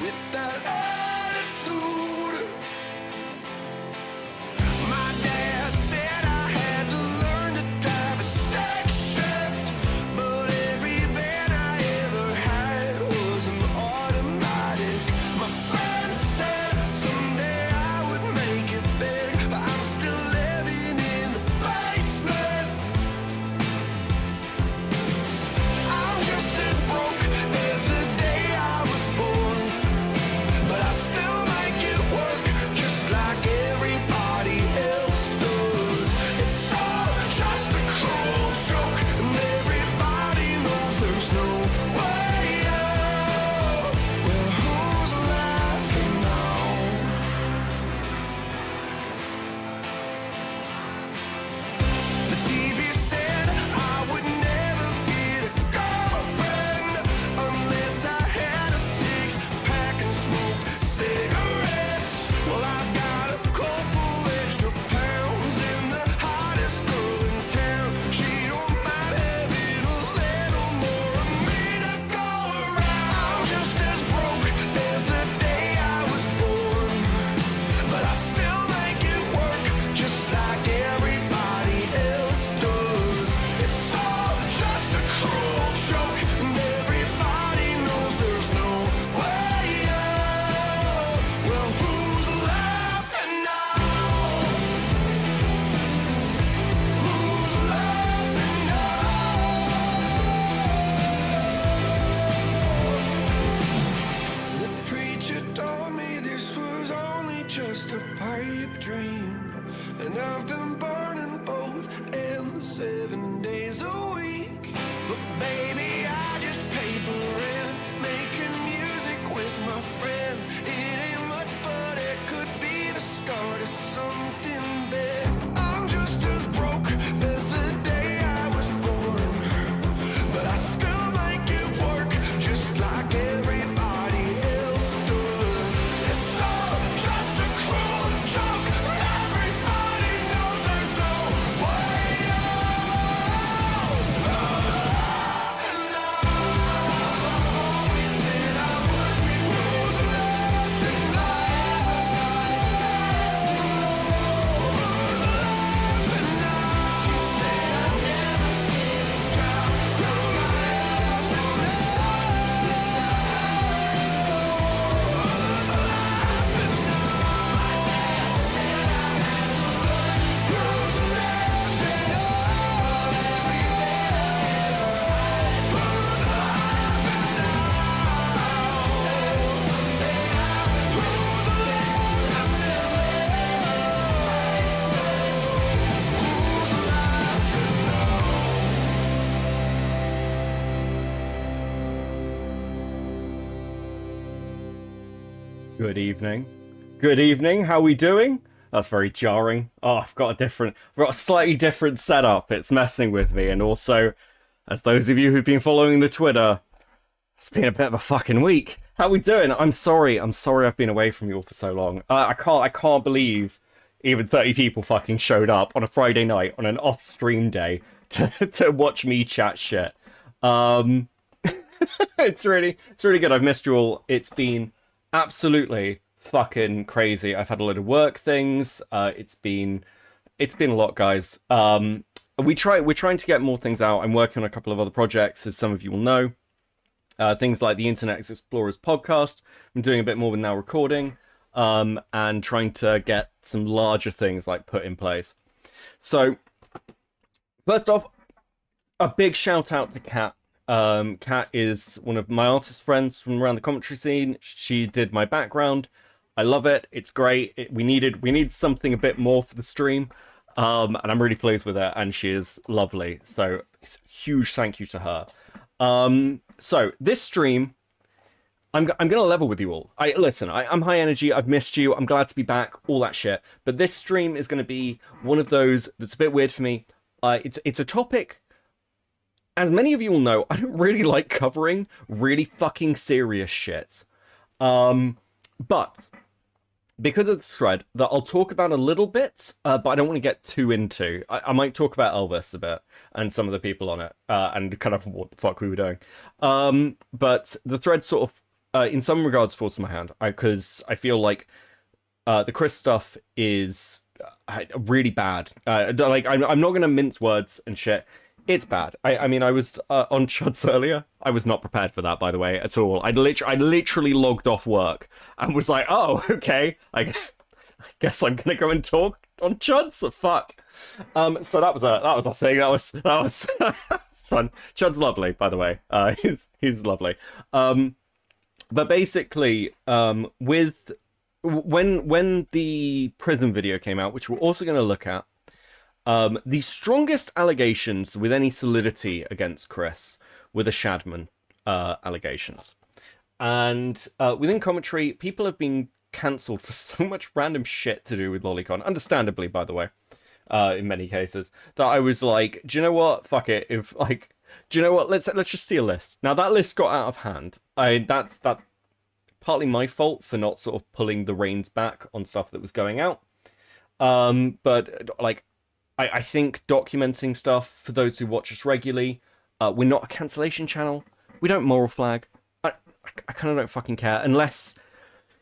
with that attitude. My dad said I had to learn to drive a stick shift, but every van I ever had was an automatic. My friends said someday I would make it big, but I'm still living in the basement. I'm just as broke as the day I was born, but I still make it work just like everybody else does. It's all just a cruel joke, and everybody knows there's no way out. Well, who's laughing now? The TV said I would never get a girlfriend unless I had a six-pack and smoked cigarettes. Well, I've got a couple extra pounds and the hottest girl in town. She don't mind having a little more of me to go around. I'm just as broke as the day I was born, but I still make it work just like everybody else does. It's all just a cruel joke, and everybody knows there's no way out. Well, who's laughing now? Who's laughing now? The preacher told me this was only just a pipe dream, and I've been burning both ends 7 days a week. But baby, I just paid the rent, making music with my friends. It ain't much, but it could be the start of something big. I'm just as broke as the day I was born, but I still make it work just like everybody else does. It's all just a cruel joke, and everybody knows there's no way out. And now, we said I would be who's laughing now. Who's laughing now? She said I'd never get a job. Who's laughing Good evening. Good evening. How we doing? That's very jarring. Oh, I've got a slightly different setup. It's messing with me. And also, as those of you who've been following the Twitter, it's been a bit of a fucking week. How we doing? I'm sorry. I've been away from you all for so long. I can't believe even 30 people fucking showed up on a Friday night on an off-stream day to watch me chat shit. It's really good. I've missed you all. It's been absolutely fucking crazy. I've had a lot of work things. It's been a lot, guys. We're trying to get more things out. I'm working on a couple of other projects, as some of you will know. Things like the Internet Explorers podcast. I'm doing a bit more with now recording, and trying to get some larger things like put in place. So, first off, a big shout out to Kat. Kat is one of my artist friends from around the commentary scene. She did my background. I love it. It's great. We need something a bit more for the stream. And I'm really pleased with it. And she is lovely. So it's a huge thank you to her. So this stream, I'm going to level with you all. I'm high energy. I've missed you. I'm glad to be back. All that shit. But this stream is going to be one of those that's a bit weird for me. It's a topic, as many of you will know, I don't really like covering really fucking serious shit. But because of the thread that I'll talk about a little bit, but I don't want to get too into. I might talk about Elvis a bit and some of the people on it, and kind of what the fuck we were doing. But the thread sort of in some regards, forced my hand, because I feel like the Kris stuff is really bad. Like, I'm not gonna mince words and shit. It's bad. I mean, I was on Chuds earlier. I was not prepared for that, by the way, at all. I literally logged off work and was like, oh, okay. I guess I'm gonna go and talk on Chuds. Fuck. So that was a thing. That was fun. Chud's lovely, by the way. He's lovely. But basically, with when the Prism video came out, which we're also going to look at, the strongest allegations with any solidity against Kris were the Shadman allegations. And within commentary, people have been cancelled for so much random shit to do with Lolicon. Understandably, by the way, in many cases. That I was like, do you know what? Fuck it. If like, do you know what? Let's just see a list. Now that list got out of hand. That's partly my fault for not sort of pulling the reins back on stuff that was going out. But like, I think documenting stuff for those who watch us regularly. We're not a cancellation channel. We don't moral flag. I kind of don't fucking care unless,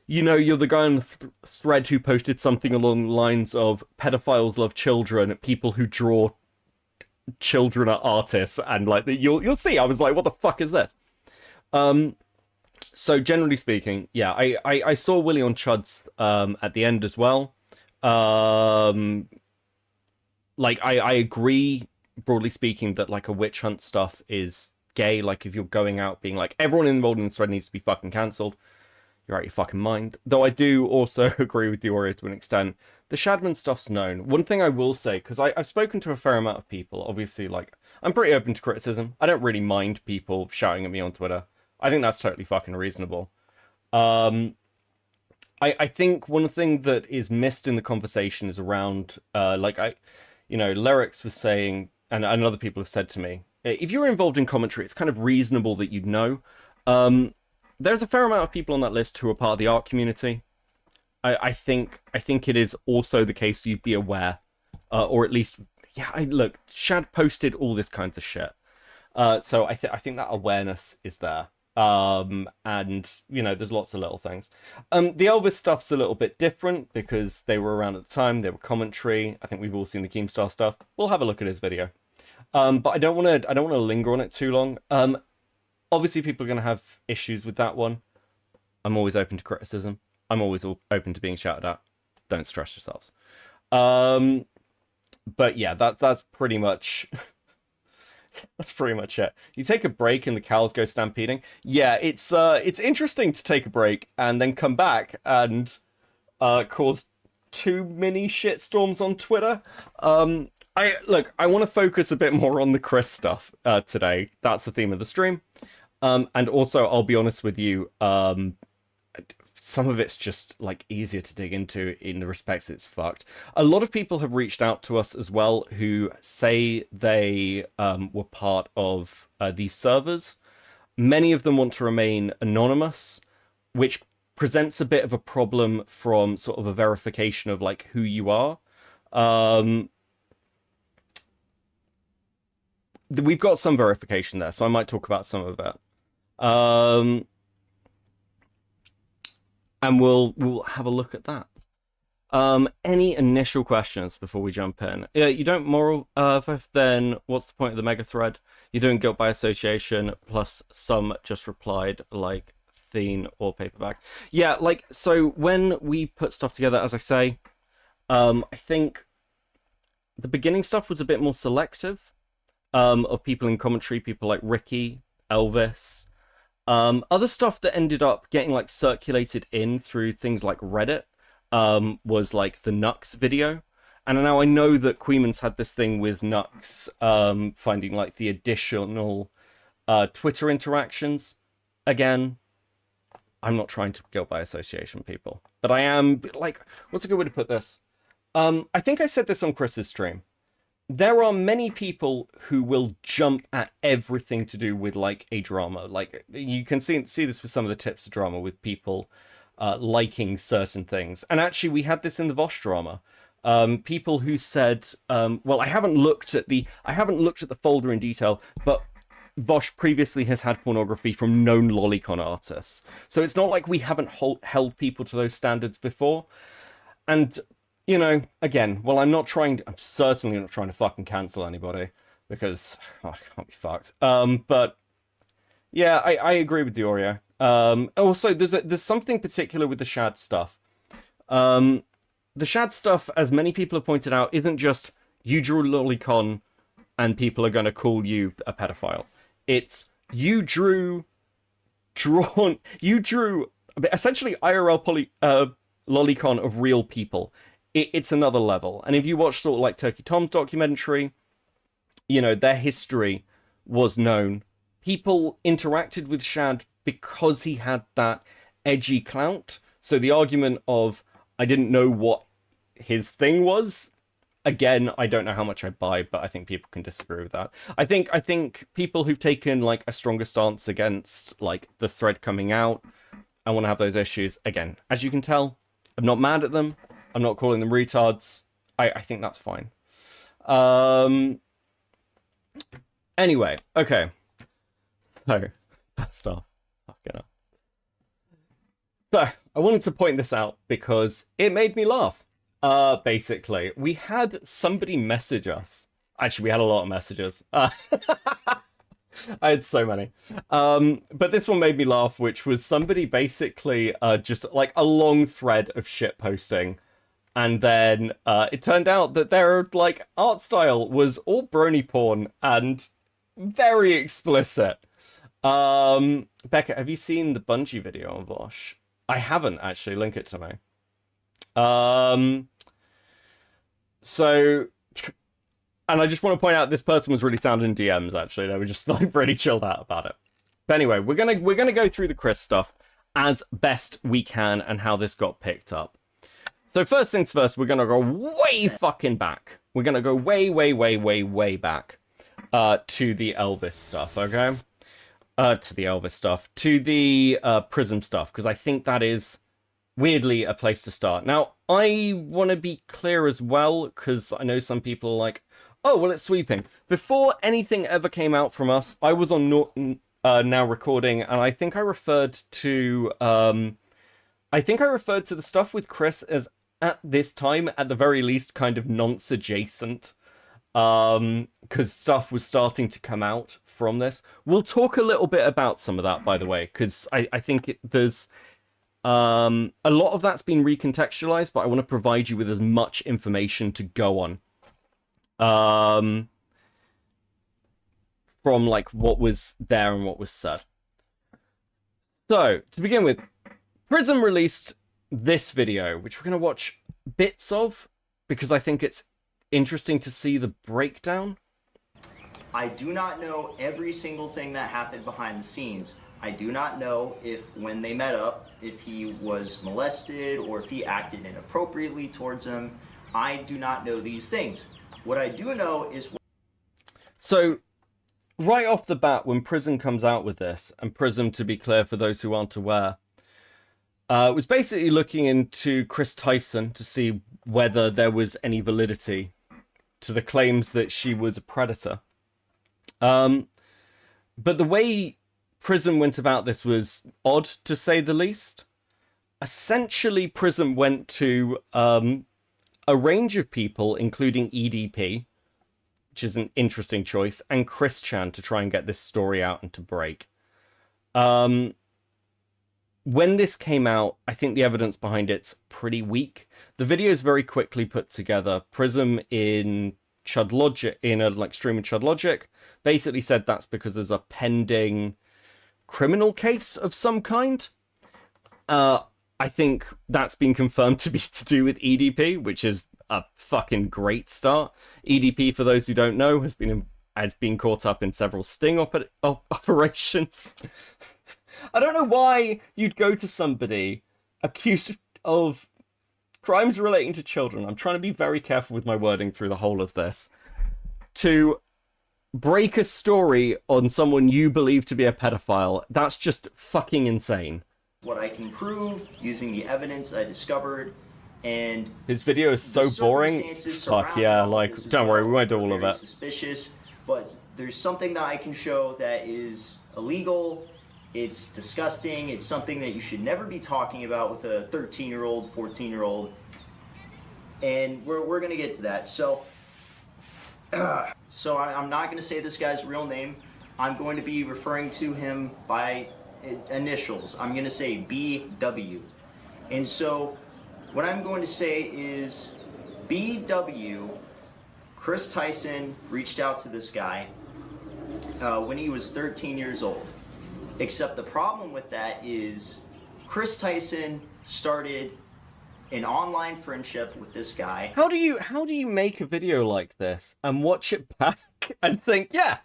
you know, you're the guy on the thread who posted something along the lines of pedophiles love children, people who draw children are artists, and like you'll see. I was like, what the fuck is this? So generally speaking, yeah, I saw Willie on Chuds at the end as well. Like I agree, broadly speaking, that like a witch hunt stuff is gay. Like if you're going out being like everyone involved in this thread needs to be fucking cancelled, you're out your fucking mind. Though I do also agree with Dioria to an extent. The Shadman stuff's known. One thing I will say, because I've spoken to a fair amount of people, obviously, like, I'm pretty open to criticism. I don't really mind people shouting at me on Twitter. I think that's totally fucking reasonable. I think one thing that is missed in the conversation is around, Lyrics was saying, and other people have said to me, if you're involved in commentary, it's kind of reasonable that you'd know. There's a fair amount of people on that list who are part of the art community. I think it is also the case you'd be aware, or at least, yeah. Look, Shad posted all this kinds of shit, so I think that awareness is there. And you know, there's lots of little things. The Elvis stuff's a little bit different because they were around at the time. They were commentary. I think we've all seen the Keemstar stuff. We'll have a look at his video. But I don't want to linger on it too long. Obviously, people are going to have issues with that one. I'm always open to criticism. I'm always open to being shouted at. Don't stress yourselves. But yeah, that's pretty much that's pretty much it. You take a break and the cows go stampeding. Yeah, it's interesting to take a break and then come back and cause too many shitstorms on Twitter. I want to focus a bit more on the Kris stuff today. That's the theme of the stream. And also, I'll be honest with you, some of it's just like easier to dig into in the respects it's fucked. A lot of people have reached out to us as well who say they were part of these servers. Many of them want to remain anonymous, which presents a bit of a problem from sort of a verification of like who you are. We've got some verification there, so I might talk about some of it. And we'll have a look at that. Any initial questions before we jump in? Yeah, you don't moral then what's the point of the mega thread? You're doing guilt by association, plus some just replied like Theen or Paperback. Yeah, like, so when we put stuff together, as I say, I think the beginning stuff was a bit more selective. Of people in commentary, people like Ricky, Elvis, other stuff that ended up getting like circulated in through things like Reddit, was like the Nux video. And now I know that Queeman's had this thing with Nux, finding like the additional Twitter interactions. Again, I'm not trying to guilt by association, people, but I am like, what's a good way to put this? I think I said this on Chris's stream. There are many people who will jump at everything to do with like a drama. Like you can see this with some of the tips of drama with people liking certain things. And actually, we had this in the Vosh drama. People who said, "Well, I haven't looked at the folder in detail, but Vosh previously has had pornography from known lolicon artists. So it's not like we haven't held people to those standards before. And, you know, again, well, I'm certainly not trying to fucking cancel anybody, because I can't be fucked. But yeah, I agree with Diorio. Also, there's something particular with the Shad stuff. The Shad stuff, as many people have pointed out, isn't just you drew lolicon and people are going to call you a pedophile. It's you drew essentially IRL lolicon of real people. It's another level. And if you watch sort of like Turkey Tom's documentary, you know, their history was known. People interacted with Shad because he had that edgy clout. So the argument of, I didn't know what his thing was, again, I don't know how much I buy, but I think people can disagree with that. I think people who've taken like a stronger stance against like the thread coming out, I want to have those issues. Again, as you can tell, I'm not mad at them. I'm not calling them retards. I think that's fine. Anyway, okay. So, first off, fucking hell. So, I wanted to point this out because it made me laugh. Basically, we had somebody message us. Actually, we had a lot of messages. I had so many. But this one made me laugh, which was somebody basically just like a long thread of shit posting. And then it turned out that their like art style was all brony porn and very explicit. Becca, have you seen the Bungie video on Vosh? I haven't actually. Link it to me. So, and I just want to point out this person was really sound in DMs. Actually, they were just like really chilled out about it. But anyway, we're gonna go through the Kris stuff as best we can and how this got picked up. So first things first, we're gonna go way fucking back. We're gonna go way back to the Elvis stuff. Okay, to the Prism stuff, because I think that is weirdly a place to start. Now, I want to be clear as well, because I know some people are like, oh, well, it's sweeping. Before anything ever came out from us, I was on Now Recording, and I think I referred to the stuff with Kris as, at this time, at the very least, kind of nonce adjacent, because stuff was starting to come out from this. We'll talk a little bit about some of that, by the way, because I think there's a lot of that's been recontextualized, but I want to provide you with as much information to go on. From like what was there and what was said. So, to begin with, Prism released this video, which we're going to watch bits of, because I think it's interesting to see the breakdown. I do not know every single thing that happened behind the scenes. I do not know if when they met up, if he was molested or if he acted inappropriately towards him. I do not know these things. What I do know is... So, right off the bat, when Prism comes out with this, and Prism, to be clear for those who aren't aware, was basically looking into Tyson to see whether there was any validity to the claims that she was a predator. But the way Prism went about this was odd, to say the least. Essentially, Prism went to a range of people, including EDP, which is an interesting choice, and Kris Chan to try and get this story out and to break. When this came out, I think the evidence behind it's pretty weak. The video is very quickly put together. Prism in Chud Logic, in a like stream in Chud Logic, basically said that's because there's a pending criminal case of some kind. I think that's been confirmed to be to do with EDP, which is a fucking great start. EDP, for those who don't know, has been caught up in several sting operations. I don't know why you'd go to somebody accused of crimes relating to children. I'm trying to be very careful with my wording through the whole of this. To break a story on someone you believe to be a pedophile, that's just fucking insane. What I can prove using the evidence I discovered, and his video is so boring. Fuck yeah, like, don't worry, we won't do all of it. Suspicious. but there's something that I can show that is illegal. It's disgusting. It's something that you should never be talking about with a 13-year-old, 14-year-old. And we're going to get to that. So I'm not going to say this guy's real name. I'm going to be referring to him by initials. I'm going to say BW. And so what I'm going to say is BW, Kris Tyson reached out to this guy when he was 13 years old. Except the problem with that is Kris Tyson started an online friendship with this guy. How do you make a video like this and watch it back and think, yeah,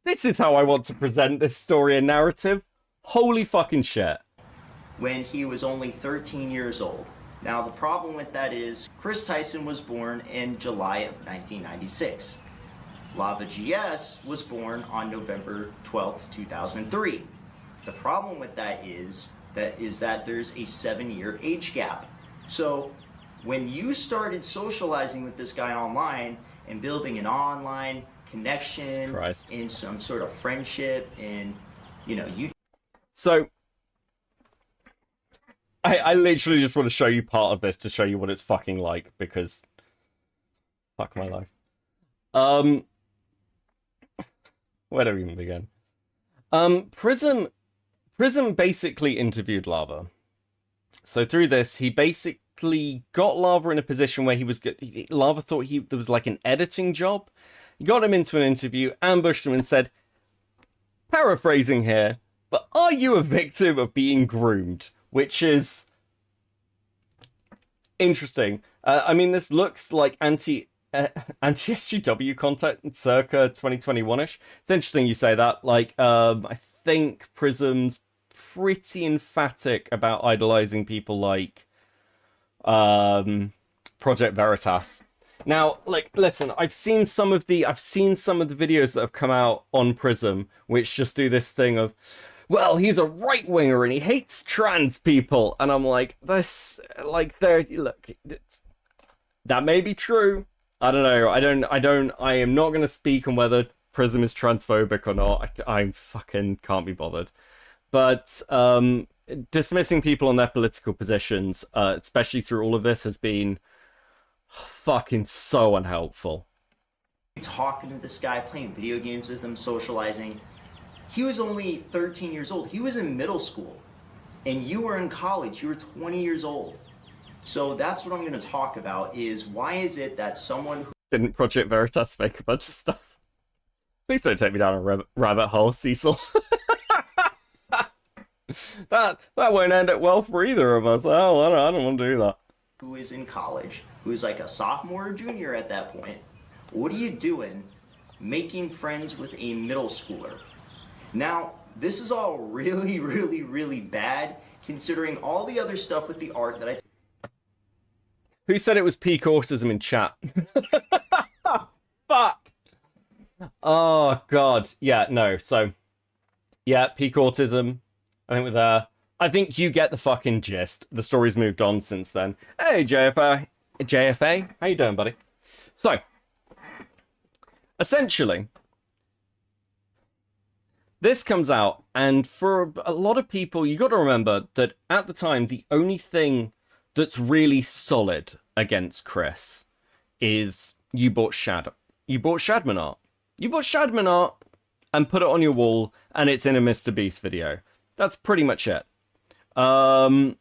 this is how I want to present this story and narrative? Holy fucking shit. When he was only 13 years old. Now the problem with that is Kris Tyson was born in July of 1996. Lava GS was born on November 12th, 2003. The problem with that is that there's a 7-year age gap. So when you started socializing with this guy online and building an online connection in some sort of friendship and, you know, you... So, I literally just want to show you part of this to show you what it's fucking like, because fuck my life. Where do we even begin? Prism basically interviewed Lava. So through this, he basically got Lava in a position where he was good. Lava thought there was like an editing job. He got him into an interview, ambushed him, and said, paraphrasing here, but are you a victim of being groomed? Which is interesting. I mean, this looks like anti-SGW content circa 2021-ish. It's interesting you say that. Like, I think Prism's pretty emphatic about idolizing people like Project Veritas. Now, like, listen, I've seen some of the videos that have come out on Prism, which just do this thing of, well, he's a right-winger and he hates trans people, and I'm like, this, like, look, that may be true. I don't know. I am not going to speak on whether Prism is transphobic or not. I fucking can't be bothered. But dismissing people on their political positions, especially through all of this, has been fucking so unhelpful. Talking to this guy, playing video games with him, socializing. He was only 13 years old. He was in middle school. And you were in college. You were 20 years old. So that's what I'm going to talk about, is why is it that someone who... Didn't Project Veritas fake a bunch of stuff? Please don't take me down a rabbit hole, Cecil. that won't end it well for either of us. Oh, I don't want to do that. Who is in college, who is like a sophomore or junior at that point, what are you doing making friends with a middle schooler? Now, this is all really, really, really bad, considering all the other stuff with the art that I... Who said it was peak autism in chat? Fuck! Oh, God. Yeah, no. So, yeah, peak autism. I think we're there. I think you get the fucking gist. The story's moved on since then. Hey, JFA. JFA? How you doing, buddy? So, essentially, this comes out, and for a lot of people, you got to remember that at the time, the only thing that's really solid against Kris is you bought Shadman art. You bought Shadman art and put it on your wall, and it's in a Mr. Beast video. That's pretty much it. And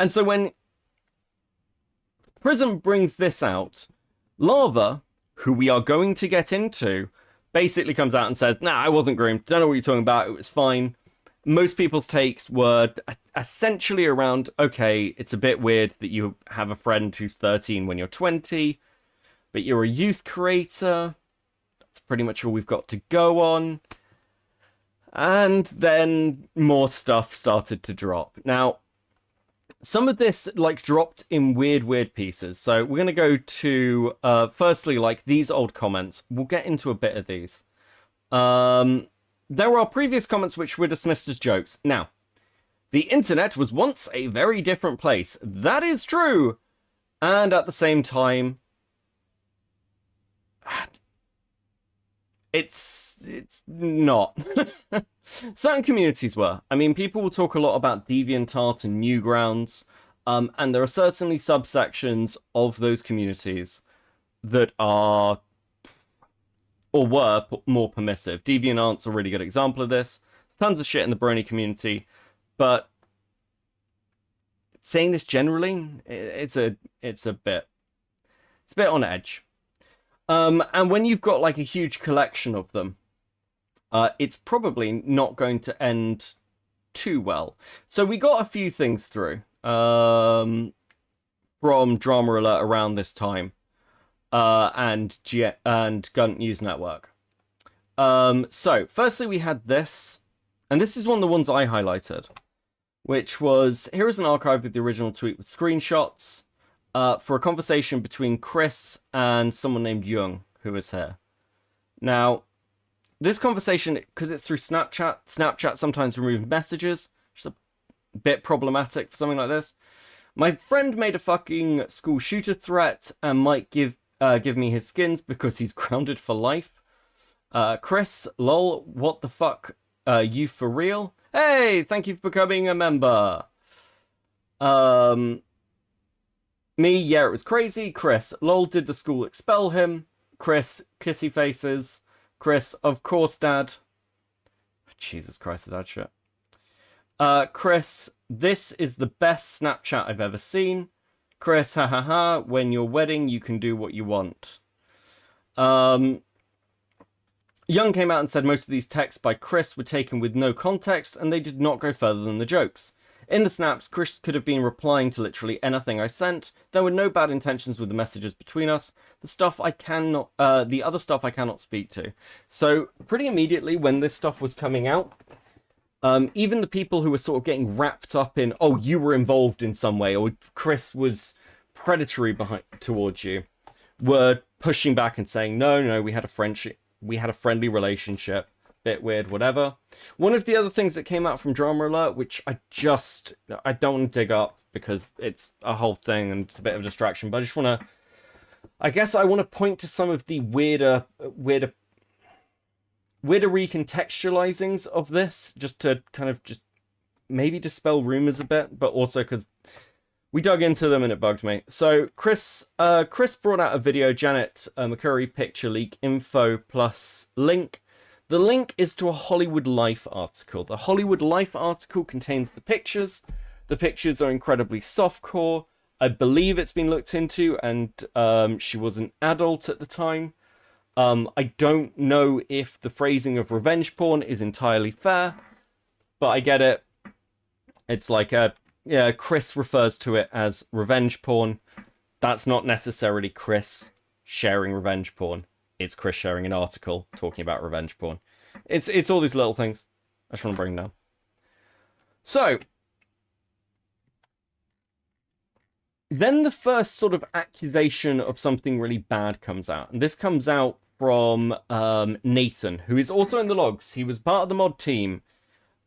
so when Prism brings this out, Lava, who we are going to get into, basically comes out and says, nah, I wasn't groomed. Don't know what you're talking about. It was fine. Most people's takes were essentially around, okay, it's a bit weird that you have a friend who's 13 when you're 20, but you're a youth creator. That's pretty much all we've got to go on. And then more stuff started to drop. Now, some of this, like, dropped in weird pieces. So we're going to go to, firstly, like, these old comments. We'll get into a bit of these. There are previous comments which were dismissed as jokes. Now, the internet was once a very different place. That is true. And at the same time, it's not. Certain communities were. I mean, people will talk a lot about DeviantArt and Newgrounds, and there are certainly subsections of those communities that are or were more permissive. DeviantArt's a really good example of this. There's tons of shit in the Brony community, but saying this generally, it's a bit on edge. And when you've got like a huge collection of them, it's probably not going to end too well. So we got a few things through from Drama Alert around this time, and Gun News Network. So firstly we had this, and this is one of the ones I highlighted, which was, here is an archive of the original tweet with screenshots for a conversation between Kris and someone named Young, who is here. Now, this conversation, because it's through Snapchat sometimes removes messages, which is a bit problematic for something like this. My friend made a fucking school shooter threat and might give me his skins because he's grounded for life. Kris, lol, what the fuck, you for real? Hey, thank you for becoming a member. Me, yeah, it was crazy. Kris, lol, did the school expel him? Kris, kissy faces. Kris, of course, Dad. Jesus Christ, the dad shit. Kris, this is the best Snapchat I've ever seen. Kris, ha ha ha, when you're wedding, you can do what you want. Young came out and said most of these texts by Kris were taken with no context, and they did not go further than the jokes. In the snaps, Kris could have been replying to literally anything I sent. There were no bad intentions with the messages between us. The other stuff I cannot speak to. So pretty immediately when this stuff was coming out, even the people who were sort of getting wrapped up in, oh, you were involved in some way, or Kris was predatory towards you, were pushing back and saying, no, we had a friendship, we had a friendly relationship. Bit weird, whatever. One of the other things that came out from Drama Alert, which I don't want to dig up because it's a whole thing and it's a bit of a distraction, but I guess I want to point to some of the weirder recontextualizings of this, just to kind of just maybe dispel rumors a bit, but also because we dug into them and it bugged me. So Kris brought out a video, Janet McCurry picture leak info plus link. The link is to a Hollywood Life article. The Hollywood Life article contains the pictures. The pictures are incredibly softcore. I believe it's been looked into, and she was an adult at the time. I don't know if the phrasing of revenge porn is entirely fair, but I get it. It's like Kris refers to it as revenge porn. That's not necessarily Kris sharing revenge porn. It's Kris sharing an article talking about revenge porn. It's all these little things. I just want to bring them down. So, then the first sort of accusation of something really bad comes out. And this comes out from Nathan, who is also in the logs. He was part of the mod team.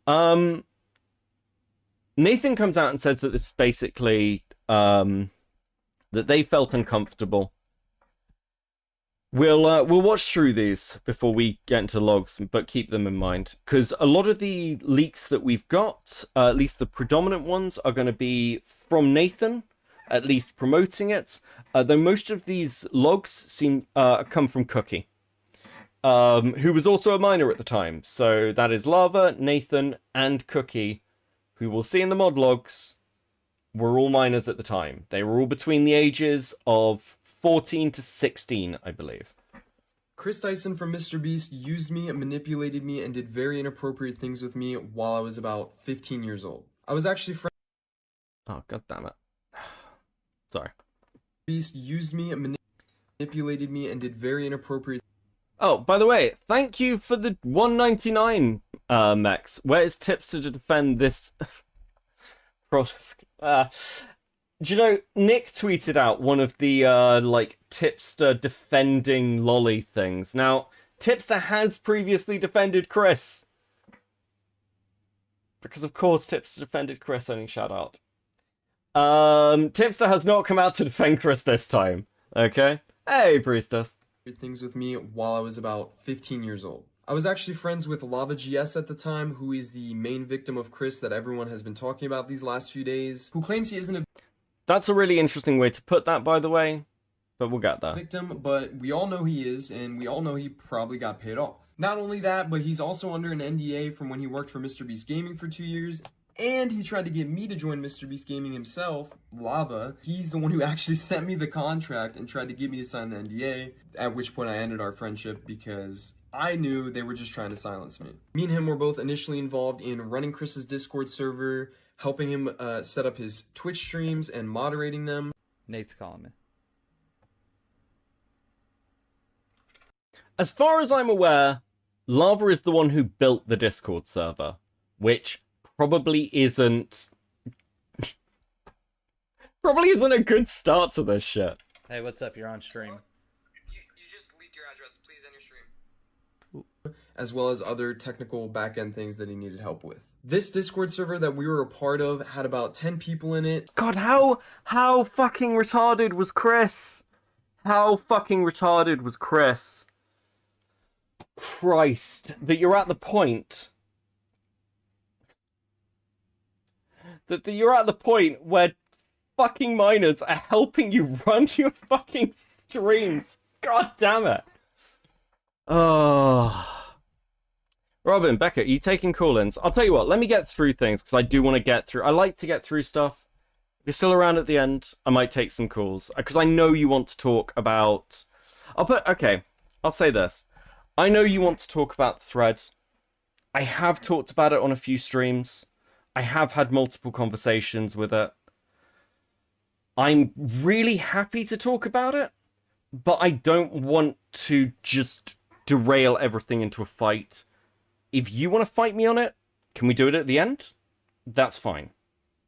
Nathan comes out and says that this is basically that they felt uncomfortable. We'll watch through these before we get into logs, but keep them in mind, because a lot of the leaks that we've got, at least the predominant ones, are going to be from Nathan, at least promoting it. Though most of these logs come from Cookie, who was also a minor at the time. So that is Lava, Nathan, and Cookie, who we'll see in the mod logs, were all minors at the time. They were all between the ages of 14 to 16, I believe. Kris Tyson from Mr. Beast used me, manipulated me, and did very inappropriate things with me while I was about 15 years old. I was actually Oh, god damn it. Sorry. Beast used me, manipulated me, and did very inappropriate. Oh, by the way, thank you for the $1.99, Mex. Where is tips to defend this? Do you know, Nick tweeted out one of the, Tipster defending Lolly things. Now, Tipster has previously defended Kris. Because, of course, Tipster defended Kris, only shout out. Tipster has not come out to defend Kris this time. Okay? Hey, Priestess. things with me while I was about 15 years old. I was actually friends with Lava GS at the time, who is the main victim of Kris that everyone has been talking about these last few days, who claims he isn't a That's a really interesting way to put that, by the way, but we'll get there. victim, but we all know he is, and we all know he probably got paid off. Not only that, but he's also under an NDA from when he worked for MrBeast Gaming for 2 years, and he tried to get me to join MrBeast Gaming himself, Lava. He's the one who actually sent me the contract and tried to get me to sign the NDA, at which point I ended our friendship because I knew they were just trying to silence me. Me and him were both initially involved in running Kris's Discord server, helping him set up his Twitch streams and moderating them. Nate's calling me. As far as I'm aware, Lava is the one who built the Discord server, which probably isn't a good start to this shit. Hey, what's up? You're on stream. You just leaked your address. Please end your stream. As well as other technical back-end things that he needed help with. This Discord server that we were a part of had about 10 people in it. God, how fucking retarded was Kris? How fucking retarded was Kris? Christ, that you're at the point where fucking minors are helping you run your fucking streams. God damn it. Oh. Robin, Becca, are you taking call-ins? I'll tell you what, let me get through things, because I do want to get through. I like to get through stuff. If you're still around at the end, I might take some calls, because I know you want to talk about... Okay, I'll say this. I know you want to talk about the thread. I have talked about it on a few streams. I have had multiple conversations with it. I'm really happy to talk about it, but I don't want to just derail everything into a fight. If you want to fight me on it, can we do it at the end? That's fine.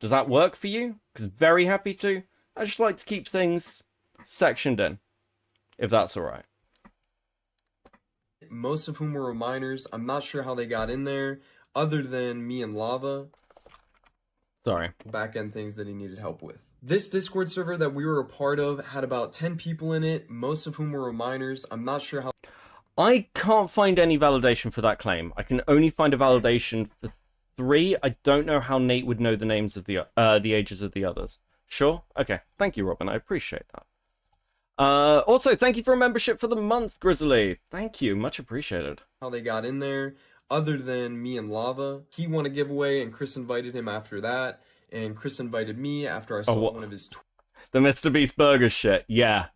Does that work for you? Because very happy to. I just like to keep things sectioned in, if that's all right. Most of whom were minors. I'm not sure how they got in there, other than me and Lava. Sorry. Back-end things that he needed help with. This Discord server that we were a part of had about 10 people in it, most of whom were minors. I'm not sure how... I can't find any validation for that claim. I can only find a validation for 3. I don't know how Nate would know the names of the ages of the others. Sure? Okay. Thank you, Robin. I appreciate that. Also, thank you for a membership for the month, Grizzly. Thank you. Much appreciated. How they got in there, other than me and Lava. He won a giveaway, and Kris invited him after that. And Kris invited me after I saw one of his the Mr. Beast Burger shit. Yeah,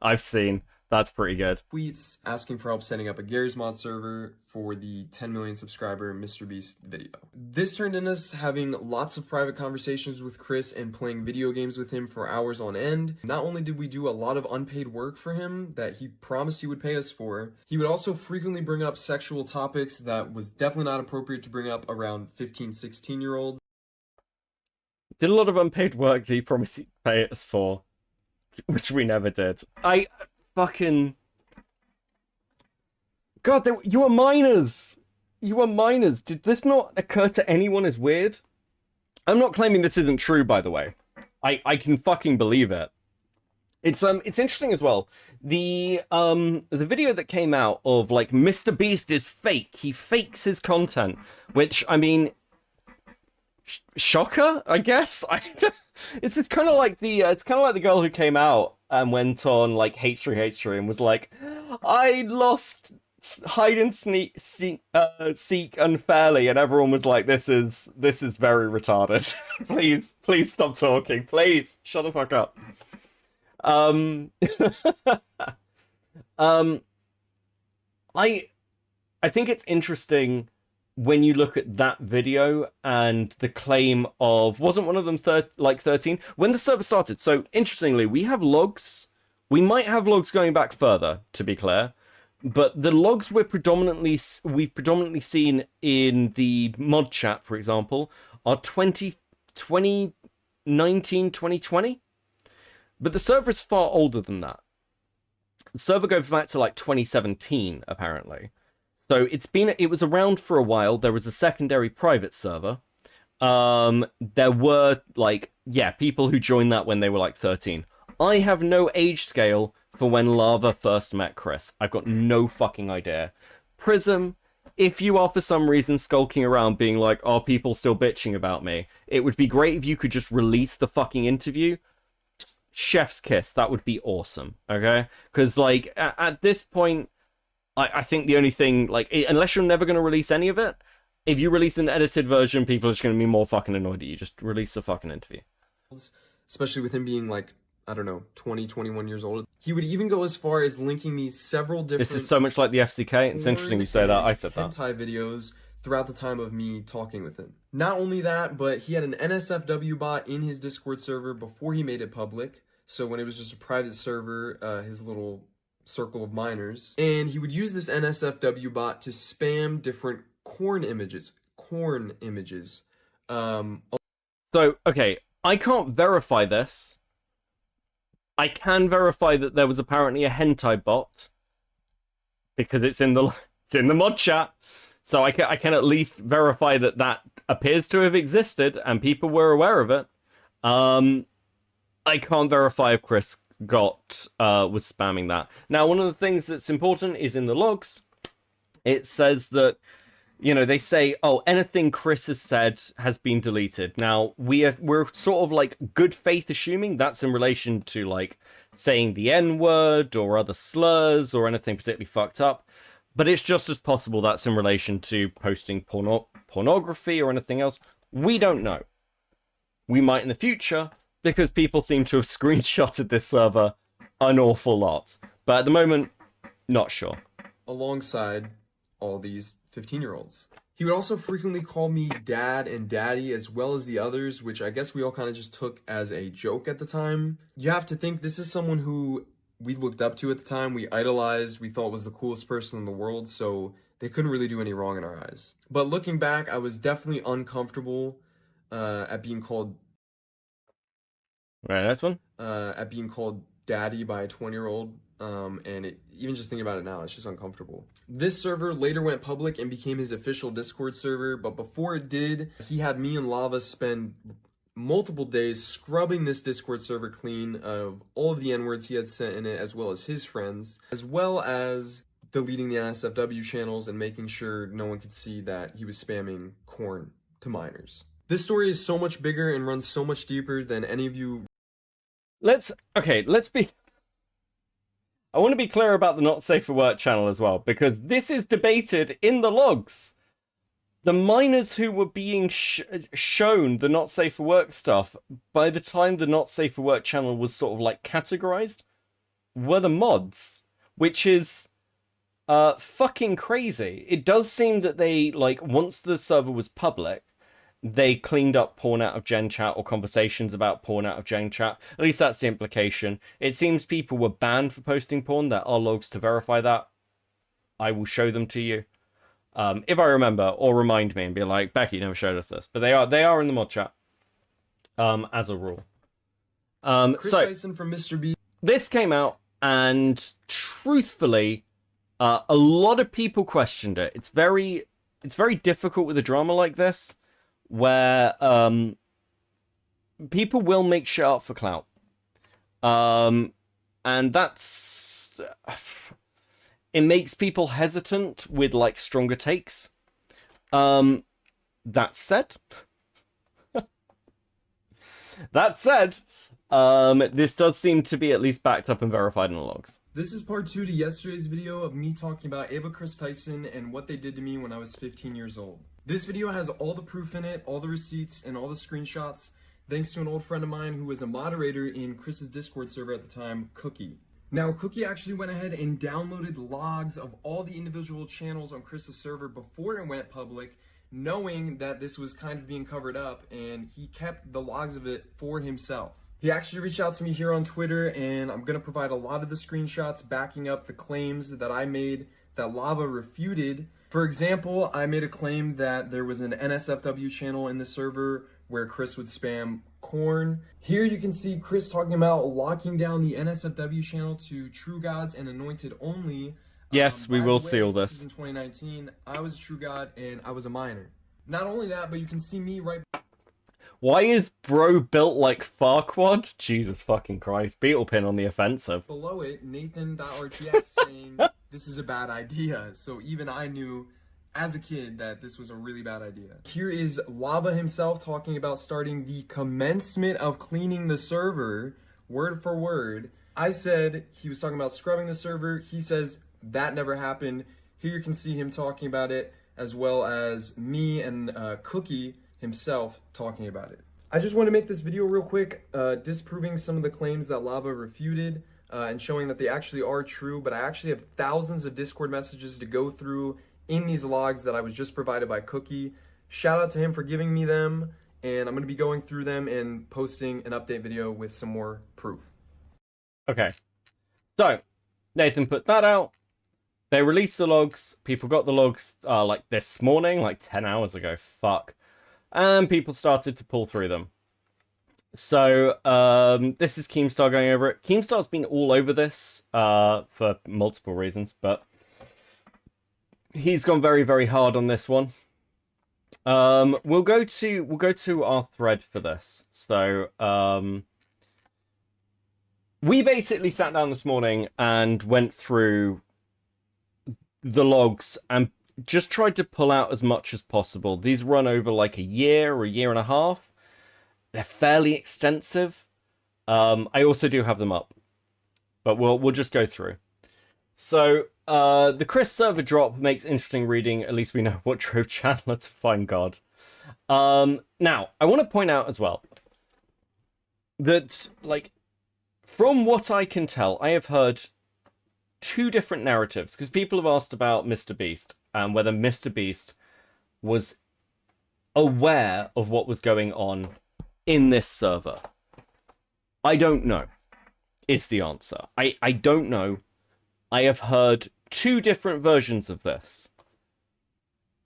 I've seen. That's pretty good. Tweets asking for help setting up a Garry's Mod server for the 10 million subscriber Mr. Beast video. This turned into us having lots of private conversations with Kris and playing video games with him for hours on end. Not only did we do a lot of unpaid work for him that he promised he would pay us for, he would also frequently bring up sexual topics that was definitely not appropriate to bring up around 15, 16-year-olds. Did a lot of unpaid work that he promised he'd pay us for, which we never did. Fucking... God, you were minors! You were minors! Did this not occur to anyone as weird? I'm not claiming this isn't true, by the way. I can fucking believe it. It's interesting as well. The video that came out of, like, Mr. Beast is fake. He fakes his content. Which, I mean... Shocker, I guess. It's kind of like the girl who came out and went on like H3 and was like, I lost hide and seek unfairly, and everyone was like, this is very retarded. please stop talking. Please shut the fuck up. I think it's interesting when you look at that video and the claim of, wasn't one of them 13 when the server started. So interestingly, we have logs. We might have logs going back further, to be clear, but the logs we've predominantly seen in the mod chat, for example, are 2019, 2020. But the server is far older than that. The server goes back to like 2017, apparently. So it was around for a while. There was a secondary private server. There were people who joined that when they were like 13. I have no age scale for when Lava first met Kris. I've got no fucking idea. Prism, if you are for some reason skulking around being like, are people still bitching about me? It would be great if you could just release the fucking interview. Chef's kiss, that would be awesome, okay? Because, like, at this point, I think the only thing, like, unless you're never going to release any of it, if you release an edited version, people are just going to be more fucking annoyed at you. Just release the fucking interview. Especially with him being, like, I don't know, 20, 21 years old. He would even go as far as linking me several different... This is so much like the FCK. It's interesting you say that. I said that. ...hentai videos throughout the time of me talking with him. Not only that, but he had an NSFW bot in his Discord server before he made it public. So when it was just a private server, his little circle of minors. And he would use this NSFW bot to spam different corn images. So, okay, I can't verify this. I can verify that there was apparently a hentai bot because it's in the mod chat. So I can at least verify that that appears to have existed and people were aware of it. I can't verify if Kris was spamming that. Now, one of the things that's important is in the logs. It says that, you know, they say, oh, anything Kris has said has been deleted. Now, we're sort of like good faith assuming that's in relation to like saying the N-word or other slurs or anything particularly fucked up. But it's just as possible that's in relation to posting pornography or anything else. We don't know. We might in the future, because people seem to have screenshotted this server an awful lot. But at the moment, not sure. Alongside all these 15-year-olds. He would also frequently call me dad and daddy, as well as the others, which I guess we all kind of just took as a joke at the time. You have to think this is someone who we looked up to at the time, we idolized, we thought was the coolest person in the world, so they couldn't really do any wrong in our eyes. But looking back, I was definitely uncomfortable at being called... Right, next one? At being called daddy by a 20-year-old. And even just thinking about it now, it's just uncomfortable. This server later went public and became his official Discord server, but before it did, he had me and Lava spend multiple days scrubbing this Discord server clean of all of the N-words he had sent in it, as well as his friends, as well as deleting the NSFW channels and making sure no one could see that he was spamming corn to minors. This story is so much bigger and runs so much deeper than any of you... I want to be clear about the Not Safe for Work channel as well, because this is debated in the logs. The minors who were being shown the Not Safe for Work stuff, by the time the Not Safe for Work channel was sort of like categorized, were the mods, which is fucking crazy. It does seem that they, like, once the server was public, they cleaned up porn out of Gen Chat or conversations about porn out of Gen Chat. At least that's the implication. It seems people were banned for posting porn. There are logs to verify that. I will show them to you. If I remember, or remind me and be like, Becky never showed us this. But they are in the mod chat. As a rule. Kris Tyson from Mr. B. This came out, and truthfully, a lot of people questioned it. It's very difficult with a drama like this, where people will make shit up for clout. And that's... It makes people hesitant with, like, stronger takes. That said... this does seem to be at least backed up and verified in the logs. This is part 2 to yesterday's video of me talking about Ava Kris Tyson and what they did to me when I was 15 years old. This video has all the proof in it, all the receipts, and all the screenshots, thanks to an old friend of mine who was a moderator in Kris's Discord server at the time, Cookie. Now, Cookie actually went ahead and downloaded logs of all the individual channels on Kris's server before it went public, knowing that this was kind of being covered up, and he kept the logs of it for himself. He actually reached out to me here on Twitter, and I'm going to provide a lot of the screenshots backing up the claims that I made that Lava refuted. For example, I made a claim that there was an NSFW channel in the server where Kris would spam corn. Here you can see Kris talking about locking down the NSFW channel to True Gods and Anointed only. Yes, we will see all this. this. In 2019, I was a True God and I was a minor. Not only that, but you can see me right... Why is bro built like Farquad? Jesus fucking Christ. Beetlepin on the offensive. Below it, Nathan.rtx saying this is a bad idea. So even I knew as a kid that this was a really bad idea. Here is Lava himself talking about starting the commencement of cleaning the server, word for word. I said he was talking about scrubbing the server. He says that never happened. Here you can see him talking about it, as well as me and Cookie himself talking about it. I just want to make this video real quick, disproving some of the claims that Lava refuted and showing that they actually are true, but I actually have thousands of Discord messages to go through in these logs that I was just provided by Cookie. Shout out to him for giving me them, and I'm going to be going through them and posting an update video with some more proof. Okay. So, Nathan put that out. They released the logs. People got the logs like this morning, like 10 hours ago. Fuck. And people started to pull through them. So, this is Keemstar going over it. Keemstar's been all over this for multiple reasons, but he's gone very, very hard on this one. We'll go to our thread for this. So, we basically sat down this morning and went through the logs and just tried to pull out as much as possible. These run over like a year or a year and a half. They're fairly extensive. I also do have them up, but we'll just go through. So the Kris server drop makes interesting reading. At least we know what drove Chandler to find God. Now I want to point out as well that, like, from what I can tell, I have heard two different narratives, because people have asked about Mr. Beast and whether Mr. Beast was aware of what was going on in this server. I don't know, is the answer. I don't know. I have heard two different versions of this.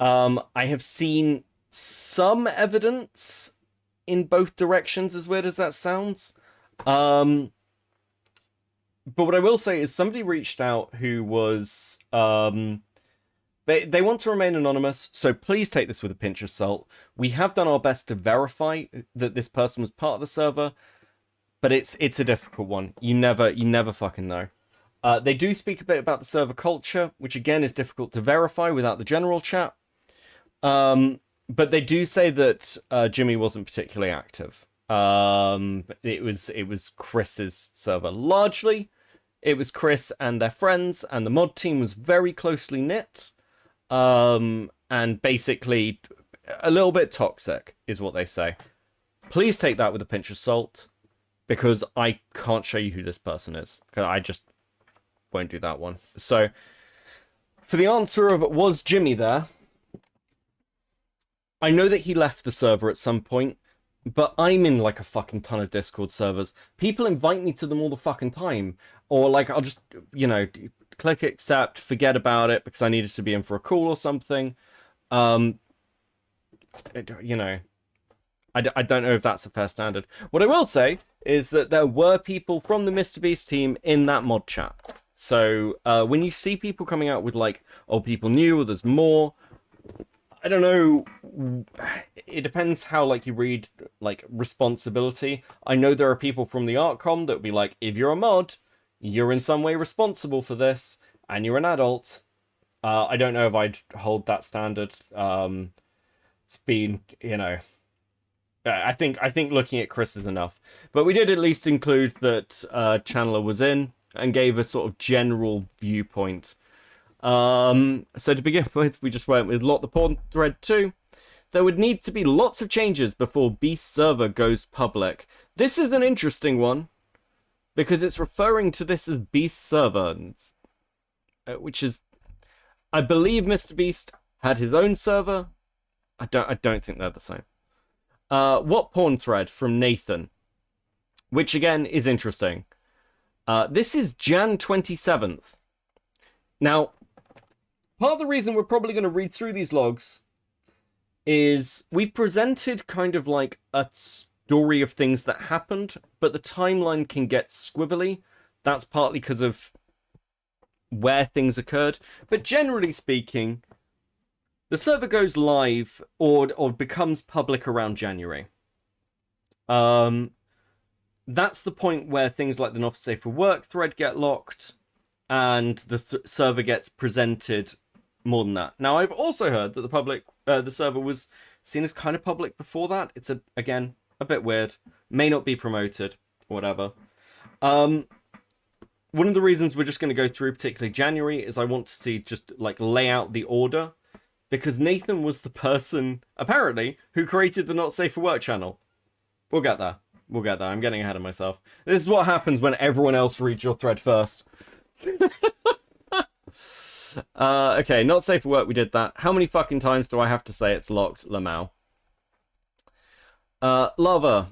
I have seen some evidence in both directions, as weird as that sounds. But what I will say is somebody reached out who was... They want to remain anonymous, so please take this with a pinch of salt. We have done our best to verify that this person was part of the server, but it's a difficult one. You never fucking know. They do speak a bit about the server culture, which again is difficult to verify without the general chat. But they do say that Jimmy wasn't particularly active. It was Chris's server largely. It was Kris and their friends, and the mod team was very closely knit. And basically a little bit toxic is what they say. Please take that with a pinch of salt, because I can't show you who this person is. I just won't do that one. So for the answer of was Jimmy there, I know that he left the server at some point, but I'm in like a fucking ton of Discord servers. People invite me to them all the fucking time. Or like I'll just, you know, click accept, forget about it because I needed to be in for a call or something. You know, I don't know if that's a fair standard. What I will say is that there were people from the Mr. Beast team in that mod chat. So when you see people coming out with like, oh, people knew or there's more, I don't know. It depends how like you read like responsibility. I know there are people from the Artcom that would be like, if you're a mod, you're in some way responsible for this, and you're an adult. I don't know if I'd hold that standard. It's been, you know, I think looking at Kris is enough. But we did at least include that Chandler was in and gave a sort of general viewpoint. So to begin with, we just went with Lot the Porn Thread 2. There would need to be lots of changes before Beast server goes public. This is an interesting one, because it's referring to this as Beast server, which is, I believe Mr. Beast had his own server. I don't think they're the same. What porn thread from Nathan, which again is interesting. This is Jan 27th. Now, part of the reason we're probably going to read through these logs is we've presented kind of like a story of things that happened, but the timeline can get squibbly. That's partly because of where things occurred. But generally speaking, the server goes live or becomes public around January. That's the point where things like the Not Safe for Work thread get locked, and the server gets presented more than that. Now, I've also heard that the server was seen as kind of public before that. It's again a bit weird. May not be promoted, whatever. One of the reasons we're just going to go through particularly January is I want to see just like lay out the order, because Nathan was the person apparently who created the Not Safe for Work channel. We'll get there. We'll get there. I'm getting ahead of myself. This is what happens when everyone else reads your thread first. Okay, Not Safe for Work, we did that. How many fucking times do I have to say it's locked, Lamau? Lava.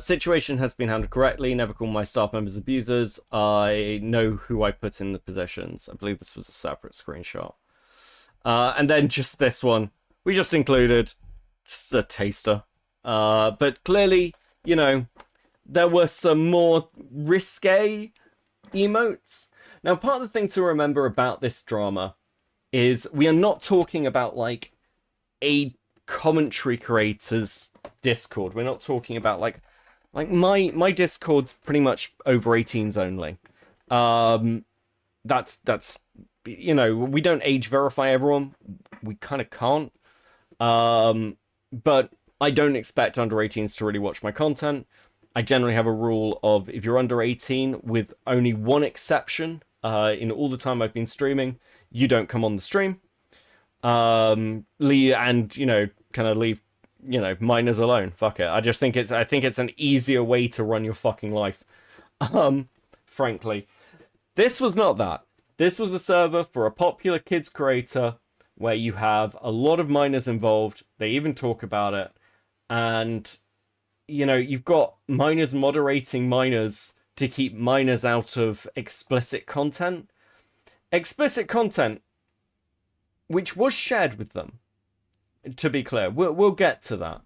Situation has been handled correctly. Never call my staff members abusers. I know who I put in the positions. I believe this was a separate screenshot. And then just this one. We just included just a taster. But clearly, you know, there were some more risque emotes. Now, part of the thing to remember about this drama is we are not talking about, like, a commentary creator's Discord. We're not talking about, like my Discord's pretty much over 18s only. That's, you know, we don't age verify everyone. We kind of can't. But I don't expect under 18s to really watch my content. I generally have a rule of if you're under 18, with only one exception, in all the time I've been streaming, you don't come on the stream. And, you know, kind of leave, you know, minors alone. Fuck it. I think it's an easier way to run your fucking life. Frankly. This was not that. This was a server for a popular kids creator where you have a lot of minors involved. They even talk about it. And, you know, you've got minors moderating minors to keep minors out of explicit content. Explicit content, which was shared with them, to be clear. We'll get to that.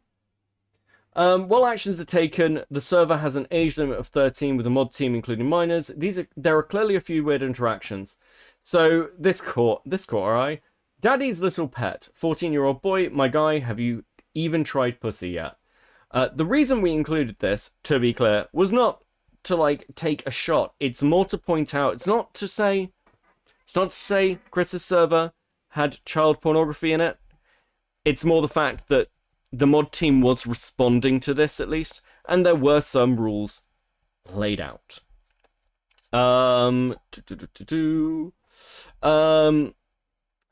While actions are taken, the server has an age limit of 13 with a mod team including minors. There are clearly a few weird interactions. So this caught our eye. Daddy's little pet, 14-year-old boy, my guy, have you even tried pussy yet? The reason we included this, to be clear, was not to, like, take a shot. It's more to point out, it's not to say Chris's server had child pornography in it. It's more the fact that the mod team was responding to this, at least, and there were some rules laid out.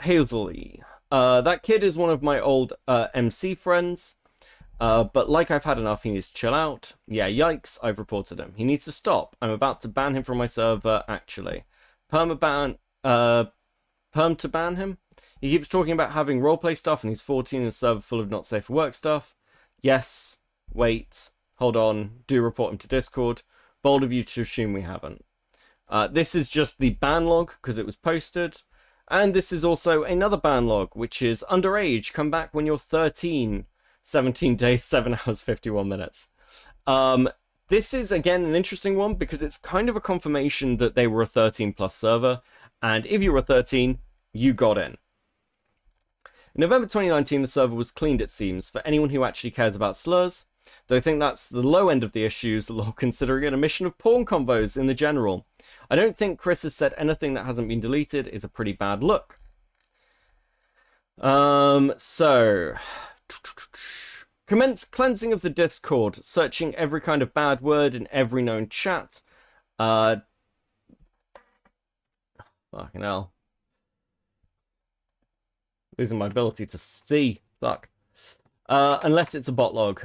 Hazley. That kid is one of my old MC friends. But like I've had enough, he needs to chill out. Yeah, yikes, I've reported him. He needs to stop. I'm about to ban him from my server, actually. Perm to ban him? He keeps talking about having roleplay stuff and he's 14 in a server full of not safe for work stuff. Yes, wait, hold on, do report him to Discord. Bold of you to assume we haven't. This is just the ban log because it was posted. And this is also another ban log, which is underage, come back when you're 13. 17 days, 7 hours, 51 minutes. This is, again, an interesting one because it's kind of a confirmation that they were a 13+ server, and if you were 13, you got in. In November 2019, the server was cleaned, it seems, for anyone who actually cares about slurs, though I think that's the low end of the issues, considering an omission of porn combos in the general. I don't think Kris has said anything that hasn't been deleted is a pretty bad look. Commence cleansing of the Discord, searching every kind of bad word in every known chat. Fucking hell. Losing my ability to see. Fuck. Unless it's a bot log.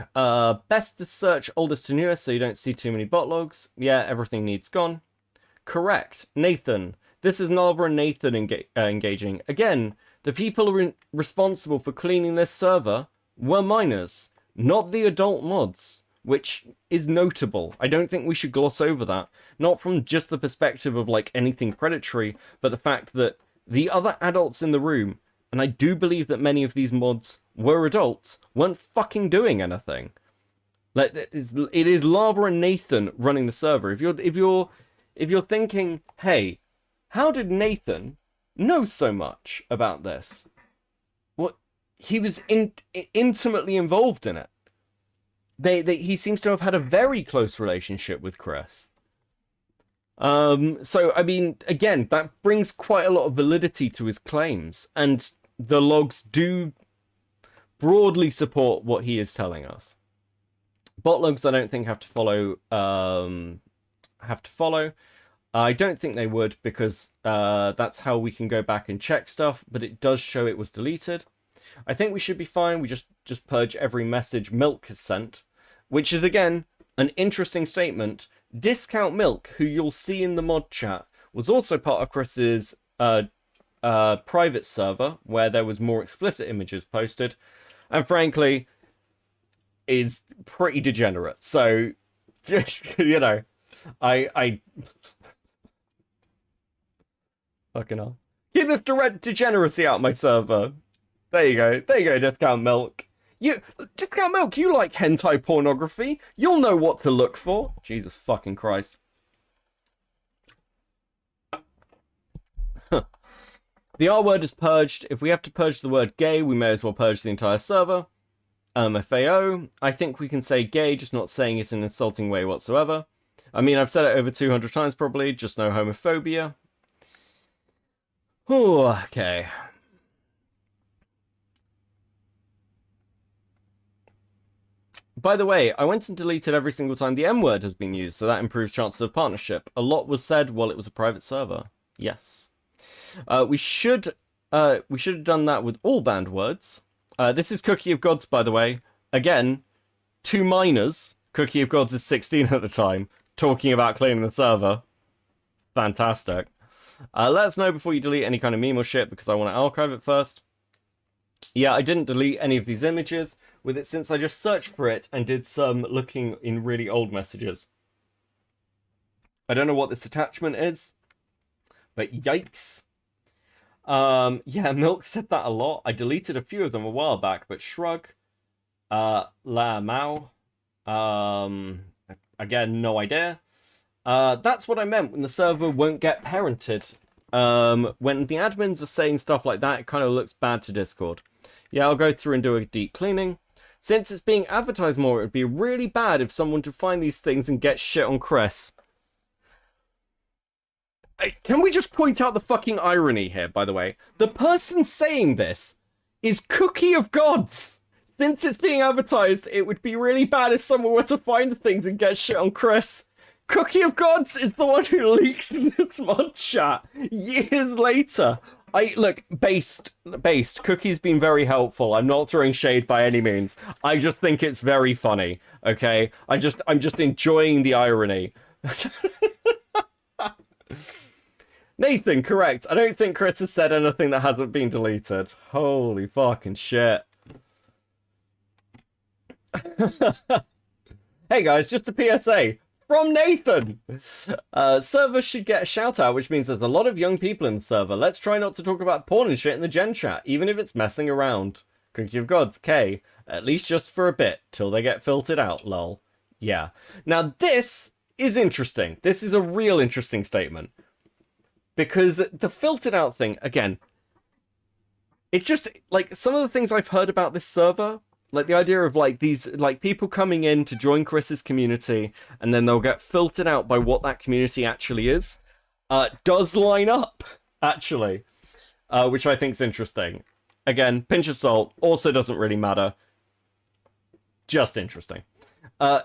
Best to search oldest to newest so you don't see too many bot logs. Yeah, everything needs gone. Correct. Nathan. This is Nalva and Nathan engaging. Again, the people responsible for cleaning this server were minors, not the adult mods, which is notable. I don't think we should gloss over that. Not from just the perspective of, like, anything predatory, but the fact that the other adults in the room, and I do believe that many of these mods were adults, weren't fucking doing anything. Like, it is Lava and Nathan running the server. If you're thinking, hey, how did Nathan know so much about this? Well, he was intimately involved in it. he seems to have had a very close relationship with Kris. So I mean, again, that brings quite a lot of validity to his claims, and the logs do broadly support what he is telling us. Bot logs, I don't think have to follow. I don't think they would, because that's how we can go back and check stuff. But it does show it was deleted. I think we should be fine. We just purge every message Milk has sent, which is again an interesting statement. Discount Milk, who you'll see in the mod chat, was also part of Kris's private server where there was more explicit images posted, and frankly is pretty degenerate. So you know, I fucking hell, keep this degeneracy out my server. There you go, Discount Milk. Discount Milk, you like hentai pornography. You'll know what to look for. Jesus fucking Christ. The R word is purged. If we have to purge the word gay, we may as well purge the entire server. FAO. I think we can say gay, just not saying it in an insulting way whatsoever. I mean, I've said it over 200 times probably, just no homophobia. Ooh, okay. By the way, I went and deleted every single time the M word has been used, so that improves chances of partnership. A lot was said while it was a private server. Yes. We should have done that with all banned words. This is Cookie of Gods, by the way. Again, 2 minors. Cookie of Gods is 16 at the time, talking about cleaning the server. Fantastic. Let us know before you delete any kind of meme or shit, because I want to archive it first. Yeah, I didn't delete any of these images with it since I just searched for it and did some looking in really old messages. I don't know what this attachment is, but yikes. Yeah, Milk said that a lot. I deleted a few of them a while back, but shrug. La Mao. Again, no idea. That's what I meant when the server won't get parented. When the admins are saying stuff like that, it kind of looks bad to Discord. Yeah, I'll go through and do a deep cleaning. Since it's being advertised more, it would be really bad if someone to find these things and get shit on Kris. Can we just point out the fucking irony here, by the way? The person saying this is Cookie of Gods. Since it's being advertised, it would be really bad if someone were to find the things and get shit on Kris. Cookie of Gods is the one who leaked this mod chat years later. Look, based. Cookie's been very helpful. I'm not throwing shade by any means. I just think it's very funny. Okay, I'm just enjoying the irony. Nathan, correct. I don't think Kris has said anything that hasn't been deleted. Holy fucking shit. Hey guys, just a PSA. From Nathan! Server should get a shout out, which means there's a lot of young people in the server. Let's try not to talk about porn and shit in the gen chat, even if it's messing around. Cookie of Gods, K. At least just for a bit, till they get filtered out, lol. Yeah. Now this is interesting. This is a real interesting statement. Because the filtered out thing, again, it just, like, some of the things I've heard about this server, like the idea of like these, like people coming in to join Kris's community and then they'll get filtered out by what that community actually is, does line up, actually, which I think is interesting. Again, pinch of salt, also doesn't really matter. Just interesting.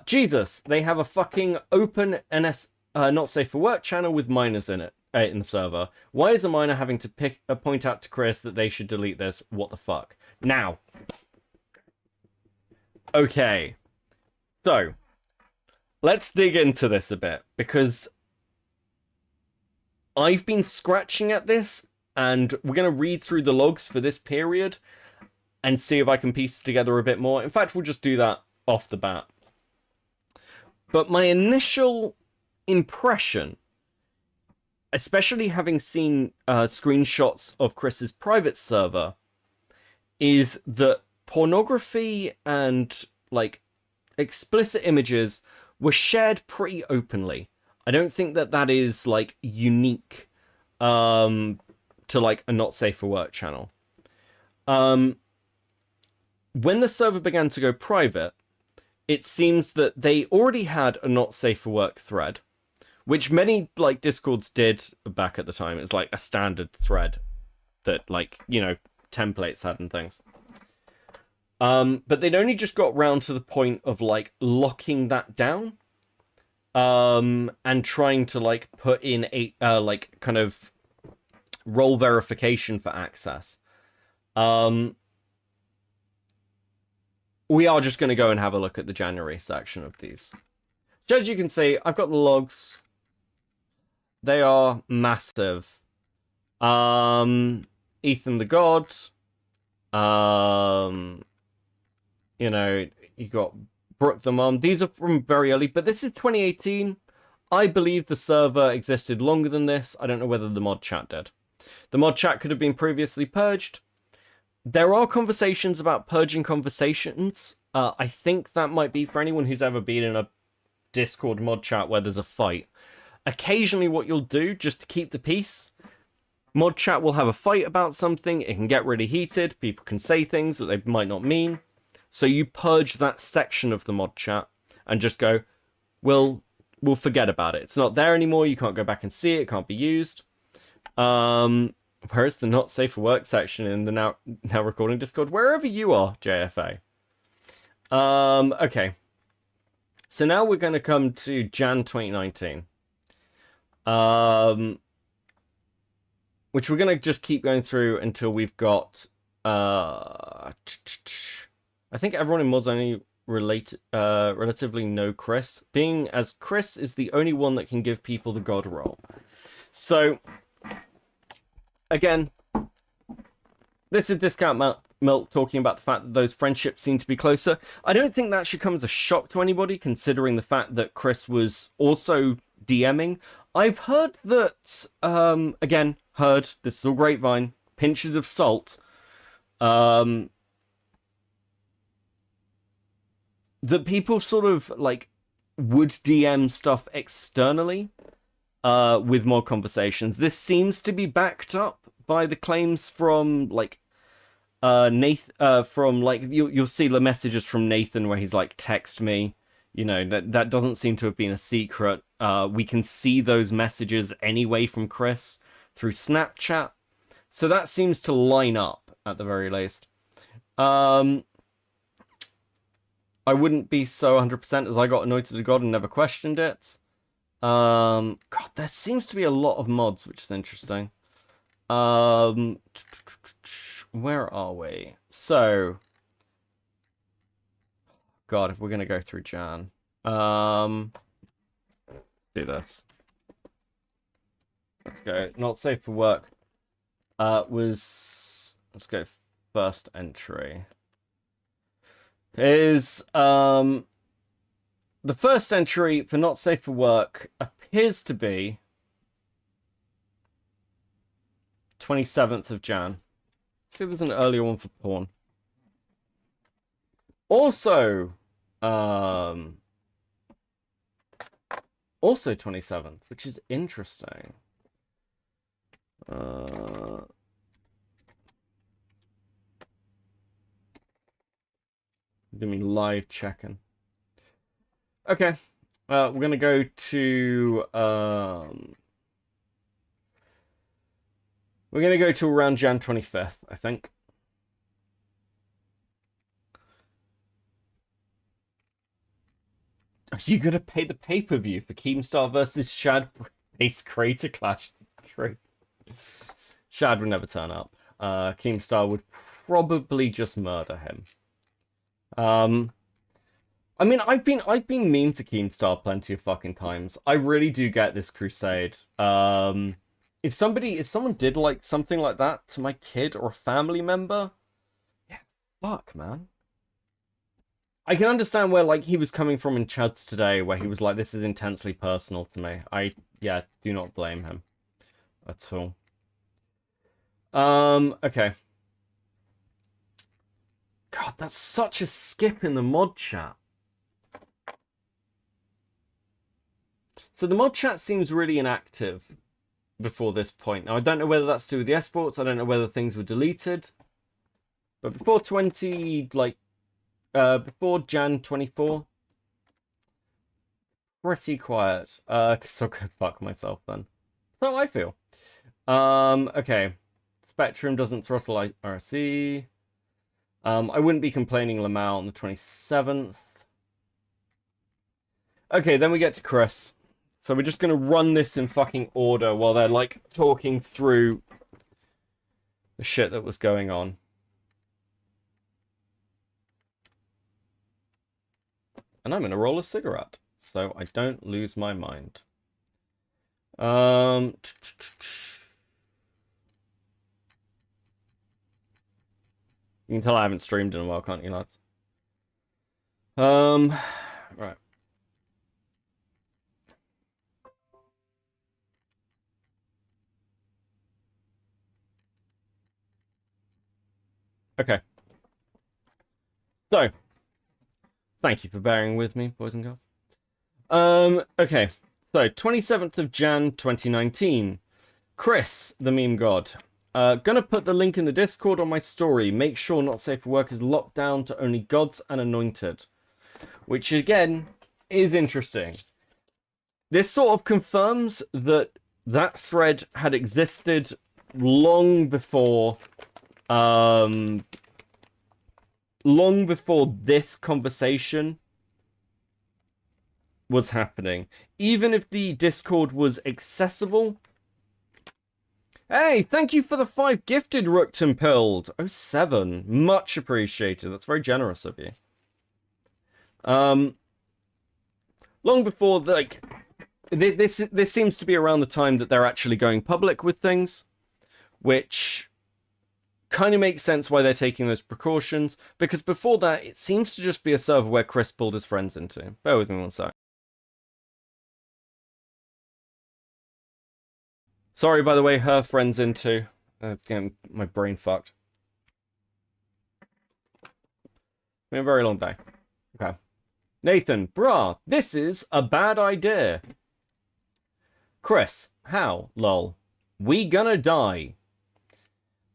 Jesus, they have a fucking open NS, not safe for work channel with minors in it, in the server. Why is a minor having to point out to Kris that they should delete this? What the fuck? Now, okay, so let's dig into this a bit, because I've been scratching at this, and we're going to read through the logs for this period and see if I can piece it together a bit more. In fact, we'll just do that off the bat. But my initial impression, especially having seen screenshots of Kris's private server, is that pornography and like explicit images were shared pretty openly. I don't think that that is like unique to like a not safe for work channel. When the server began to go private, it seems that they already had a not safe for work thread, which many like Discords did back at the time. It's like a standard thread that like, you know, templates had and things. But they'd only just got round to the point of like locking that down, and trying to like put in a like kind of role verification for access. We are just going to go and have a look at the January section of these. So as you can see, I've got the logs. They are massive. Ethan the God. You know, you got Brooke the Mom. These are from very early, but this is 2018. I believe the server existed longer than this. I don't know whether the mod chat did. The mod chat could have been previously purged. There are conversations about purging conversations. I think that might be for anyone who's ever been in a Discord mod chat where there's a fight. Occasionally what you'll do, just to keep the peace, mod chat will have a fight about something. It can get really heated. People can say things that they might not mean. So you purge that section of the mod chat and just go, we'll forget about it. It's not there anymore. You can't go back and see it. It can't be used. Where's the not safe for work section in the now recording Discord? Wherever you are, JFA. Okay. So now we're going to come to Jan 2019. Which we're going to just keep going through until we've got... I think everyone in mods only relatively know Kris, being as Kris is the only one that can give people the god roll. So... Again, this is Discount Milk talking about the fact that those friendships seem to be closer. I don't think that should come as a shock to anybody, considering the fact that Kris was also DMing. I've heard that, again, this is all grapevine, pinches of salt, that people sort of, like, would DM stuff externally. With more conversations. This seems to be backed up by the claims from like Nathan. From like you'll see the messages from Nathan where he's like, "Text me." You know, that doesn't seem to have been a secret. We can see those messages anyway from Kris through Snapchat, so that seems to line up at the very least. I wouldn't be so 100% as I got anointed to God and never questioned it. God, there seems to be a lot of mods, which is interesting. Where are we? So, God, if we're gonna go through Jan, do this. Let's go. Not safe for work. Let's go first entry. Is the first entry for not safe for work appears to be 27th of Jan. Let's see if there's an earlier one for porn. Also 27th, which is interesting. Give me live checking. Okay, we're gonna go to around Jan 25th, I think. Are you gonna pay the pay-per-view for Keemstar versus Shad Ace Creator Clash 3? Shad would never turn up. Keemstar would probably just murder him. I mean, I've been mean to Keemstar plenty of fucking times. I really do get this crusade. If someone did like something like that to my kid or a family member, yeah, fuck, man. I can understand where like he was coming from in Chuds today, where he was like, "This is intensely personal to me." Yeah, do not blame him at all. Okay. God, that's such a skip in the mod chat. So the mod chat seems really inactive before this point. Now, I don't know whether that's to do with the esports. I don't know whether things were deleted. But before before Jan 24, pretty quiet. So go fuck myself then. So I feel. Okay. Spectrum doesn't throttle IRC. I wouldn't be complaining Lamau on the 27th. Okay, then we get to Kris. So we're just gonna run this in fucking order while they're like talking through the shit that was going on. And I'm gonna roll a cigarette, so I don't lose my mind. You can tell I haven't streamed in a while, can't you, lads? Right. Okay. So, thank you for bearing with me, boys and girls. Okay. So, 27th of Jan, 2019. Kris, the meme god. Gonna put the link in the Discord on my story. Make sure Not Safe for Work is locked down to only gods and anointed. Which, again, is interesting. This sort of confirms that that thread had existed long before this conversation was happening. Even if the Discord was accessible. Hey, thank you for the 5 gifted, Rookton Pilled. 07. Much appreciated. That's very generous of you. Long before, like, this seems to be around the time that they're actually going public with things, which kind of makes sense why they're taking those precautions, because before that, it seems to just be a server where Kris pulled his friends into. Bear with me one sec. Sorry, by the way, her friends into. Getting my brain fucked. Been a very long day. Okay. Nathan, brah, this is a bad idea. Kris, how? Lol. We gonna die.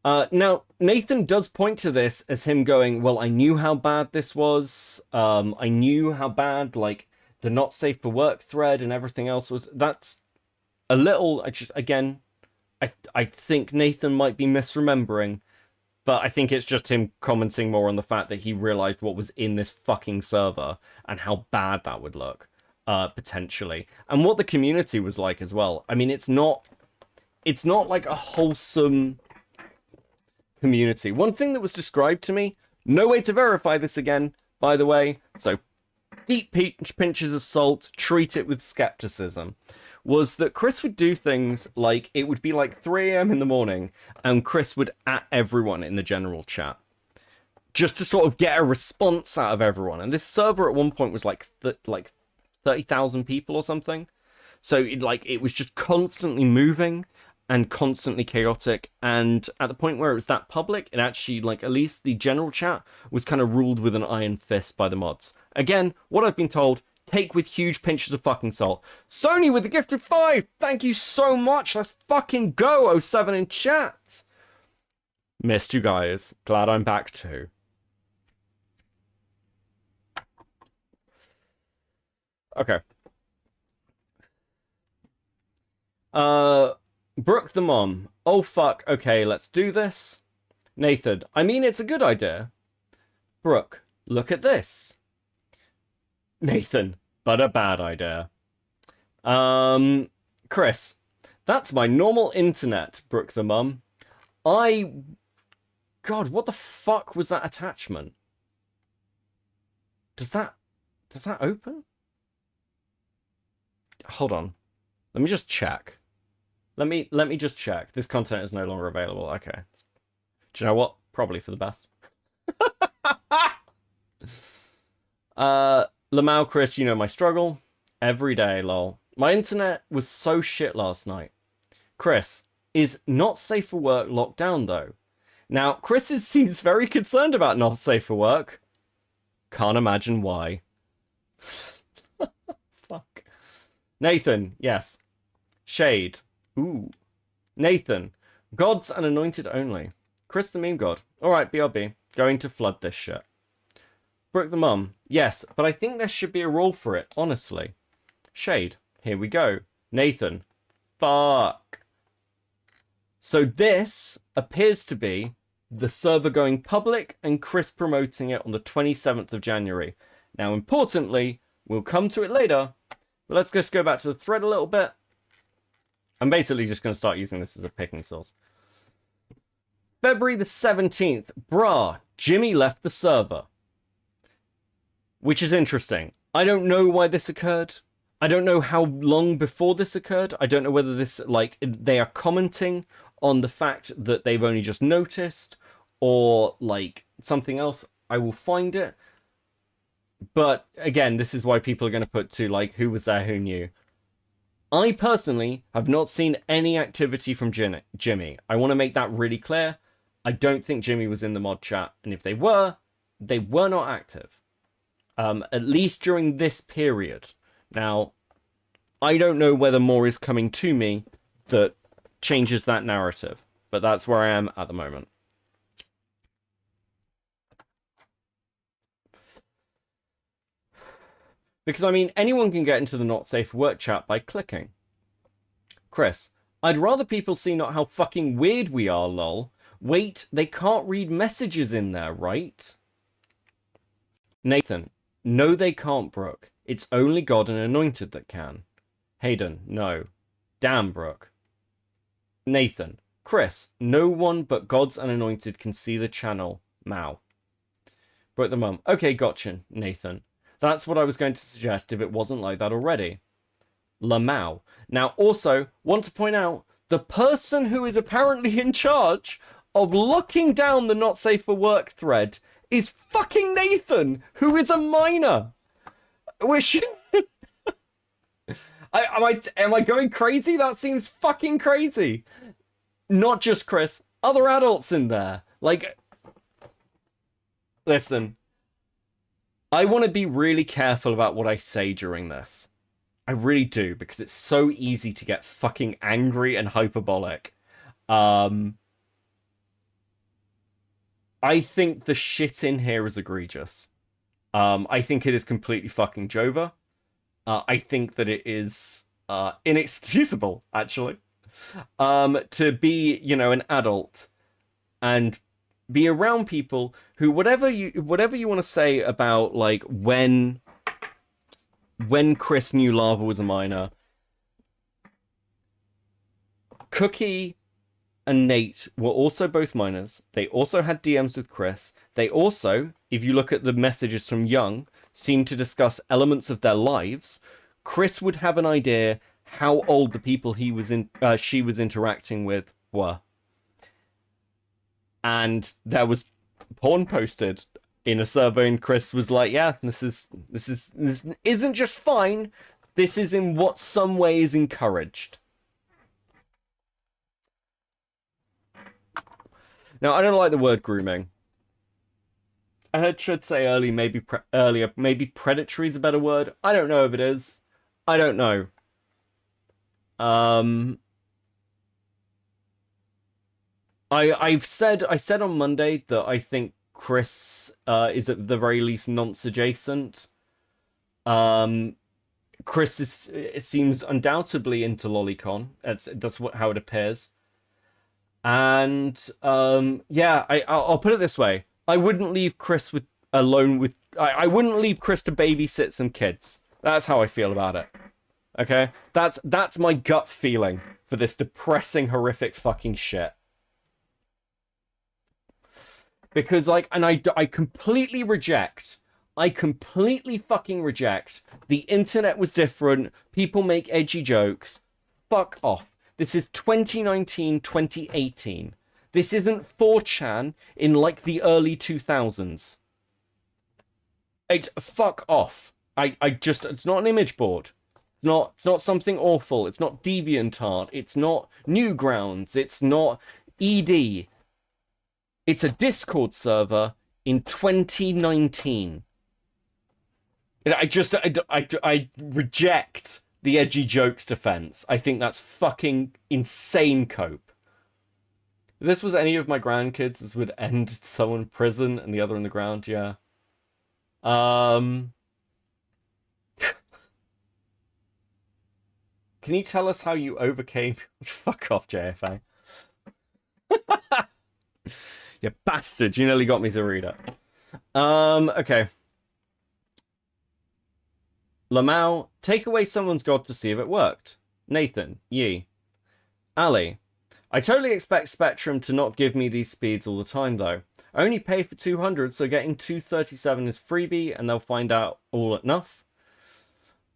Now, Nathan does point to this as him going, well, I knew how bad this was. I knew how bad, like, the not safe for work thread and everything else was. That's a little, I think Nathan might be misremembering, but I think it's just him commenting more on the fact that he realized what was in this fucking server and how bad that would look, potentially, and what the community was like as well. I mean, it's not like a wholesome community. One thing that was described to me, no way to verify this again, by the way, so deep pinches of salt, treat it with skepticism, was that Kris would do things like, it would be like 3 a.m. in the morning, and Kris would at everyone in the general chat, just to sort of get a response out of everyone. And this server at one point was like 30,000 people or something. So it was just constantly moving and constantly chaotic. And at the point where it was that public, it actually, like, at least the general chat was kind of ruled with an iron fist by the mods. Again, what I've been told, take with huge pinches of fucking salt. Sony with the gifted 5. Thank you so much. Let's fucking go, 07 in chat. Missed you guys. Glad I'm back too. Okay. Brooke the mom. Oh fuck. Okay, let's do this. Nathan. I mean, it's a good idea. Brooke. Look at this. Nathan, but a bad idea. Kris, that's my normal internet, Brooke the mum. God, what the fuck was that attachment? Does that open? Hold on. Let me just check. Let me just check. This content is no longer available. Okay. Do you know what? Probably for the best. Lamau, Kris, you know my struggle. Every day, lol. My internet was so shit last night. Kris, is not safe for work locked down though? Now, Kris seems very concerned about not safe for work. Can't imagine why. Fuck. Nathan, yes. Shade. Ooh. Nathan, gods and anointed only. Kris the meme god. Alright, BRB. Going to flood this shit. Brooke the mum. Yes, but I think there should be a rule for it, honestly. Shade. Here we go. Nathan. Fuck. So this appears to be the server going public and Kris promoting it on the 27th of January. Now, importantly, we'll come to it later, but let's just go back to the thread a little bit. I'm basically just going to start using this as a picking source. February the 17th. Brah, Jimmy left the server. Which is interesting. I don't know why this occurred. I don't know how long before this occurred. I don't know whether this, like, they are commenting on the fact that they've only just noticed, or, like, something else. I will find it. But, again, this is why people are going to put to, like, who was there, who knew. I, personally, have not seen any activity from Jimmy. I want to make that really clear. I don't think Jimmy was in the mod chat, and if they were not active. At least during this period. Now, I don't know whether more is coming to me that changes that narrative, but that's where I am at the moment. Because, I mean, anyone can get into the not safe for work chat by clicking. Kris, I'd rather people see not how fucking weird we are, lol. Wait, they can't read messages in there, right? Nathan, no they can't, Brooke. It's only God and Anointed that can. Hayden, no. Damn, Brooke. Nathan, Kris, no one but Gods and Anointed can see the channel. Mao. Brooke the mum, okay, gotcha, Nathan. That's what I was going to suggest if it wasn't like that already. Lamau. Now, also, want to point out, the person who is apparently in charge of locking down the not safe for work thread is fucking Nathan, who is a minor. Which... Am I going crazy? That seems fucking crazy. Not just Kris, other adults in there. Like, listen, I want to be really careful about what I say during this. I really do, because it's so easy to get fucking angry and hyperbolic. I think the shit in here is egregious. I think it is completely fucking Jova. I think that it is inexcusable, actually, to be, you know, an adult and be around people who, whatever you want to say about, like, when Kris knew Lava was a minor, Cookie and Nate were also both minors. They also had DMs with Kris. They also, if you look at the messages from Young, seem to discuss elements of their lives. Kris would have an idea how old the people she was interacting with were. And there was porn posted in a survey, and Kris was like, yeah, this isn't just fine, this is in what some way is encouraged. Now, I don't like the word grooming. I heard should say earlier, maybe predatory is a better word. I don't know if it is. I don't know. I said on Monday that I think Kris is at the very least nonce adjacent. Kris it seems undoubtedly into lolicon. That's how it appears. And yeah, I'll put it this way. I wouldn't leave Kris alone with... I wouldn't leave Kris to babysit some kids. That's how I feel about it. Okay? That's my gut feeling for this depressing, horrific fucking shit. Because, like, and I completely fucking reject the internet was different, people make edgy jokes. Fuck off. This is 2019, 2018. This isn't 4chan in, like, the early 2000s. It's fuck off. It's not an image board. It's not something awful. It's not DeviantArt. It's not Newgrounds. It's not ED. It's a Discord server in 2019. I reject the edgy jokes defense. I think that's fucking insane cope. If this was any of my grandkids, this would end someone in prison and the other on the ground, yeah. Can you tell us how you overcame... Fuck off, JFA. You bastard, you nearly got me to read it. Okay. Lamau, take away someone's god to see if it worked. Nathan, Yi. Ali, I totally expect Spectrum to not give me these speeds all the time, though. I only pay for 200, so getting 237 is freebie, and they'll find out all enough.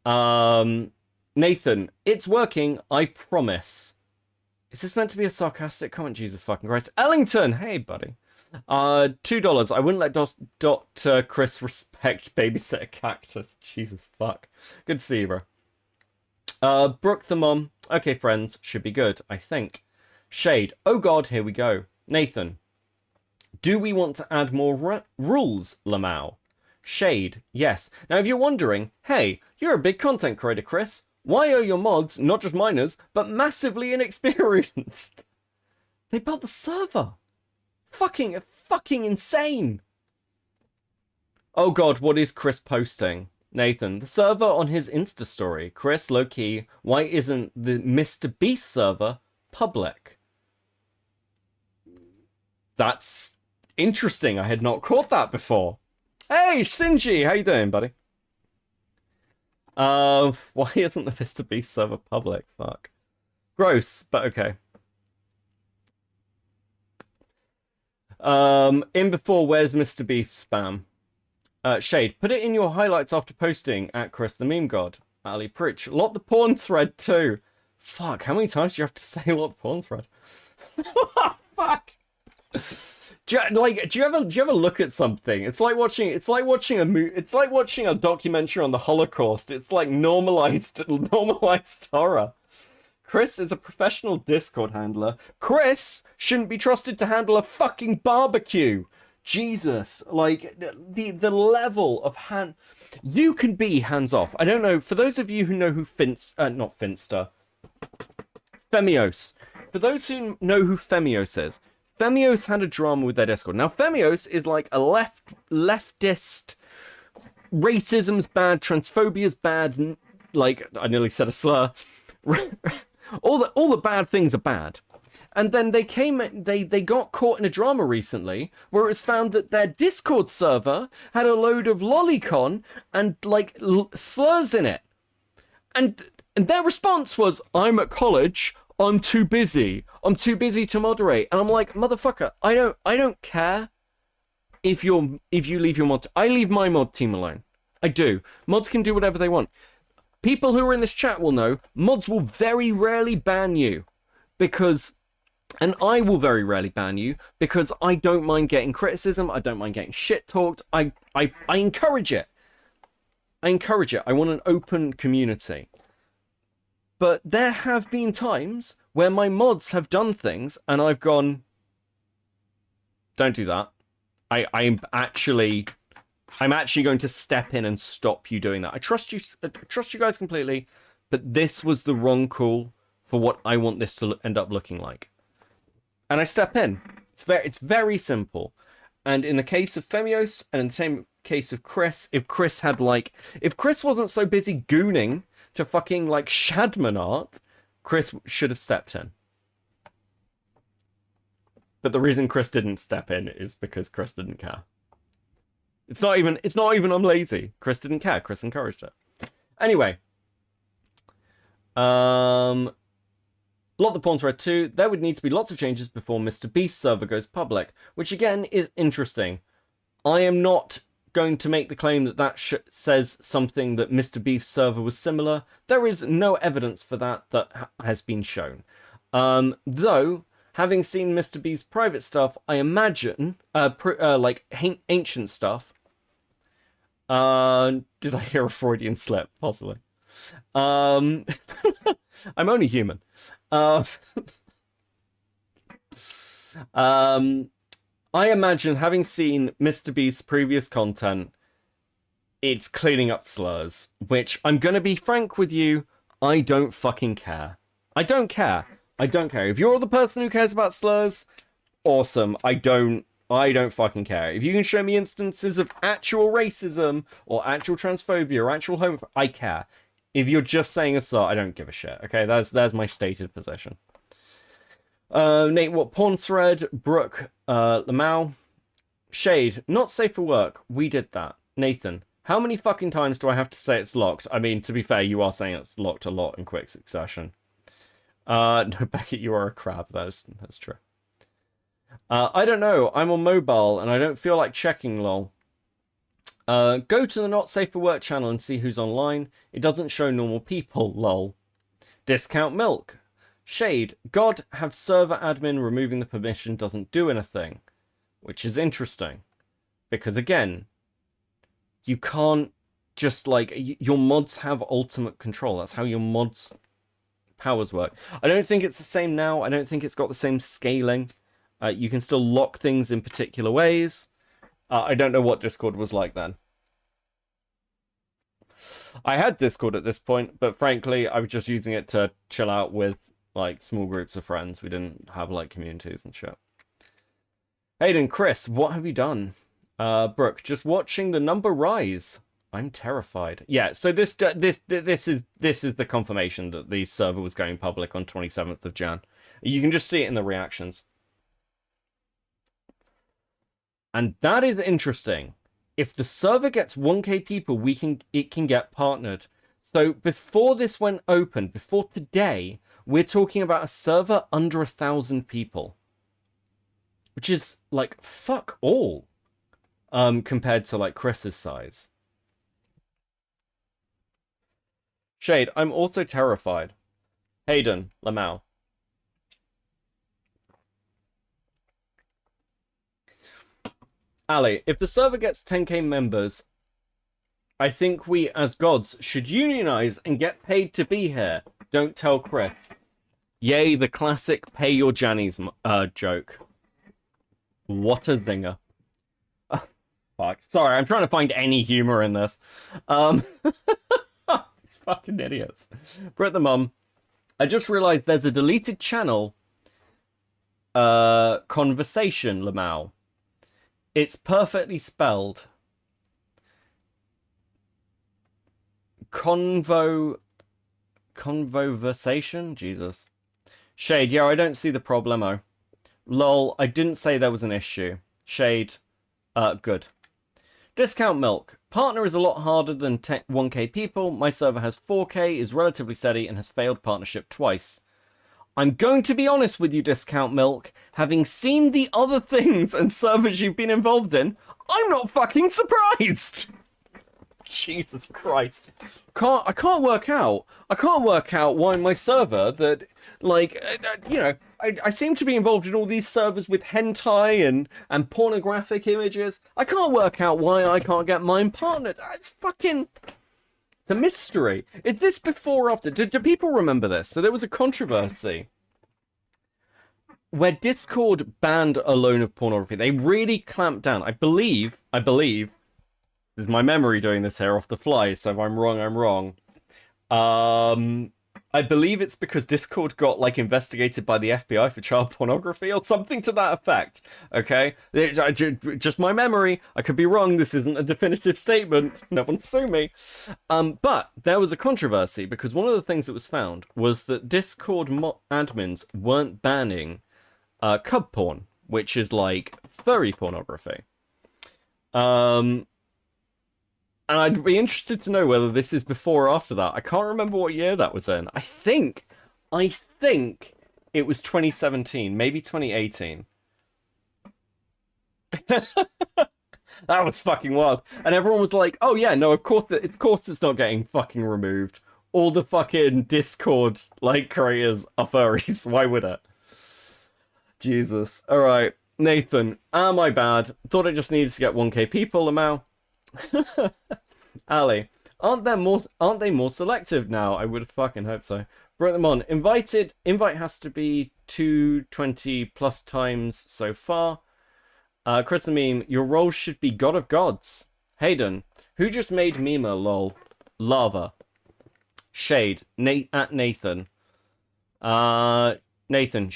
Nathan, it's working, I promise. Is this meant to be a sarcastic comment? Jesus fucking Christ. Ellington, hey, buddy. $2. I wouldn't let Dr. Kris respect babysitter cactus. Jesus fuck. Good to see you, bro. Brooke the mom. Okay, friends. Should be good, I think. Shade. Oh god, here we go. Nathan. Do we want to add more rules, Lamau? Shade. Yes. Now, if you're wondering, hey, you're a big content creator, Kris. Why are your mods, not just minors, but massively inexperienced? They built the server. Fucking insane. Oh god, what is Kris posting? Nathan, the server on his Insta story. Kris, low-key, why isn't the Mr. Beast server public? That's interesting. I had not caught that before. Hey, Shinji, how you doing, buddy? Why isn't the Mr. Beast server public? Fuck. Gross, but okay. In before, where's Mr. Beast spam? Shade, put it in your highlights after posting at Kris the Meme God. Ali Pritch, lot the porn thread too. Fuck, how many times do you have to say lot the porn thread? Fuck. Do you ever look at something? It's like watching a documentary on the Holocaust. It's like normalized horror. Kris is a professional Discord handler. Kris shouldn't be trusted to handle a fucking barbecue. Jesus, like the level of you can be hands off. I don't know. For those of you who know who not Finster, Femios. For those who know who Femios is. Femios had a drama with their Discord. Now, Femios is like a leftist, racism's bad, transphobia's bad, like, I nearly said a slur. all the bad things are bad. And then they got caught in a drama recently where it was found that their Discord server had a load of lolicon and, like, slurs in it. And their response was, I'm at college, I'm too busy to moderate. And I'm like, motherfucker, I don't care if you leave your mod. I leave my mod team alone. I do. Mods can do whatever they want. People who are in this chat will know mods will very rarely ban you and I will very rarely ban you because I don't mind getting criticism. I don't mind getting shit talked. I encourage it. I want an open community. But there have been times where my mods have done things and I've gone, don't do that. I'm actually going to step in and stop you doing that. I trust you guys completely, but this was the wrong call for what I want this to end up looking like. And I step in. It's very simple. And in the case of Femios and in the same case of Kris, if Kris wasn't so busy gooning to fucking like Shadman art, Kris should have stepped in. But the reason Kris didn't step in is because Kris didn't care. It's not even I'm lazy. Kris didn't care. Kris encouraged it. Anyway. Lot the porn thread too. There would need to be lots of changes before Mr. Beast server goes public, which again is interesting. I am not going to make the claim that says something that Mr. Beast's server was similar. There is no evidence for that has been shown. Though, having seen Mr. Beast's private stuff, I imagine, like ancient stuff. Did I hear a Freudian slip? Possibly. I'm only human. I imagine, having seen Mr. Beast's previous content, it's cleaning up slurs, which I'm gonna be frank with you, I don't fucking care. I don't care. If you're the person who cares about slurs, awesome. I don't fucking care. If you can show me instances of actual racism or actual transphobia or actual homophobia, I care. If you're just saying a start, I don't give a shit. Okay, there's my stated position. Nate, what porn thread? Brooke, Lamau, Shade, not safe for work. We did that. Nathan, how many fucking times do I have to say it's locked? I mean, to be fair, you are saying it's locked a lot in quick succession. No, Beckett, you are a crab. That's true. I don't know. I'm on mobile and I don't feel like checking, lol. Go to the Not Safe for Work channel and see who's online. It doesn't show normal people, lol. Discount milk. Shade. God, have server admin removing the permission doesn't do anything. Which is interesting. Because again, you can't just like... Your mods have ultimate control. That's how your mods powers work. I don't think it's the same now. I don't think it's got the same scaling. You can still lock things in particular ways. I don't know what Discord was like then. I had Discord at this point, but frankly, I was just using it to chill out with, like, small groups of friends. We didn't have, like, communities and shit. Hayden, Kris, what have you done? Brooke, just watching the number rise. I'm terrified. Yeah, so this is the confirmation that the server was going public on 27th of Jan. You can just see it in the reactions. And that is interesting. If the server gets 1k people, it can get partnered. So before this went open, before today, we're talking about a server under 1,000 people. Which is, like, fuck all. Compared to, like, Chris's size. Shade, I'm also terrified. Hayden, Lamau. Ali, if the server gets 10k members, I think we as gods should unionize and get paid to be here. Don't tell Kris. Yay, the classic pay your Jannies joke. What a zinger. Fuck. Sorry, I'm trying to find any humor in this. These fucking idiots. Brett the Mum, I just realized there's a deleted channel. Conversation, Lamau. It's perfectly spelled. Conversation? Jesus. Shade, yeah, I don't see the problemo. Lol, I didn't say there was an issue. Shade, good. Discount milk. Partner is a lot harder than 1k people. My server has 4k, is relatively steady, and has failed partnership twice. I'm going to be honest with you, Discount Milk. Having seen the other things and servers you've been involved in, I'm not fucking surprised. Jesus Christ. I can't work out why my server that, like, you know, I seem to be involved in all these servers with hentai and pornographic images. I can't work out why I can't get mine partnered. It's fucking... It's a mystery. Is this before or after? Do people remember this? So there was a controversy where Discord banned a load of pornography. They really clamped down. I believe, this is my memory doing this here off the fly, so if I'm wrong, I'm wrong. I believe it's because Discord got, like, investigated by the FBI for child pornography or something to that effect. Okay? Just my memory. I could be wrong. This isn't a definitive statement. No one sue me. But there was a controversy because one of the things that was found was that Discord admins weren't banning cub porn, which is, like, furry pornography. And I'd be interested to know whether this is before or after that. I can't remember what year that was in. I think it was 2017, maybe 2018. That was fucking wild. And everyone was like, oh yeah, no, of course it's not getting fucking removed. All the fucking Discord, like, creators are furries. Why would it? Jesus. Alright, Nathan, am I bad? Thought I just needed to get 1k people, Lamau. Ali, aren't they more selective now? I would fucking hope so. Brought them on. Invite has to be 220 plus times so far. Chris the Meme, your role should be God of Gods. Hayden, who just made Mima lol? Lava. Shade, at Nathan. Nathan,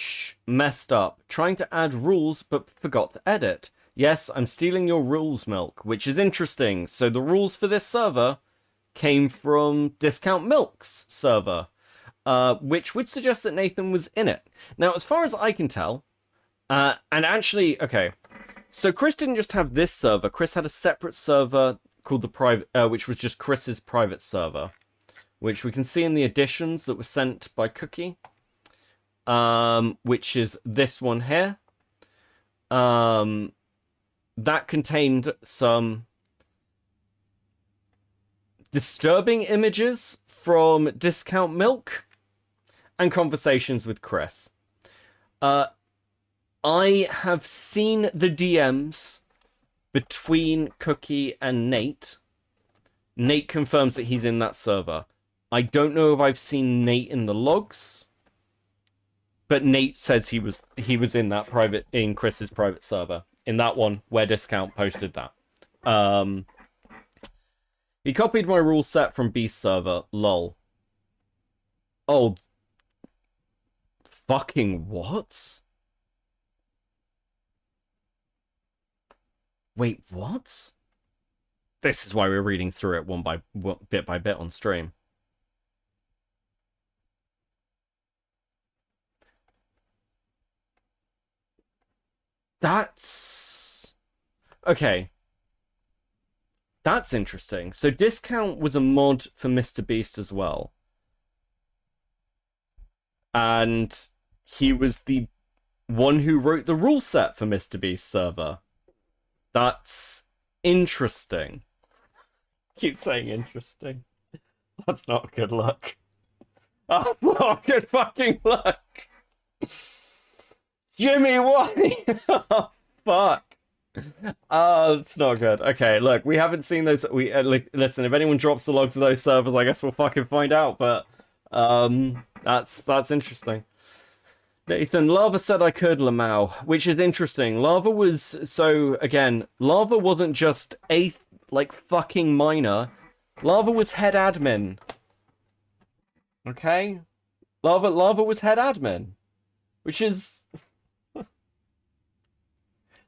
messed up. Trying to add rules but forgot to edit. Yes, I'm stealing your rules, Milk, which is interesting. So the rules for this server came from Discount Milk's server, which would suggest that Nathan was in it. Now, as far as I can tell, and actually, okay, so Kris didn't just have this server. Kris had a separate server called the private, which was just Chris's private server, which we can see in the additions that were sent by Cookie, which is this one here. That contained some disturbing images from Discount Milk and conversations with Kris. I have seen the DMs between Cookie and Nate. Nate confirms that he's in that server. I don't know if I've seen Nate in the logs, but Nate says he was in that in Chris's private server, in that one where Discount posted that. He copied my rule set from Beast server. Lol. Oh, fucking what? Wait, what? This is why we're reading through it bit by bit on stream. That's... okay. That's interesting. So Discount was a mod for Mr. Beast as well. And he was the one who wrote the rule set for Mr. Beast server. That's interesting. Keep saying interesting. That's not a good look. That's not a good fucking look. Jimmy, why? Oh, fuck. Oh, it's not good. Okay, look, we haven't seen those. Listen, if anyone drops the logs of those servers, I guess we'll fucking find out. But that's interesting. Nathan, Lava said I could Lamau, which is interesting. Lava was, so again, Lava wasn't just a fucking miner. Lava was head admin. Okay? Lava was head admin. Which is...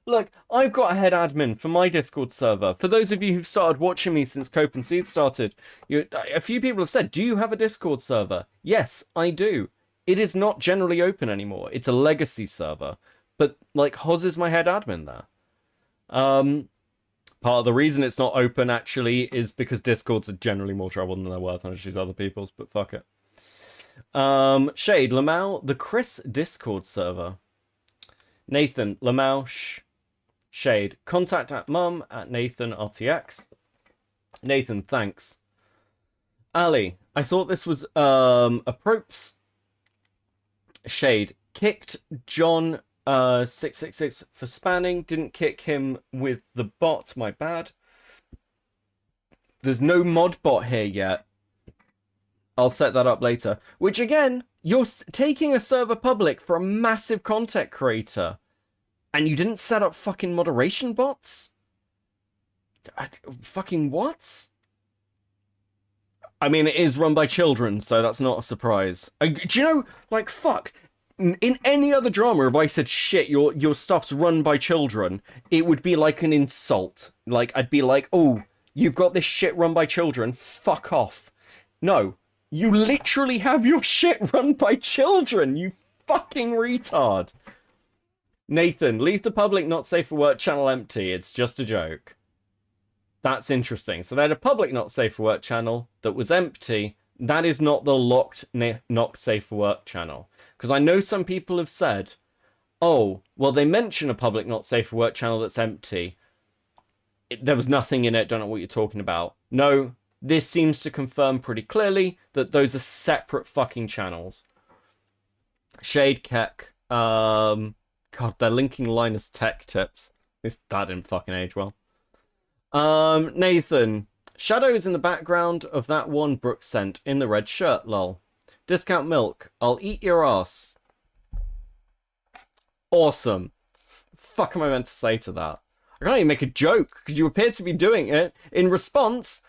Look, I've got a head admin for my Discord server. For those of you who've started watching me since Cope and Seed started, a few people have said, do you have a Discord server? Yes, I do. It is not generally open anymore. It's a legacy server. But, Hoz is my head admin there. Part of the reason it's not open, actually, is because Discords are generally more trouble than they're worth. I just use other people's, but fuck it. Shade, Lamau, the Kris Discord server. Nathan, Lamau, Shade, contact at mum at Nathan RTX. Nathan, thanks. Ali, I thought this was a props. Shade, kicked John 666 for spanning. Didn't kick him with the bot, my bad. There's no mod bot here yet. I'll set that up later. Which again, you're taking a server public for a massive content creator. And you didn't set up fucking moderation bots? Fucking what? I mean, it is run by children, so that's not a surprise. Do you know, fuck. In any other drama, if I said, shit, your stuff's run by children, it would be like an insult. I'd be like, oh, you've got this shit run by children, fuck off. No, you literally have your shit run by children, you fucking retard. Nathan, leave the public not safe for work channel empty, it's just a joke. That's interesting. So they had a public not safe for work channel that was empty. That is not the locked not safe for work channel. Because I know some people have said, oh, well, they mention a public not safe for work channel that's empty. There was nothing in it, don't know what you're talking about. No, this seems to confirm pretty clearly that those are separate fucking channels. Shade Keck. God, they're linking Linus Tech tips. That didn't fucking age well. Nathan. Shadow is in the background of that one Brooke sent in the red shirt, lol. Discount Milk. I'll eat your ass. Awesome. Fuck am I meant to say to that? I can't even make a joke, because you appear to be doing it in response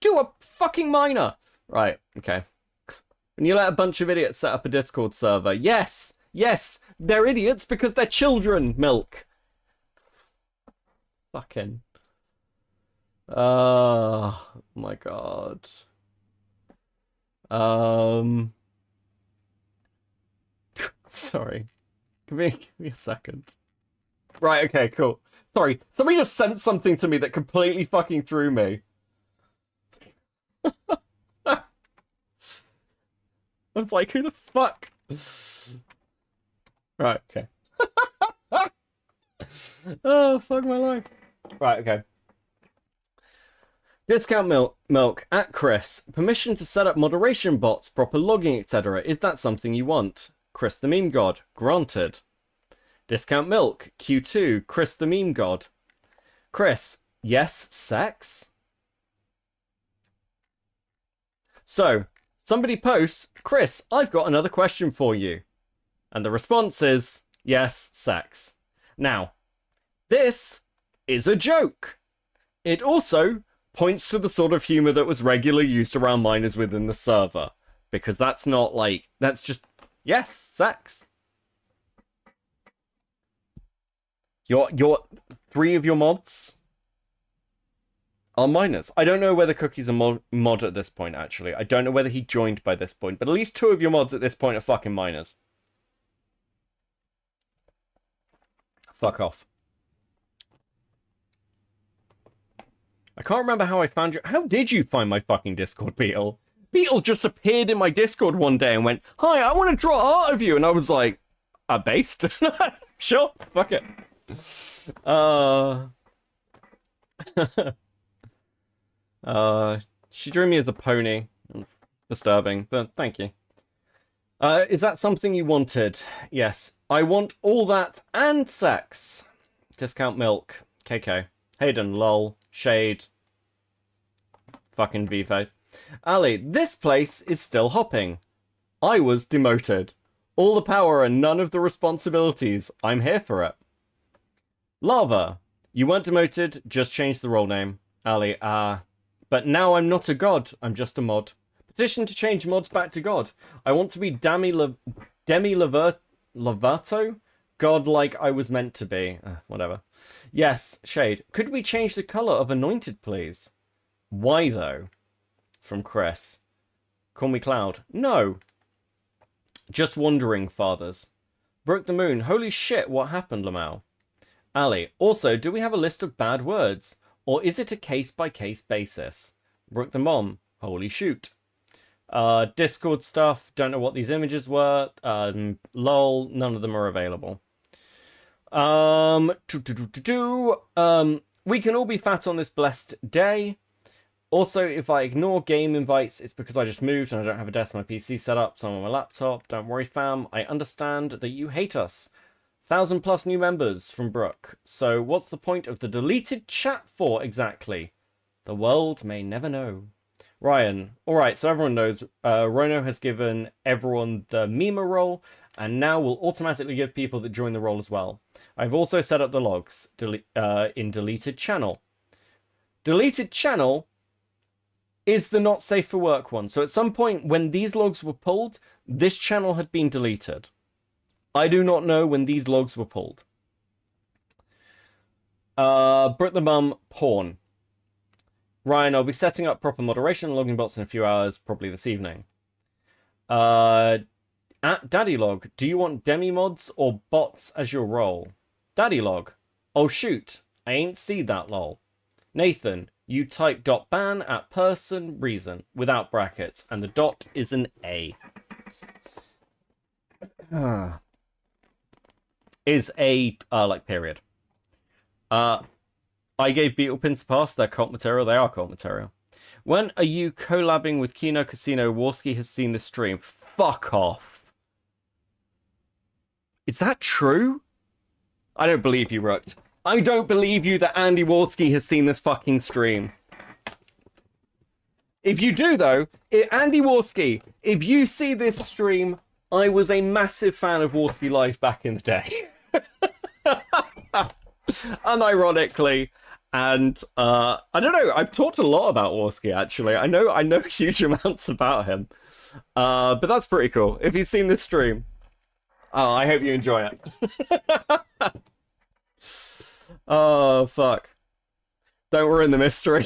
to a fucking miner. Right, okay. When you let a bunch of idiots set up a Discord server. Yes, they're idiots because they're children, Milk. Fucking... Oh my god. Sorry. Give me a second. Right, okay, cool. Sorry, somebody just sent something to me that completely fucking threw me. I was like, who the fuck? Right, okay. Oh, fuck my life. Right, okay. Discount milk at Kris. Permission to set up moderation bots, proper logging, etc. Is that something you want? Kris the meme god. Granted. Discount milk. Q2. Kris the meme god. Kris. Yes, sex? So, somebody posts, Kris, I've got another question for you. And the response is, yes, sex. Now, this is a joke. It also points to the sort of humor that was regularly used around minors within the server. Because that's not like, that's just, yes, sex. Your 3 of your mods are minors. I don't know whether Cookie's a mod at this point, actually. I don't know whether he joined by this point, but at least 2 of your mods at this point are fucking minors. Fuck off. I can't remember how I found you. How did you find my fucking Discord, Beetle? Beetle just appeared in my Discord one day and went, hi, I want to draw art of you. And I was like, based? Sure, fuck it. She drew me as a pony. Disturbing, but thank you. Is that something you wanted? Yes. I want all that and sex. Discount milk. KK. Hayden, lol. Shade. Fucking V-face. Ali, this place is still hopping. I was demoted. All the power and none of the responsibilities. I'm here for it. Lava. You weren't demoted, just changed the role name. Ali, but now I'm not a god, I'm just a mod. Petition to change mods back to god. I want to be Demi Lovato? God like I was meant to be. Whatever. Yes, Shade. Could we change the colour of Anointed, please? Why, though? From Kris. Call me Cloud. No. Just wondering, fathers. Broke the Moon. Holy shit, what happened, Lamau? Ali. Also, do we have a list of bad words? Or is it a case-by-case basis? Brook the Mom. Holy shoot. Discord stuff. Don't know what these images were. Lol. None of them are available. We can all be fat on this blessed day. Also, if I ignore game invites, it's because I just moved and I don't have a desk on my PC set up, so I'm on my laptop. Don't worry, fam. I understand that you hate us. 1,000+ new members from Brooke. So what's the point of the deleted chat for exactly? The world may never know. Ryan. Alright, so everyone knows Rono has given everyone the meme role, and now will automatically give people that join the role as well. I've also set up the logs in deleted channel. Deleted channel is the not safe for work one. So at some point when these logs were pulled, this channel had been deleted. I do not know when these logs were pulled. Brit the Mum, porn. Ryan, I'll be setting up proper moderation and logging bots in a few hours, probably this evening. At Daddylog, do you want demi-mods or bots as your role? Daddylog, oh shoot, I ain't see that lol. Nathan, you type .ban at person reason without brackets, and the dot is an A. Is a, like, period. I gave Beetle Pins a pass. They're cult material. They are cult material. When are you collabing with Kino Casino? Warski has seen this stream. Fuck off. Is that true? I don't believe you, Rooked. I don't believe you that Andy Warski has seen this fucking stream. If you do, though, Andy Warski, if you see this stream, I was a massive fan of Warski Live back in the day. Unironically. And I don't know, I've talked a lot about Warski, actually. I know huge amounts about him. But that's pretty cool. If you've seen this stream, I hope you enjoy it. Oh, fuck. Don't ruin the mystery.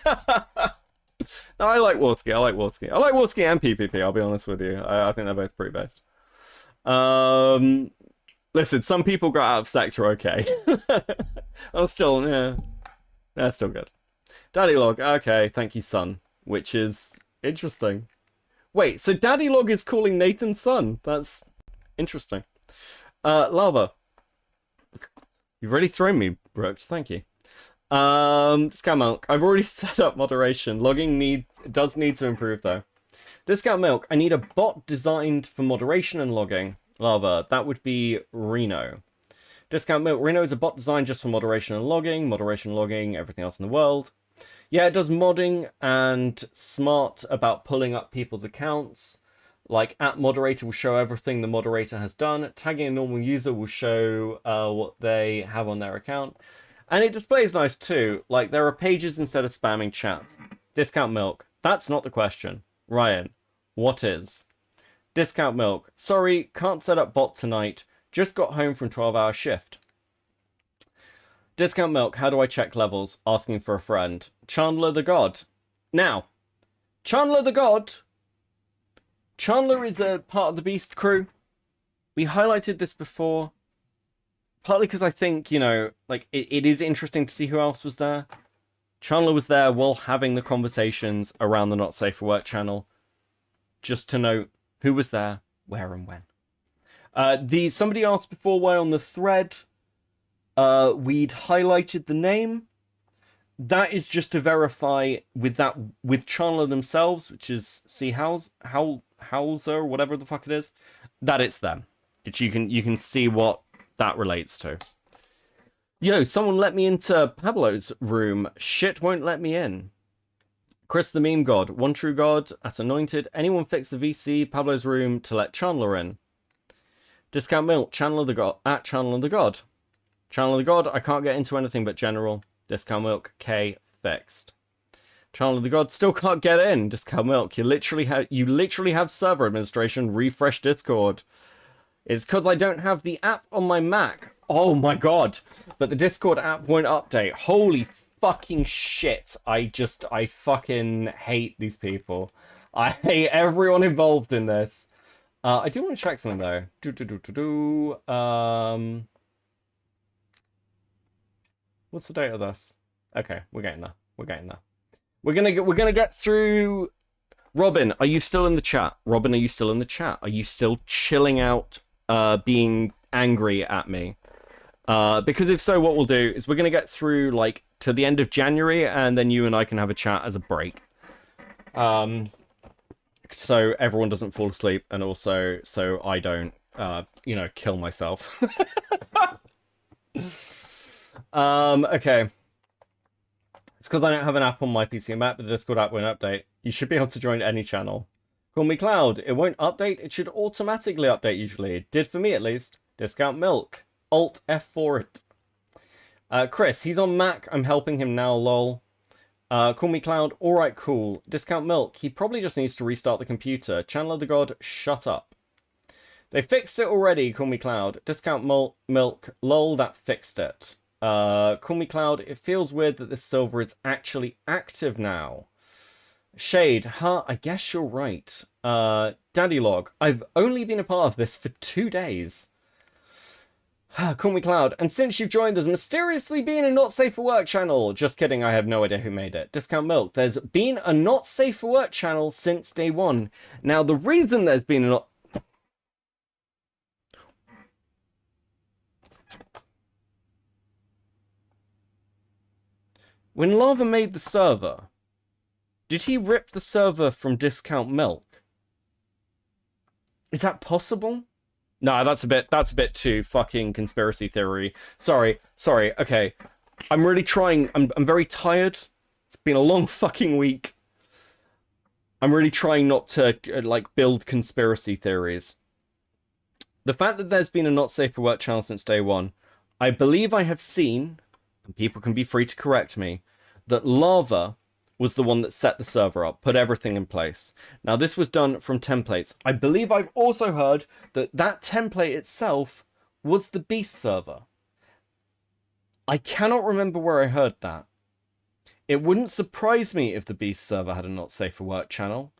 No, I like Waterski. I like Waterski. I like Waterski and PvP, I'll be honest with you. I think they're both pretty based. Listen, some people got out of Sector okay. I'm still, yeah. They're still good. Daddy Log, okay, thank you, son. Which is interesting. Wait, so Daddy Log is calling Nathan son. That's interesting. Lava. You've already thrown me, Brooks. Thank you. Discount Milk. I've already set up moderation. Logging does need to improve though. Discount Milk. I need a bot designed for moderation and logging. Lava. That would be Reno. Discount Milk. Reno is a bot designed just for moderation and logging. Moderation, logging, everything else in the world. Yeah, it does modding and smart about pulling up people's accounts. Like, @moderator will show everything the moderator has done. Tagging a normal user will show what they have on their account. And it displays nice too. Like, there are pages instead of spamming chat. Discount Milk. That's not the question. Ryan, what is? Discount Milk. Sorry, can't set up bot tonight. Just got home from 12-hour shift. Discount Milk. How do I check levels? Asking for a friend. Chandler the God. Now, Chandler the God. Chandler is a part of the Beast crew. We highlighted this before. Partly because I think, you know, like, it is interesting to see who else was there. Chandler was there while having the conversations around the Not Safe for Work channel. Just to note who was there, where and when. Somebody asked before why on the thread we'd highlighted the name. That is just to verify with Chandler themselves, which is Hauser, whatever the fuck it is, that it's them. You can see what that relates to. Yo, someone let me into Pablo's room. Shit won't let me in. Kris the meme god. One true god at Anointed. Anyone fix the VC Pablo's room to let Chandler in. Discount Milk. Chandler the god. At Chandler the god. Chandler the god. I can't get into anything but general. Discount Milk. K fixed. Chandler the god still can't get in. Discount Milk. You literally have server administration. Refresh Discord. It's because I don't have the app on my Mac. Oh my god. But the Discord app won't update. Holy fucking shit. I fucking hate these people. I hate everyone involved in this. I do want to check something though. What's the date of this? Okay, we're getting there. We're gonna get through. Robin, are you still in the chat? Robin, are you still in the chat? Are you still chilling out, being angry at me? Because if so, what we'll do is we're gonna get through like to the end of January, and then you and I can have a chat as a break. So everyone doesn't fall asleep, and also so I don't, kill myself. Okay. It's because I don't have an app on my PC and Mac, but the Discord app won't update. You should be able to join any channel. Call me Cloud. It won't update. It should automatically update usually. It did for me at least. Discount Milk. Alt F for it. Kris, he's on Mac. I'm helping him now, lol. Call me Cloud. Alright, cool. Discount Milk. He probably just needs to restart the computer. Chandler the God, shut up. They fixed it already, Call me Cloud. Discount Milk. Lol, that fixed it. Call me Cloud. It feels weird that this server is actually active now. Shade, I guess you're right. Daddy Log. I've only been a part of this for 2 days. Call me Cloud. And since you've joined, there's mysteriously been a Not Safe for Work channel. Just kidding, I have no idea who made it. Discount Milk. There's been a Not Safe for Work channel since day one. Now, the reason there's been a not... When Lava made the server, did he rip the server from Discount Milk? Is that possible? No, that's a bit too fucking conspiracy theory. Sorry, okay. I'm really trying, I'm very tired. It's been a long fucking week. I'm really trying not to, build conspiracy theories. The fact that there's been a Not Safe for Work channel since day one, I believe I have seen, and people can be free to correct me, that Lava was the one that set the server up, put everything in place. Now, this was done from templates. I believe I've also heard that that template itself was the Beast server. I cannot remember where I heard that. It wouldn't surprise me if the Beast server had a not safe for work channel,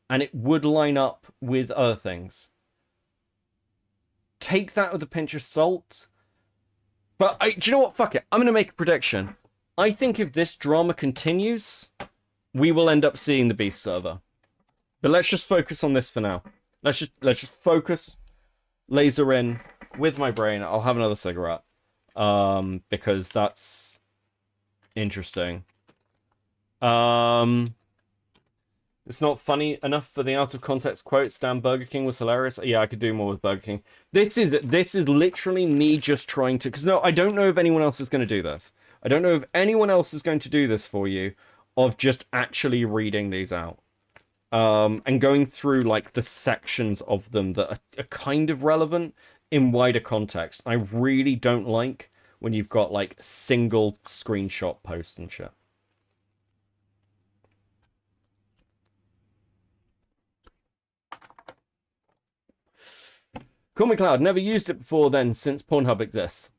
and it would line up with other things. Take that with a pinch of salt. But do you know what? Fuck it. I'm going to make a prediction. I think if this drama continues, we will end up seeing the Beast server. But let's just focus on this for now. Let's just focus, laser in with my brain. I'll have another cigarette. Because that's interesting. It's not funny enough for the out of context quotes. Damn, Burger King was hilarious. Yeah, I could do more with Burger King. This is literally me just trying to, because no, I don't know if anyone else is going to do this. I don't know if anyone else is going to do this for you, of just actually reading these out. And going through like the sections of them that are kind of relevant in wider context. I really don't like when you've got like single screenshot posts and shit. Call me Cloud, never used it before then since Pornhub exists.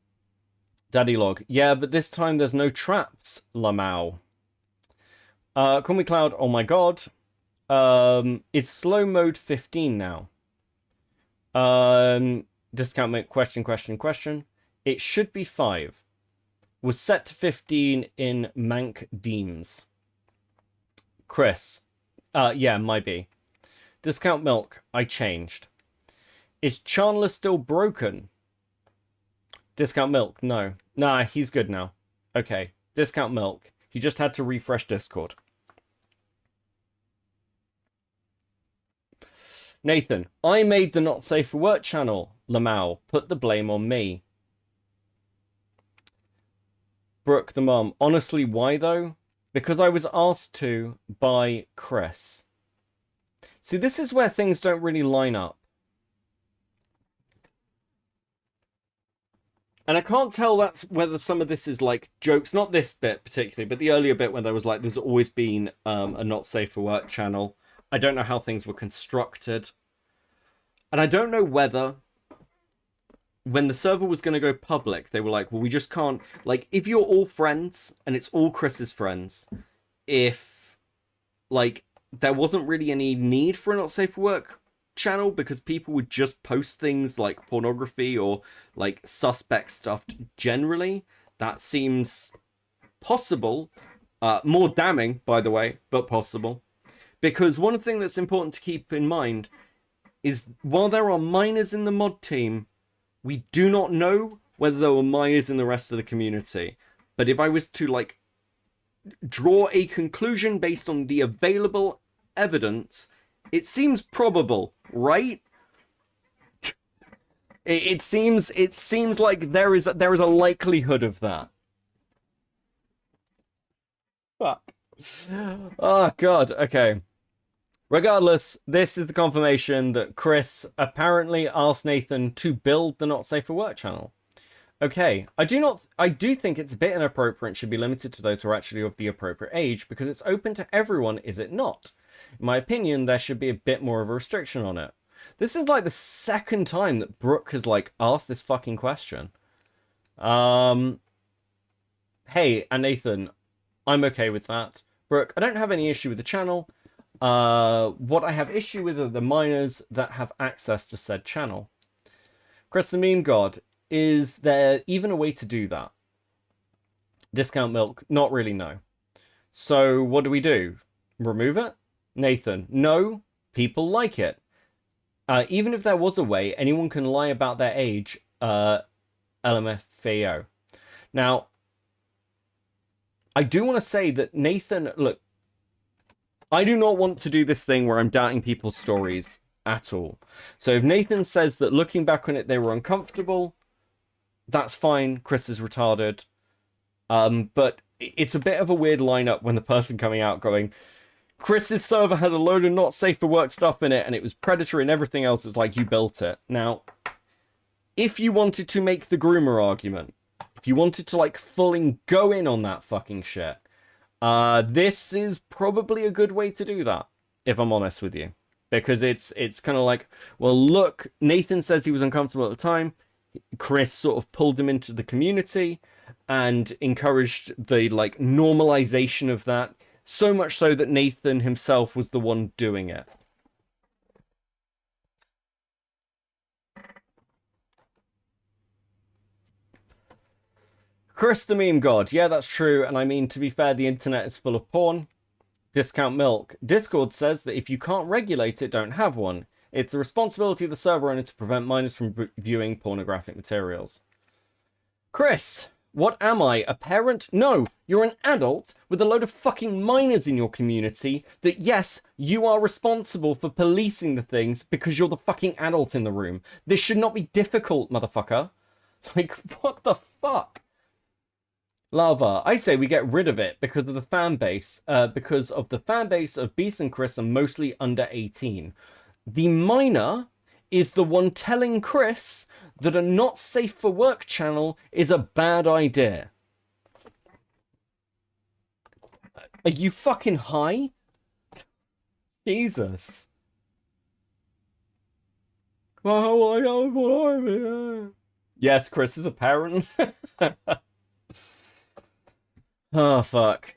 Daddy Log, yeah, but this time there's no traps, Lamau. Call me Cloud, oh my god. It's slow mode 15 now. Discount make question. It should be 5. Was set to 15 in Mank Deems. Kris. Yeah, might be. Discount milk. I changed. Is Chandler still broken? Discount milk. No. Nah, he's good now. Okay. Discount milk. He just had to refresh Discord. Nathan. I made the not safe for work channel. Lamau. Put the blame on me. Brooke the mum. Honestly, why though? Because I was asked to by Kris. See, this is where things don't really line up. And I can't tell that's whether some of this is like jokes, not this bit particularly, but the earlier bit where there was like, there's always been a not safe for work channel. I don't know how things were constructed. And I don't know whether when the server was going to go public, they were like, well, we just can't, like, if you're all friends and it's all Kris's friends, if like there wasn't really any need for a not safe for work channel because people would just post things like pornography or like suspect stuff generally, that seems possible. More damning, by the way, but possible. Because one thing that's important to keep in mind is while there are minors in the mod team, we do not know whether there were minors in the rest of the community. But if I was to like draw a conclusion based on the available evidence, it seems probable, right? It seems like there is a likelihood of that. Fuck. Oh god. Okay. Regardless, this is the confirmation that Kris apparently asked Nathan to build the Not Safe for Work channel. Okay, I do think it's a bit inappropriate and should be limited to those who are actually of the appropriate age because it's open to everyone, is it not? In my opinion, there should be a bit more of a restriction on it. This is like the second time that Brooke has like asked this fucking question. Hey, and Nathan, I'm okay with that. Brooke, I don't have any issue with the channel. What I have issue with are the minors that have access to said channel. Kris the Meme God, is there even a way to do that? Discount milk, not really, no. So what do we do? Remove it? Nathan, no, people like it. Even if there was a way, anyone can lie about their age, LMFAO. Now, I do want to say that Nathan, look, I do not want to do this thing where I'm doubting people's stories at all. So if Nathan says that looking back on it, they were uncomfortable, that's fine. Kris is retarded. But it's a bit of a weird lineup when the person coming out going, Kris's server had a load of not safe for work stuff in it and it was predatory and everything else. It's like you built it. Now, if you wanted to make the groomer argument, if you wanted to like fully go in on that fucking shit, this is probably a good way to do that, if I'm honest with you. Because it's kind of like, well, look, Nathan says he was uncomfortable at the time. Kris sort of pulled him into the community. and encouraged the like normalization of that, so much so that Nathan himself was the one doing it. Kris the meme god. Yeah, that's true. And I mean, to be fair, the internet is full of porn. Discount milk. Discord says that if you can't regulate it, don't have one. It's the responsibility of the server owner to prevent minors from viewing pornographic materials. Kris, what am I? A parent? No, you're an adult with a load of fucking minors in your community that, yes, you are responsible for policing the things because you're the fucking adult in the room. This should not be difficult, motherfucker. Like, what the fuck? Lava, I say we get rid of it because of the fan base. Because of the fan base of Beast and Kris are mostly under 18. The minor is the one telling Kris that a not safe for work channel is a bad idea. Are you fucking high? Jesus. Yes, Kris is a parent. Oh, fuck.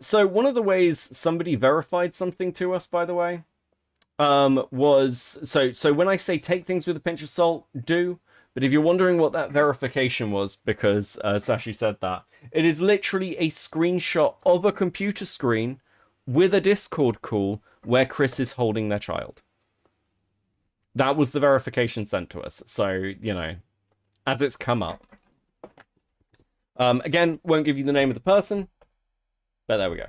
So one of the ways somebody verified something to us, by the way, was... So when I say take things with a pinch of salt, do. But if you're wondering what that verification was, because Sashi said that, it is literally a screenshot of a computer screen with a Discord call where Kris is holding their child. That was the verification sent to us. So, you know, as it's come up. Again, won't give you the name of the person, but there we go.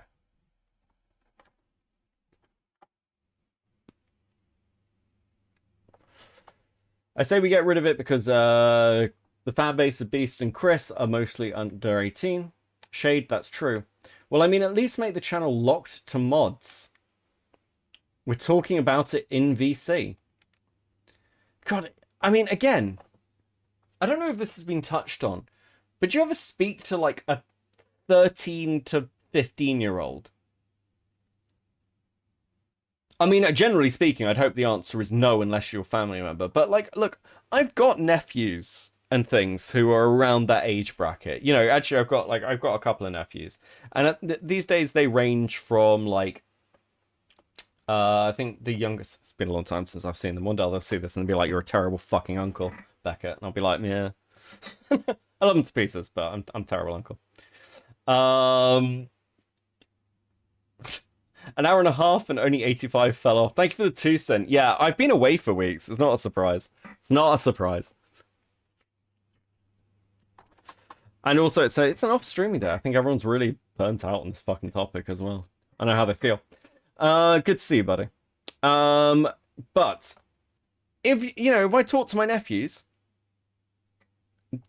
I say we get rid of it because the fan base of Beast and Kris are mostly under 18. Shade, that's true. Well, I mean, at least make the channel locked to mods. We're talking about it in VC. God, I mean, again, I don't know if this has been touched on, but do you ever speak to, like, a 13 to 15-year-old? I mean, generally speaking, I'd hope the answer is no unless you're a family member. But, like, look, I've got nephews and things who are around that age bracket. You know, actually, I've got a couple of nephews. And these days, they range from, like, I think the youngest... It's been a long time since I've seen them. One day they'll see this and be like, you're a terrible fucking uncle, Beckett. And I'll be like, yeah. I love them to pieces, but I'm terrible uncle. An hour and a half and only 85 fell off. Thank you for the 2 cent. Yeah, I've been away for weeks. It's not a surprise. It's not a surprise. And also, it's an off streaming day. I think everyone's really burnt out on this fucking topic as well. I know how they feel. Good to see you, buddy. But if I talk to my nephews,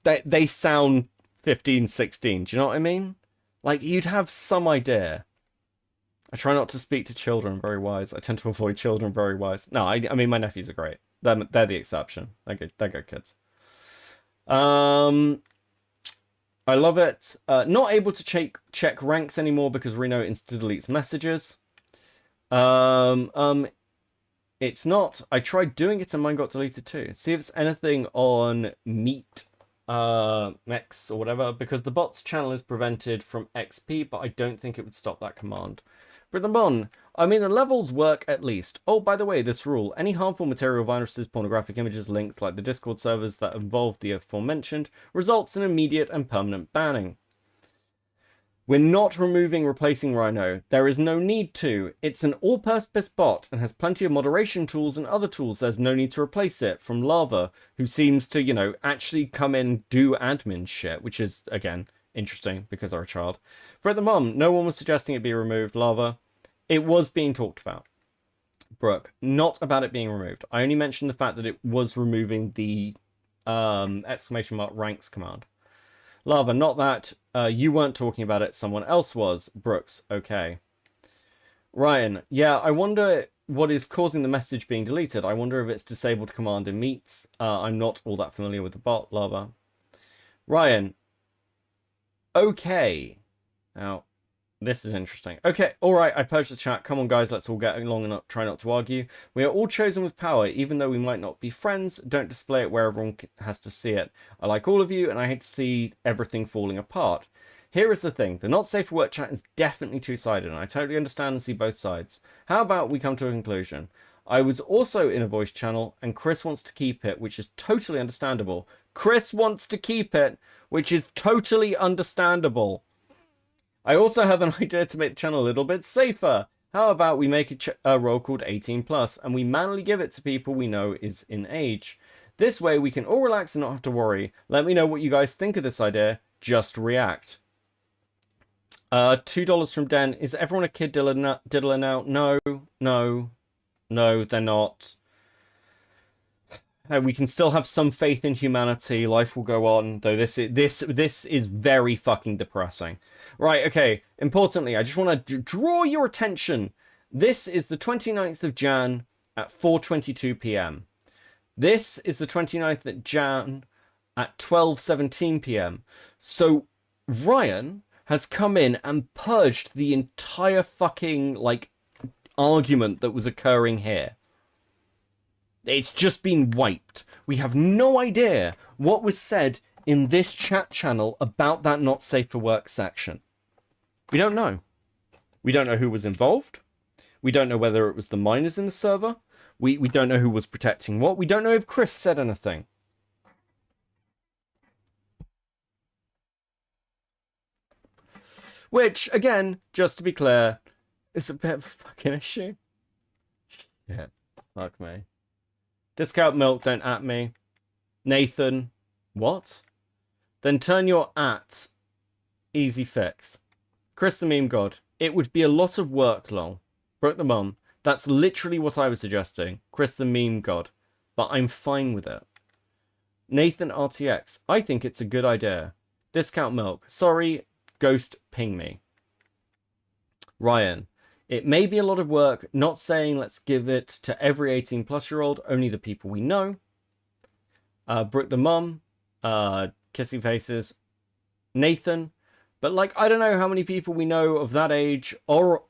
they sound 15, 16. Do you know what I mean? Like, you'd have some idea. I try not to speak to children, very wise. I tend to avoid children, very wise. No, I mean, my nephews are great. They're the exception. They're good kids. I love it. Not able to check ranks anymore because Reno insta-deletes messages. It's not. I tried doing it and mine got deleted too. See if it's anything on Meet X or whatever, because the bot's channel is prevented from XP, but I don't think it would stop that command. Prism on. I mean, the levels work at least. Oh, by the way, this rule. Any harmful material, viruses, pornographic images, links like the Discord servers that involve the aforementioned results in immediate and permanent banning. We're not replacing Rhino. There is no need to. It's an all-purpose bot and has plenty of moderation tools and other tools. There's no need to replace it. From Lava, who seems to, actually come in, do admin shit, which is, again, interesting because they're a child. For at the mom, no one was suggesting it be removed. Lava, it was being talked about. Brooke, not about it being removed. I only mentioned the fact that it was removing the !ranks command. Lava, not that. You weren't talking about it. Someone else was. Brooks, okay. Ryan, yeah, I wonder what is causing the message being deleted. I wonder if it's disabled command in Meets. I'm not all that familiar with the bot. Lava. Ryan, okay. Now, This is interesting. Okay, alright, I purged the chat. Come on, guys, let's all get along and try not to argue. We are all chosen with power, even though we might not be friends. Don't display it where everyone has to see it. I like all of you, and I hate to see everything falling apart. Here is the thing. The not safe for work chat is definitely two-sided, and I totally understand and see both sides. How about we come to a conclusion? I was also in a voice channel, and Kris wants to keep it, which is totally understandable. Kris wants to keep it, which is totally understandable. I also have an idea to make the channel a little bit safer. How about we make a role called 18+, and we manually give it to people we know is in age. This way we can all relax and not have to worry. Let me know what you guys think of this idea. Just react. $2 from Den. Is everyone a kid diddler now? No, they're not. We can still have some faith in humanity. Life will go on, though this is very fucking depressing. Right, okay. Importantly, I just want to draw your attention. This is the 29th of Jan at 4:22 p.m. This is the 29th of Jan at 12:17 p.m. So Ryan has come in and purged the entire fucking, like, argument that was occurring here. It's just been wiped. We have no idea what was said in this chat channel about that not safe for work section. We don't know. We don't know who was involved. We don't know whether it was the miners in the server. We don't know who was protecting what. We don't know if Kris said anything. Which, again, just to be clear, is a bit of a fucking issue. Shit. Fuck me. Discount milk, don't at me. Nathan. What? Then turn your at. Easy fix. Kris the meme god. It would be a lot of work, lol. Broke the mum. That's literally what I was suggesting. Kris the meme god. But I'm fine with it. Nathan RTX. I think it's a good idea. Discount milk. Sorry, ghost ping me. Ryan. It may be a lot of work, not saying let's give it to every 18+-year-old, only the people we know. Brooke the mum, kissing faces, Nathan, but like, I don't know how many people we know of that age, or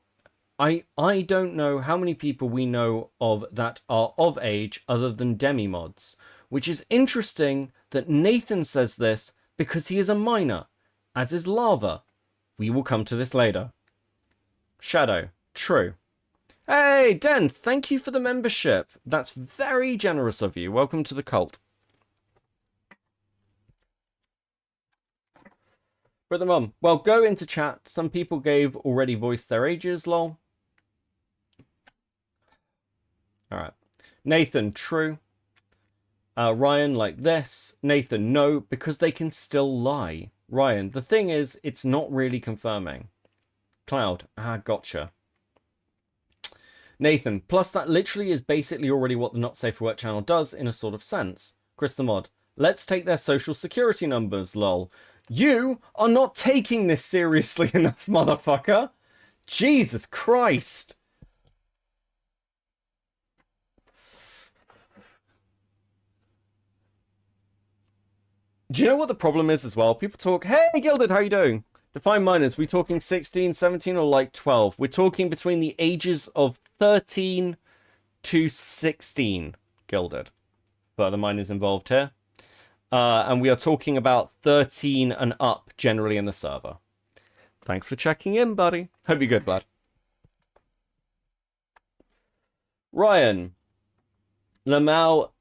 I don't know how many people we know of that are of age other than demi-mods, which is interesting that Nathan says this because he is a minor, as is Lava. We will come to this later. Shadow. True. Hey, Den, thank you for the membership. That's very generous of you. Welcome to the cult. But the mum. Well, go into chat. Some people gave already voiced their ages, lol. Alright. Nathan, true. Ryan, like this. Nathan, no, because they can still lie. Ryan, the thing is, it's not really confirming. Cloud, gotcha. Nathan, plus that literally is basically already what the Not Safe for Work channel does in a sort of sense. Kris the mod, let's take their social security numbers, lol. You are not taking this seriously enough, motherfucker. Jesus Christ. Do you know what the problem is as well? People talk, hey, Gilded, how you doing? Define minors. We talking 16, 17, or like 12? We're talking between the ages of 13 to 16, Gilded. Further minors involved here. And we are talking about 13 and up generally in the server. Thanks for checking in, buddy. Hope you're good, lad. Ryan. Lamau.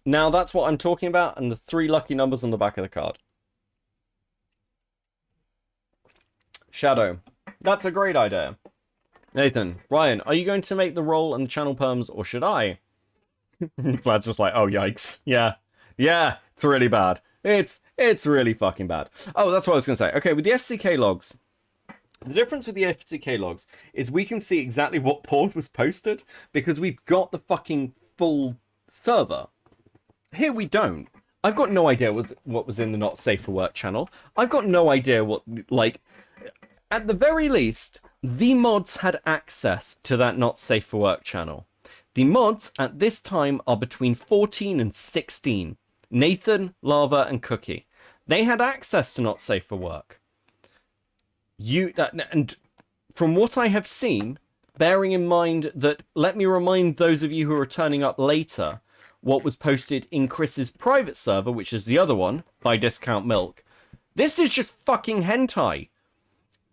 Now that's what I'm talking about, and the 3 lucky numbers on the back of the card. Shadow. That's a great idea. Nathan. Ryan, are you going to make the roll and the channel perms, or should I? Vlad's just like, oh, yikes. Yeah. Yeah, it's really bad. It's really fucking bad. Oh, that's what I was going to say. Okay, with the FCK logs, the difference with the FCK logs is we can see exactly what porn was posted because we've got the fucking full server. Here we don't. I've got no idea what was in the Not Safe for Work channel. I've got no idea what, like, at the very least, the mods had access to that Not Safe for Work channel. The mods at this time are between 14 and 16. Nathan, Lava, and Cookie. They had access to Not Safe for Work. And from what I have seen, bearing in mind that, let me remind those of you who are turning up later, what was posted in Chris's private server, which is the other one, by Discount Milk. This is just fucking hentai.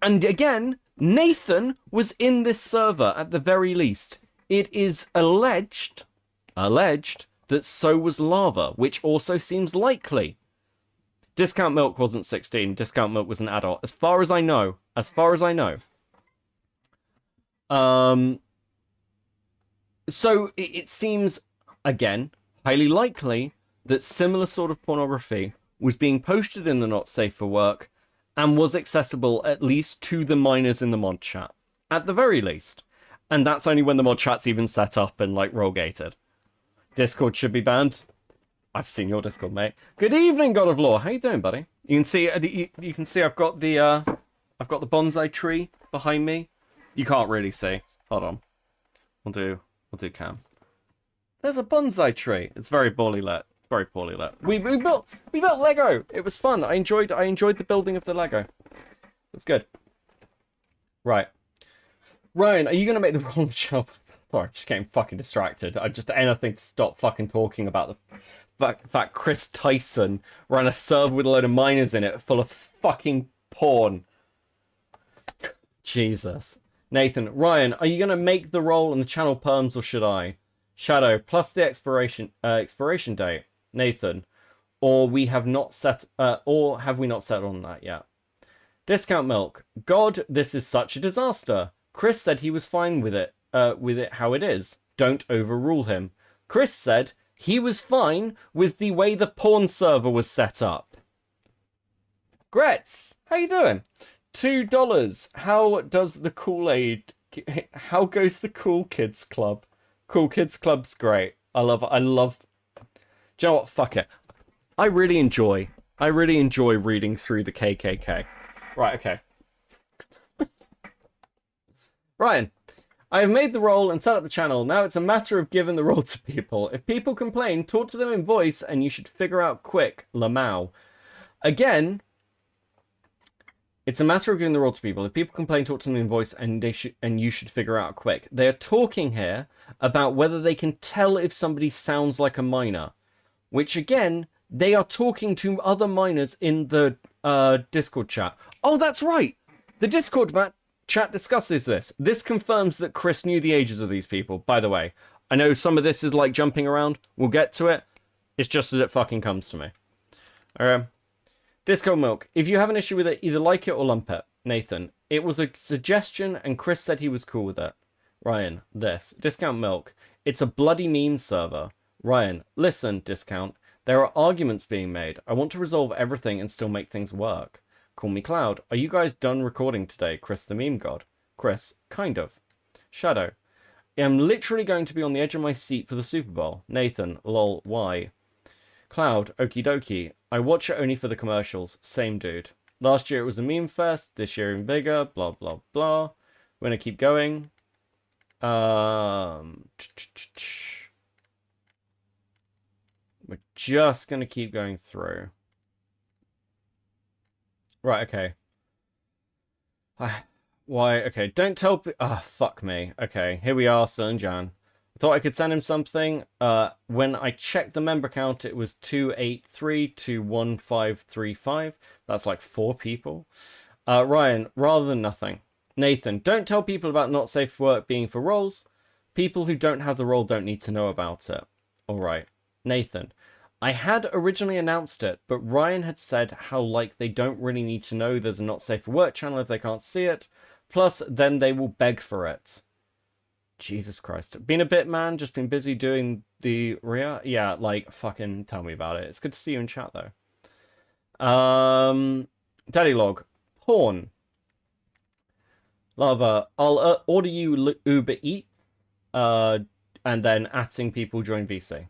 And again, Nathan was in this server at the very least. It is alleged that so was Lava, which also seems likely. Discount Milk wasn't 16. Discount Milk was an adult. As far as I know. So it seems, again, highly likely that similar sort of pornography was being posted in the Not Safe for Work and was accessible at least to the minors in the mod chat. At the very least. And that's only when the mod chat's even set up and, like, role-gated. Discord should be banned. I've seen your Discord, mate. Good evening, God of Law. How you doing, buddy? You can see I've got the bonsai tree behind me. You can't really see. Hold on. We'll do cam. There's a bonsai tree. It's very poorly lit. We built Lego. It was fun. I enjoyed the building of the Lego. It's good. Right. Ryan, are you gonna make the wrong job? Sorry, just getting fucking distracted. I just anything to stop fucking talking about the fact Kris Tyson ran a server with a load of minors in it full of fucking porn. Jesus. Nathan, Ryan, are you gonna make the roll on the channel perms or should I? Shadow, plus the expiration date. Nathan, or have we not settled on that yet? Discount Milk, God, this is such a disaster. Kris said he was fine with it how it is. Don't overrule him. Kris said he was fine with the way the porn server was set up. Gretz, how you doing? $2. How does the Kool-Aid... How goes the Cool Kids Club? Cool Kids Club's great. I love... Do you know what? Fuck it. I really enjoy reading through the KKK. Right, okay. Ryan, I have made the role and set up the channel. Now it's a matter of giving the role to people. If people complain, talk to them in voice and you should figure out quick. Lamau. Again, it's a matter of giving the role to people. If people complain, talk to them in voice and you should figure out quick. They are talking here about whether they can tell if somebody sounds like a minor. Which again, they are talking to other minors in the Discord chat. Oh, that's right. The Discord chat discusses this. This confirms that Kris knew the ages of these people, by the way. I know some of this is like jumping around. We'll get to it. It's just as it fucking comes to me. Disco Milk. If you have an issue with it, either like it or lump it. Nathan. It was a suggestion and Kris said he was cool with it. Ryan. This. Discount Milk. It's a bloody meme server. Ryan. Listen, Discount. There are arguments being made. I want to resolve everything and still make things work. Call me Cloud. Are you guys done recording today, Kris the meme god? Kris, kind of. Shadow. I'm literally going to be on the edge of my seat for the Super Bowl. Nathan, lol, why? Cloud, okie dokie. I watch it only for the commercials. Same dude. Last year it was a meme fest. This year even bigger. Blah, blah, blah. We're going to keep going. We're just going to keep going through. Right, okay. Why? Okay, don't tell... fuck me. Okay, here we are, Sir Jan. I thought I could send him something. When I checked the member count, it was 283-21535. That's like 4 people. Ryan, rather than nothing. Nathan, don't tell people about not safe work being for roles. People who don't have the role don't need to know about it. Alright. Nathan, I had originally announced it, but Ryan had said how like they don't really need to know there's a not safe for work channel if they can't see it. Plus, then they will beg for it. Jesus Christ. Been a bit, man. Just been busy doing the RIA. Yeah, like, fucking tell me about it. It's good to see you in chat, though. Daddy Log. Porn. Lava. I'll order you Uber Eats. And then atting people join VC.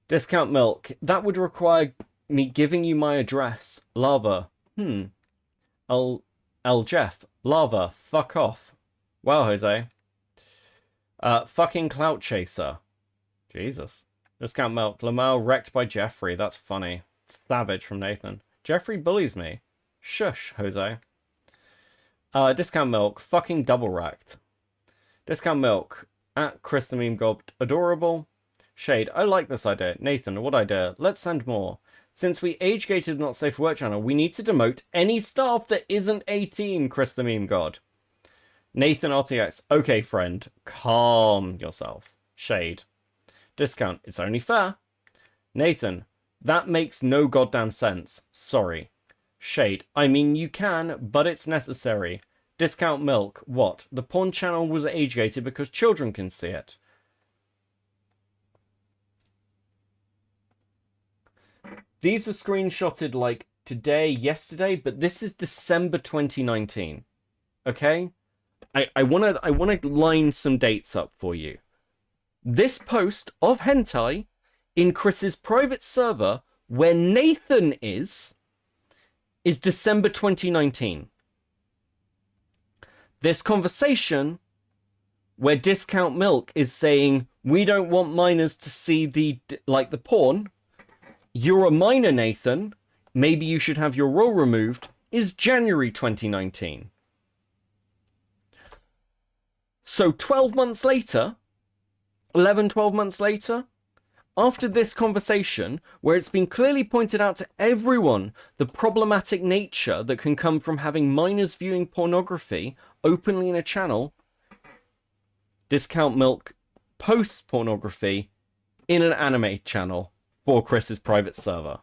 Discount Milk. That would require me giving you my address. Lava. L Jeff. Lava. Fuck off. Wow, Jose. Fucking Clout Chaser. Jesus. Discount Milk. Lamau wrecked by Jeffrey. That's funny. Savage from Nathan. Jeffrey bullies me. Shush, Jose. Discount Milk, fucking double racked. Discount Milk, at Kris the Meme God, adorable. Shade, I like this idea. Nathan, what idea? Let's send more. Since we age-gated Not Safe for Work channel, we need to demote any staff that isn't 18, Kris the Meme God. Nathan RTX, okay friend, calm yourself. Shade. Discount, it's only fair. Nathan, that makes no goddamn sense. Sorry. Shade, I mean you can, but it's necessary. Discount Milk, what? The porn channel was age-gated because children can see it. These were screenshotted like today, yesterday, but this is December 2019. Okay? I wanna line some dates up for you. This post of hentai in Kris's private server, where Nathan is December 2019. This conversation, where Discount Milk is saying, we don't want minors to see the porn, you're a minor, Nathan, maybe you should have your role removed, is January 2019. So 12 months later, 11, 12 months later, after this conversation, where it's been clearly pointed out to everyone the problematic nature that can come from having minors viewing pornography openly in a channel, Discount Milk posts pornography in an anime channel for Kris's private server.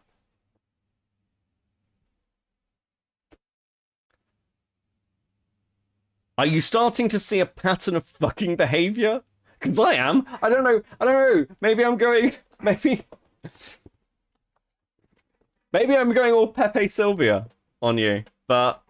Are you starting to see a pattern of fucking behavior? Because I am. I don't know. Maybe I'm going... Maybe I'm going all Pepe Sylvia on you. But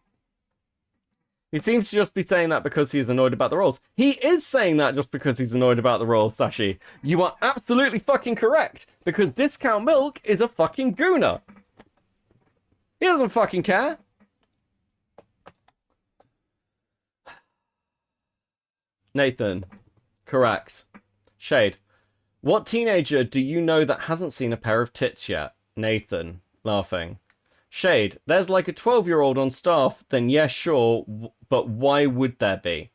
he seems to just be saying that because he's annoyed about the roles. He is saying that just because he's annoyed about the roles, Sashi. You are absolutely fucking correct. Because Discount Milk is a fucking gooner. He doesn't fucking care. Nathan. Correct. Shade. What teenager do you know that hasn't seen a pair of tits yet? Nathan. Laughing. Shade. There's like a 12-year-old on staff, then yeah, sure, but why would there be?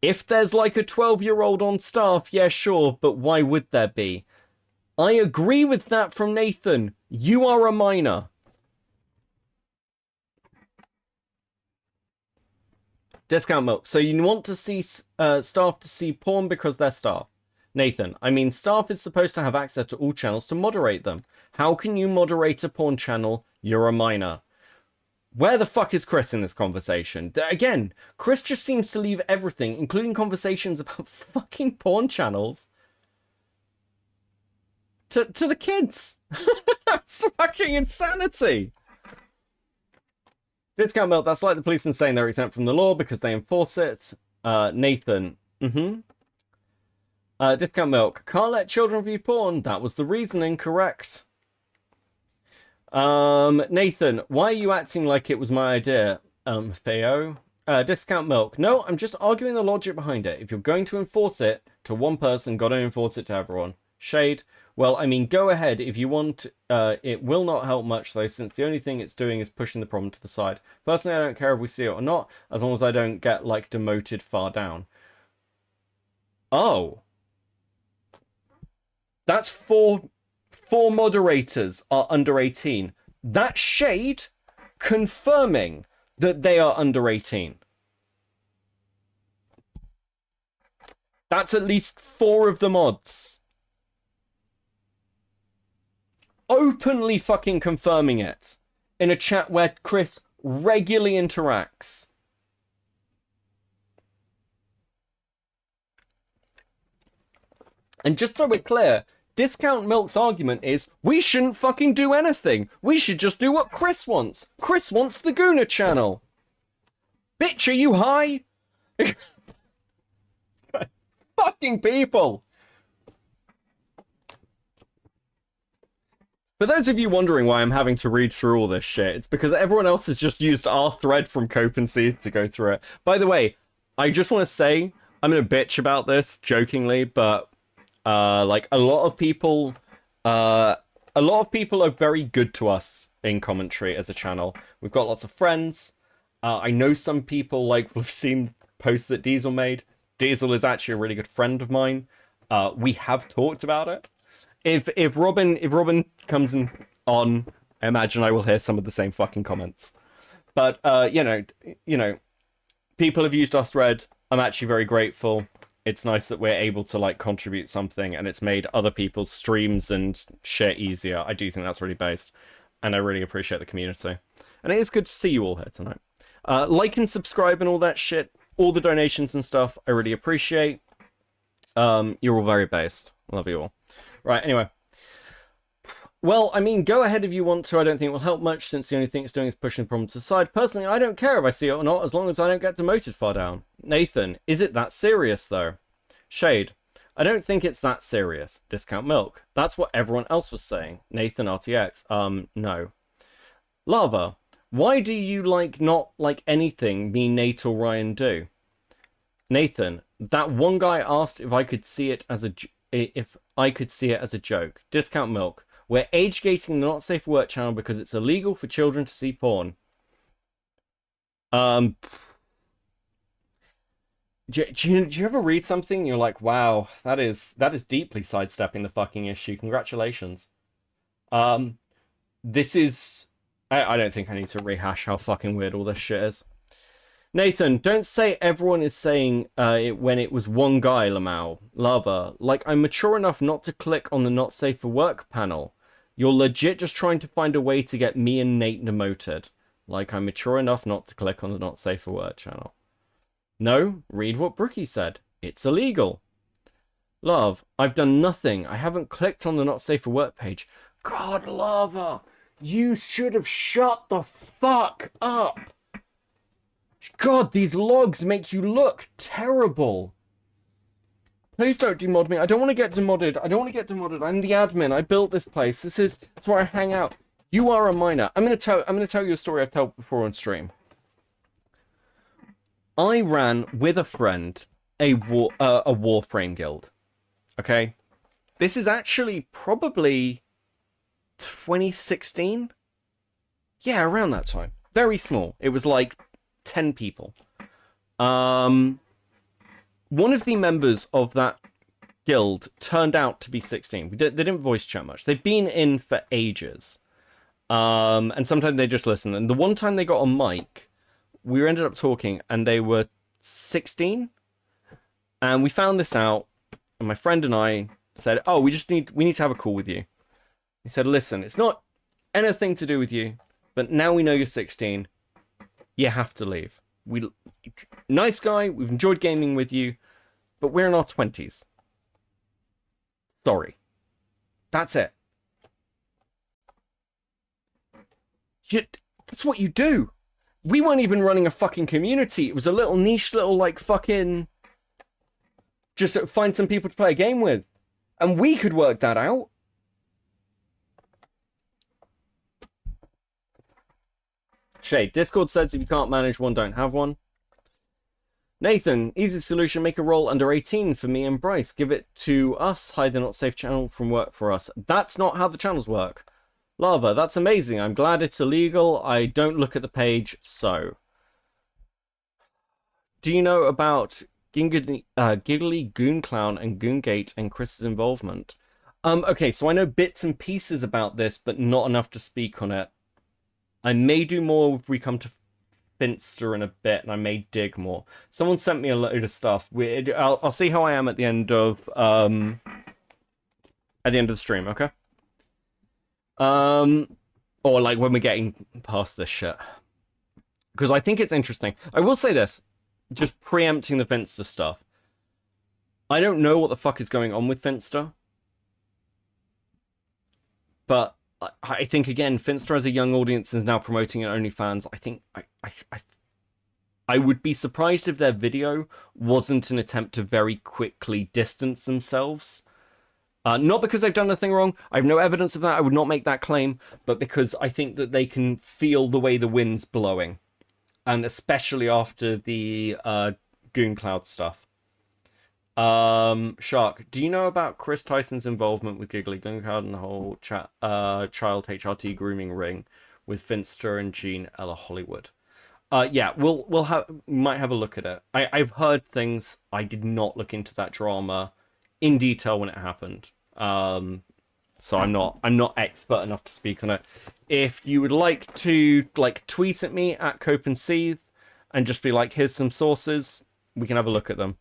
If there's like a 12-year-old on staff, yeah, sure, but why would there be? I agree with that from Nathan. You are a minor. Discount Milk. So you want to see staff to see porn because they're staff. Nathan, I mean, staff is supposed to have access to all channels to moderate them. How can you moderate a porn channel? You're a minor. Where the fuck is Kris in this conversation? Again, Kris just seems to leave everything, including conversations about fucking porn channels, to the kids. That's fucking insanity. Discount Milk, that's like the policeman saying they're exempt from the law because they enforce it. Nathan, Discount Milk, can't let children view porn. That was the reasoning, correct. Nathan, why are you acting like it was my idea? Theo. Discount Milk, no, I'm just arguing the logic behind it. If you're going to enforce it to one person, gotta enforce it to everyone. Shade, well, I mean, go ahead if you want. It will not help much, though, since the only thing it's doing is pushing the problem to the side. Personally, I don't care if we see it or not, as long as I don't get, like, demoted far down. Oh. That's four moderators are under 18. That's Shade confirming that they are under 18. That's at least 4 of the mods. Openly fucking confirming it in a chat where Kris regularly interacts. And just so we're clear, Discount Milk's argument is, we shouldn't fucking do anything. We should just do what Kris wants. Kris wants the Gooner channel. Bitch, are you high? Fucking people. For those of you wondering why I'm having to read through all this shit, it's because everyone else has just used our thread from Cope and Seed to go through it. By the way, I just want to say, I'm gonna bitch about this jokingly, but like a lot of people are very good to us in commentary as a channel. We've got lots of friends. I know some people like will have seen posts that Diesel made. Diesel is actually a really good friend of mine. We have talked about it. If Robin comes on, I imagine I will hear some of the same fucking comments. But you know, people have used our thread. I'm actually very grateful. It's nice that we're able to like contribute something, and it's made other people's streams and shit easier. I do think that's really based, and I really appreciate the community. And it is good to see you all here tonight. Like and subscribe and all that shit, all the donations and stuff, I really appreciate. You're all very based. Love you all. Right, anyway. Well, I mean, go ahead if you want to. I don't think it will help much, since the only thing it's doing is pushing the problem to the side. Personally, I don't care if I see it or not, as long as I don't get demoted far down. Nathan, is it that serious, though? Shade, I don't think it's that serious. Discount Milk, that's what everyone else was saying. Nathan RTX, no. Lava, why do you not like anything me, Nate, or Ryan do? Nathan, that one guy asked if I could see it as a joke. Discount Milk, we're age gating the Not Safe for Work channel because it's illegal for children to see porn. Do you ever read something and you're like, wow, that is deeply sidestepping the fucking issue. Congratulations. This is... I don't think I need to rehash how fucking weird all this shit is. Nathan, don't say everyone is saying it when it was one guy, Lamau. Lava, like, I'm mature enough not to click on the Not Safe for Work panel. You're legit just trying to find a way to get me and Nate demoted. Like, I'm mature enough not to click on the Not Safe for Work channel. No, read what Brookie said. It's illegal. Love, I've done nothing. I haven't clicked on the Not Safe for Work page. God, Lava, you should have shut the fuck up. God, these logs make you look terrible. Please don't demod me. I don't want to get demodded. I'm the admin. I built this place. That's where I hang out. You are a minor. I'm gonna tell you a story I've told before on stream. I ran with a friend a Warframe guild. Okay? This is actually probably 2016. Yeah, around that time. Very small. It was like 10 people. One of the members of that guild turned out to be 16. They didn't voice chat much. They've been in for ages. And sometimes they just listen. And the one time they got a mic, we ended up talking, and they were 16. And we found this out, and my friend and I said, oh, we need to have a call with you. He said, listen, it's not anything to do with you, but now we know you're 16. You have to leave. Nice guy, we've enjoyed gaming with you, but we're in our 20s. Sorry. That's it. That's what you do. We weren't even running a fucking community. It was a little niche, like, fucking... just find some people to play a game with. And we could work that out. Shade, Discord says if you can't manage one, don't have one. Nathan, easy solution, make a role under 18 for me and Bryce. Give it to us, hide the not safe channel from work for us. That's not how the channels work. Lava, that's amazing. I'm glad it's illegal. I don't look at the page, so. Do you know about Giggly Goon Clown and Goongate and Kris's involvement? Okay, so I know bits and pieces about this, but not enough to speak on it. I may do more if we come to Finster in a bit, and I may dig more. Someone sent me a load of stuff. I'll see how I am at the end of the stream, okay? Or like when we're getting past this shit, because I think it's interesting. I will say this, just preempting the Finster stuff. I don't know what the fuck is going on with Finster, but I think, again, Finster as a young audience is now promoting it OnlyFans. I think I would be surprised if their video wasn't an attempt to very quickly distance themselves. Not because they've done anything wrong. I have no evidence of that. I would not make that claim. But because I think that they can feel the way the wind's blowing. And especially after the Goon Cloud stuff. Shark, do you know about Kris Tyson's involvement with Giggly Goon Cloud and the whole child HRT grooming ring with Finster and Gene Ella Hollywood? Yeah, might have a look at it. I've heard things. I did not look into that drama in detail when it happened. So I'm not expert enough to speak on it. If you would like to like tweet at me at Cope and Seethe and just be like, here's some sources, we can have a look at them.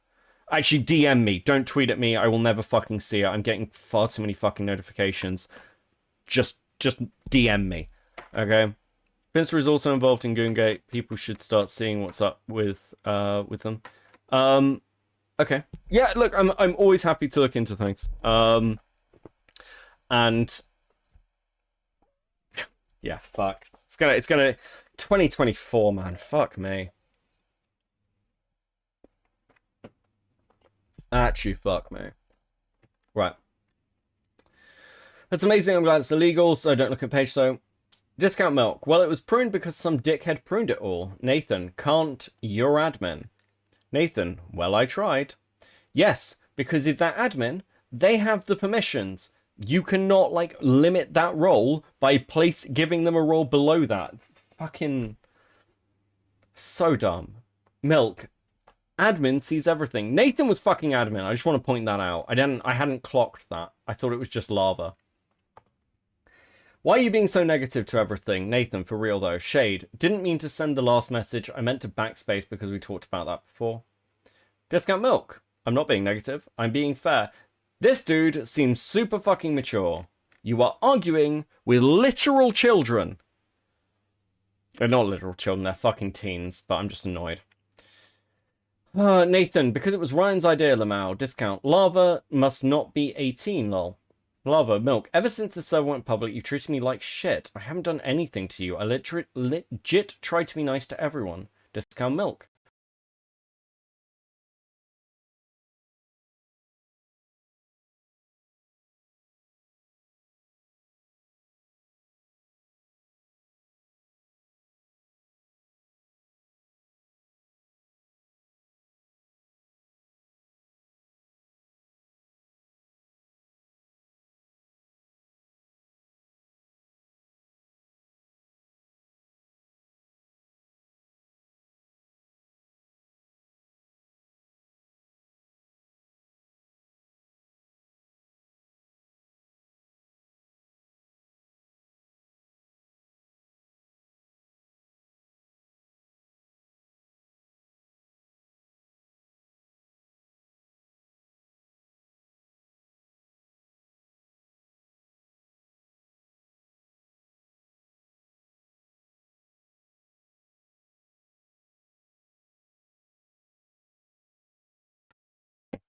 Actually, DM me. Don't tweet at me. I will never fucking see it. I'm getting far too many fucking notifications. Just DM me. Okay? Finster is also involved in Goongate. People should start seeing what's up with them. Okay. Yeah, look, I'm always happy to look into things. And yeah, fuck. It's gonna 2024, man. Fuck me. Actually, fuck me. Right. That's amazing. I'm glad it's illegal, so don't look at page so. Discount milk. Well, it was pruned because some dickhead pruned it all. Nathan, can't your admin? Nathan, well, I tried. Yes, because if that admin, they have the permissions. You cannot, like, limit that role by giving them a role below that. Fucking so dumb. Milk. Admin sees everything. Nathan was fucking admin. I just want to point that out. I hadn't clocked that. I thought it was just lava. Why are you being so negative to everything? Nathan, for real though. Shade. Didn't mean to send the last message. I meant to backspace because we talked about that before. Discount milk. I'm not being negative. I'm being fair. This dude seems super fucking mature. You are arguing with literal children. They're not literal children. They're fucking teens. But I'm just annoyed. Nathan, because it was Ryan's idea, Lamau. Discount. Lava must not be 18, lol. Lava, milk. Ever since the server went public, you've treated me like shit. I haven't done anything to you. I legit tried to be nice to everyone. Discount milk.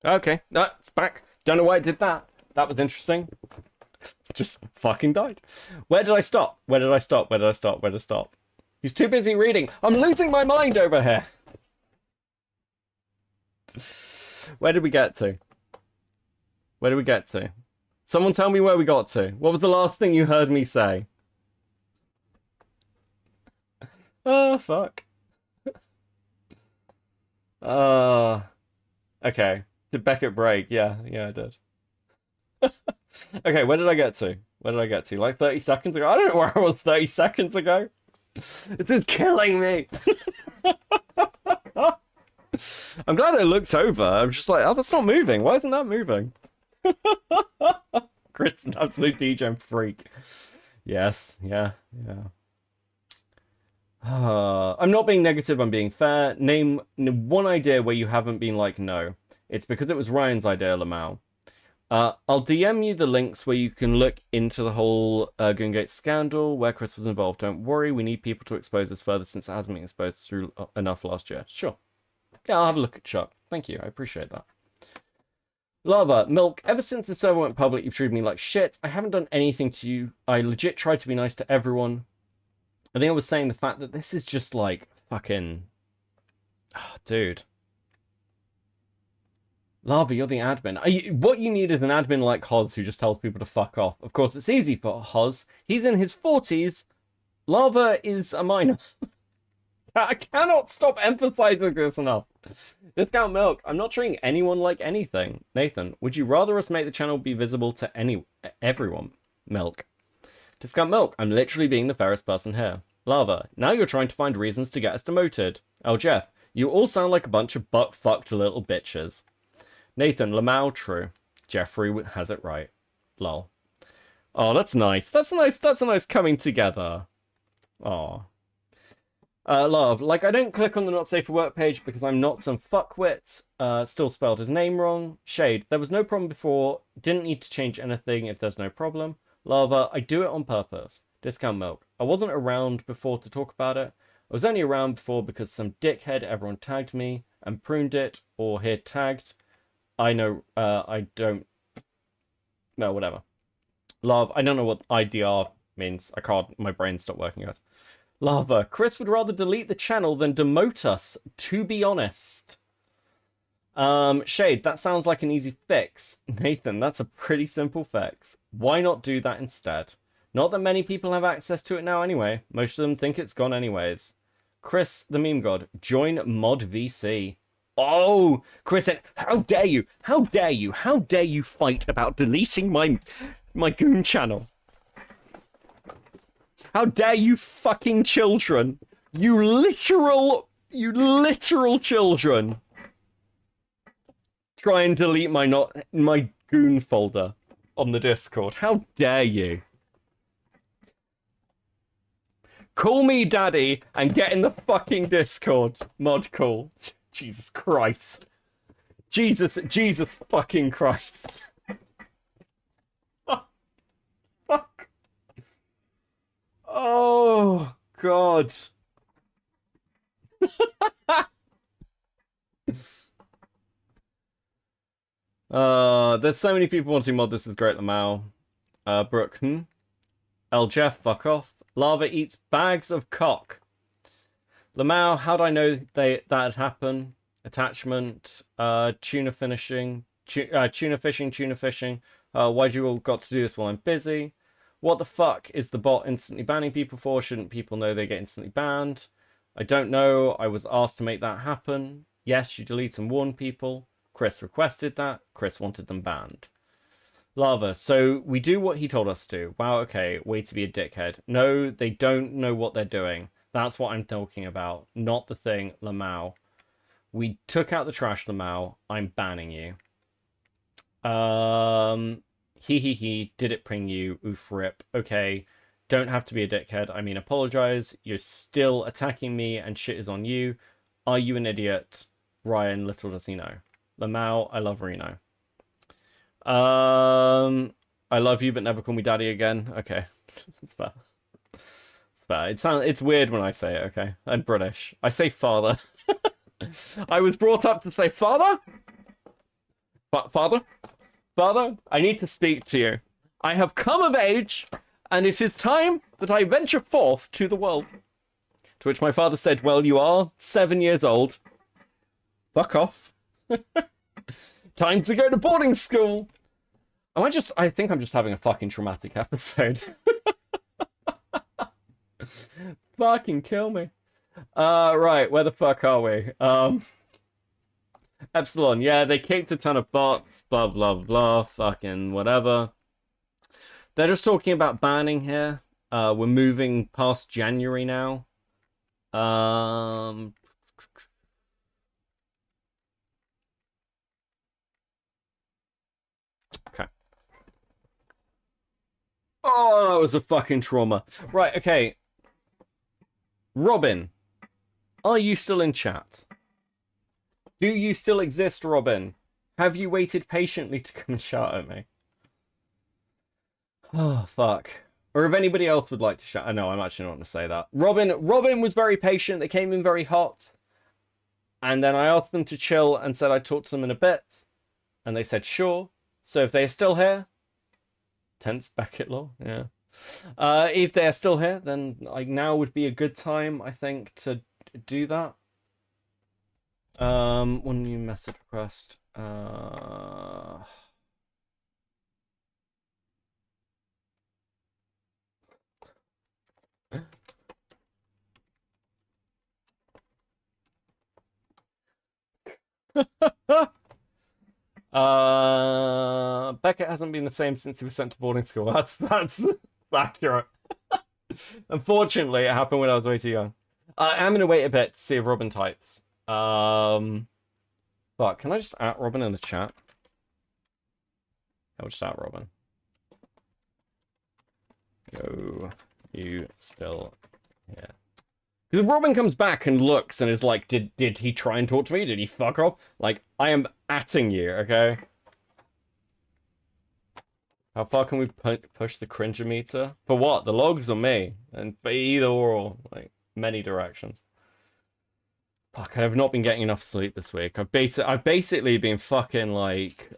Okay, no, it's back. Don't know why it did that. That was interesting. Just fucking died. Where did I stop? Where did I stop? Where did I stop? Where did I stop? He's too busy reading. I'm losing my mind over here. Where did we get to? Where did we get to? Someone tell me where we got to. What was the last thing you heard me say? Oh, fuck. Okay. Did Beckett break? Yeah, I did. Okay, where did I get to? Where did I get to? Like 30 seconds ago? I don't know where I was 30 seconds ago. This is killing me. I'm glad I looked over. I'm just like, oh, that's not moving. Why isn't that moving? Kris, an absolute DJ freak. Yes, yeah. I'm not being negative, I'm being fair. Name one idea where you haven't been like, no. It's because it was Ryan's idea, Lamau. I'll DM you the links where you can look into the whole Goongate scandal where Kris was involved. Don't worry, we need people to expose this further since it hasn't been exposed through enough last year. Sure. Yeah, I'll have a look at Chuck. Thank you, I appreciate that. Lava, milk, ever since the server went public, you've treated me like shit. I haven't done anything to you. I legit tried to be nice to everyone. I think I was saying the fact that this is just like fucking... Oh, dude. Lava, you're the admin. What you need is an admin like Hoz who just tells people to fuck off. Of course, it's easy for Hoz. He's in his 40s. Lava is a minor. I cannot stop emphasizing this enough. Discount milk. I'm not treating anyone like anything. Nathan, would you rather us make the channel be visible to everyone? Milk. Discount milk. I'm literally being the fairest person here. Lava, now you're trying to find reasons to get us demoted. Oh, Jeff, you all sound like a bunch of butt-fucked little bitches. Nathan, Lamau, true. Jeffrey has it right. Lol. Oh, that's nice. That's nice. That's a nice coming together. Oh. Love, like, I don't click on the not safe for work page because I'm not some fuckwit. Still spelled his name wrong. Shade, there was no problem before. Didn't need to change anything if there's no problem. Lava, I do it on purpose. Discount milk. I wasn't around before to talk about it. I was only around before because some dickhead everyone tagged me and pruned it, or here tagged. I know, I don't... No, whatever. Love, I don't know what IDR means. I can't, my brain stopped working out. Lava, Kris would rather delete the channel than demote us, to be honest. Shade, that sounds like an easy fix. Nathan, that's a pretty simple fix. Why not do that instead? Not that many people have access to it now anyway. Most of them think it's gone anyways. Kris, the meme god, join Mod VC. Oh, Kris, how dare you? How dare you? How dare you fight about deleting my Goon channel? How dare you fucking children? You literal children. Try and delete my Goon folder on the Discord. How dare you? Call me daddy and get in the fucking Discord. Mod call. Jesus Christ. Jesus fucking Christ. Fuck. Oh, God. There's so many people wanting mod. This is great, Lamau. Brooke, El Jeff, fuck off. Lava eats bags of cock. Lamau, how'd I know that'd happen? Attachment, tuna fishing. Why'd you all got to do this while I'm busy? What the fuck is the bot instantly banning people for? Shouldn't people know they get instantly banned? I don't know. I was asked to make that happen. Yes, you delete and warn people. Kris requested that. Kris wanted them banned. Lava, so we do what he told us to. Wow, okay, way to be a dickhead. No, they don't know what they're doing. That's what I'm talking about. Not the thing, Lamau. We took out the trash, Lamau. I'm banning you. Did it ping you? Oof, rip. Okay, don't have to be a dickhead. I mean, apologize. You're still attacking me and shit is on you. Are you an idiot? Ryan, little does he know. Lamau, I love Reno. I love you, but never call me daddy again. Okay, it's fair. It's fair. It's weird when I say it. Okay, I'm British. I say father. I was brought up to say father. Father. I need to speak to you. I have come of age, and it is time that I venture forth to the world. To which my father said, "Well, you are 7 years old. Fuck off." Time to go to boarding school. I think I'm just having a fucking traumatic episode. Fucking kill me. Right, where the fuck are we? Epsilon, yeah, they kicked a ton of bots, blah, blah, blah, fucking whatever. They're just talking about banning here. We're moving past January now. Okay. Oh, that was a fucking trauma. Right, okay. Robin, are you still in chat? Do you still exist, Robin? Have you waited patiently to come and shout at me? Oh, fuck. Or if anybody else would like to shout... No, I'm actually not going to say that. Robin was very patient. They came in very hot. And then I asked them to chill and said I'd talk to them in a bit. And they said, sure. So if they are still here... Tense Beckett law, yeah. If they are still here, then now would be a good time, I think, to do that. One new message request. Beckett hasn't been the same since he was sent to boarding school. That's accurate. Unfortunately, it happened when I was way too young. I'm gonna wait a bit to see if Robin types. Fuck, can I just at Robin in the chat? I'll just at Robin. Go, you still here? Because Robin comes back and looks and is like, did he try and talk to me? Did he fuck off? Like, I am atting you, okay? How far can we push the cringer meter? For what? The logs or me? And either or, like, many directions. Fuck, I have not been getting enough sleep this week. I've basically been fucking, like,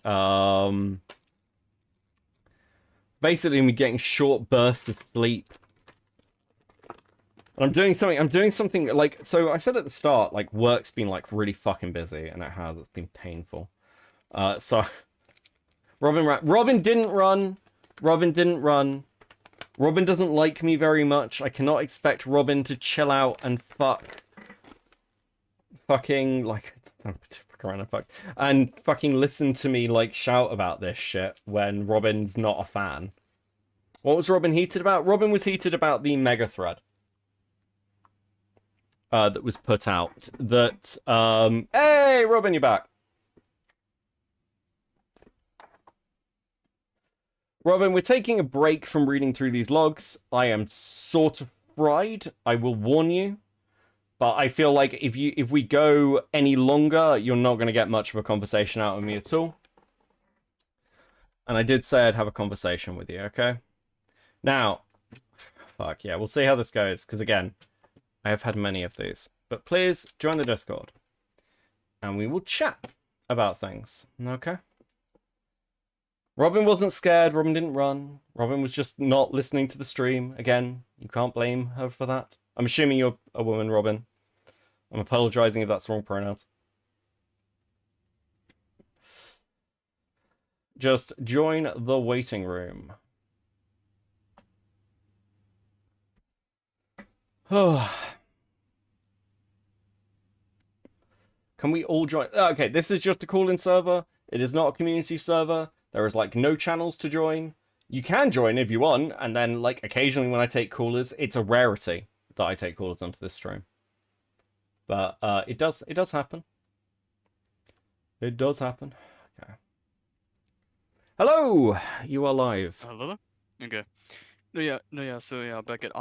basically been getting short bursts of sleep. And I'm doing something, like, so I said at the start, like, work's been, like, really fucking busy, and it has, it's been painful. So... Robin didn't run. Robin didn't run. Robin doesn't like me very much. I cannot expect Robin to chill out and fucking, like, and fucking listen to me, like, shout about this shit when Robin's not a fan. What was Robin heated about? Robin was heated about the mega thread that was put out. That, hey, Robin, you're back. Robin, we're taking a break from reading through these logs. I am sort of fried. I will warn you. But I feel like if we go any longer, you're not going to get much of a conversation out of me at all. And I did say I'd have a conversation with you, okay? Now, fuck yeah, we'll see how this goes. Because again, I have had many of these. But please join the Discord. And we will chat about things, okay? Robin wasn't scared. Robin didn't run. Robin was just not listening to the stream. Again, you can't blame her for that. I'm assuming you're a woman, Robin. I'm apologizing if that's the wrong pronouns. Just join the waiting room. Can we all join? Okay, this is just a call-in server. It is not a community server. There is, like, no channels to join. You can join if you want, and then, like, occasionally when I take callers, it's a rarity that I take callers onto this stream. But, it does happen. It does happen. Okay. Hello! You are live. Hello? Okay. No, yeah, so yeah, Beckett,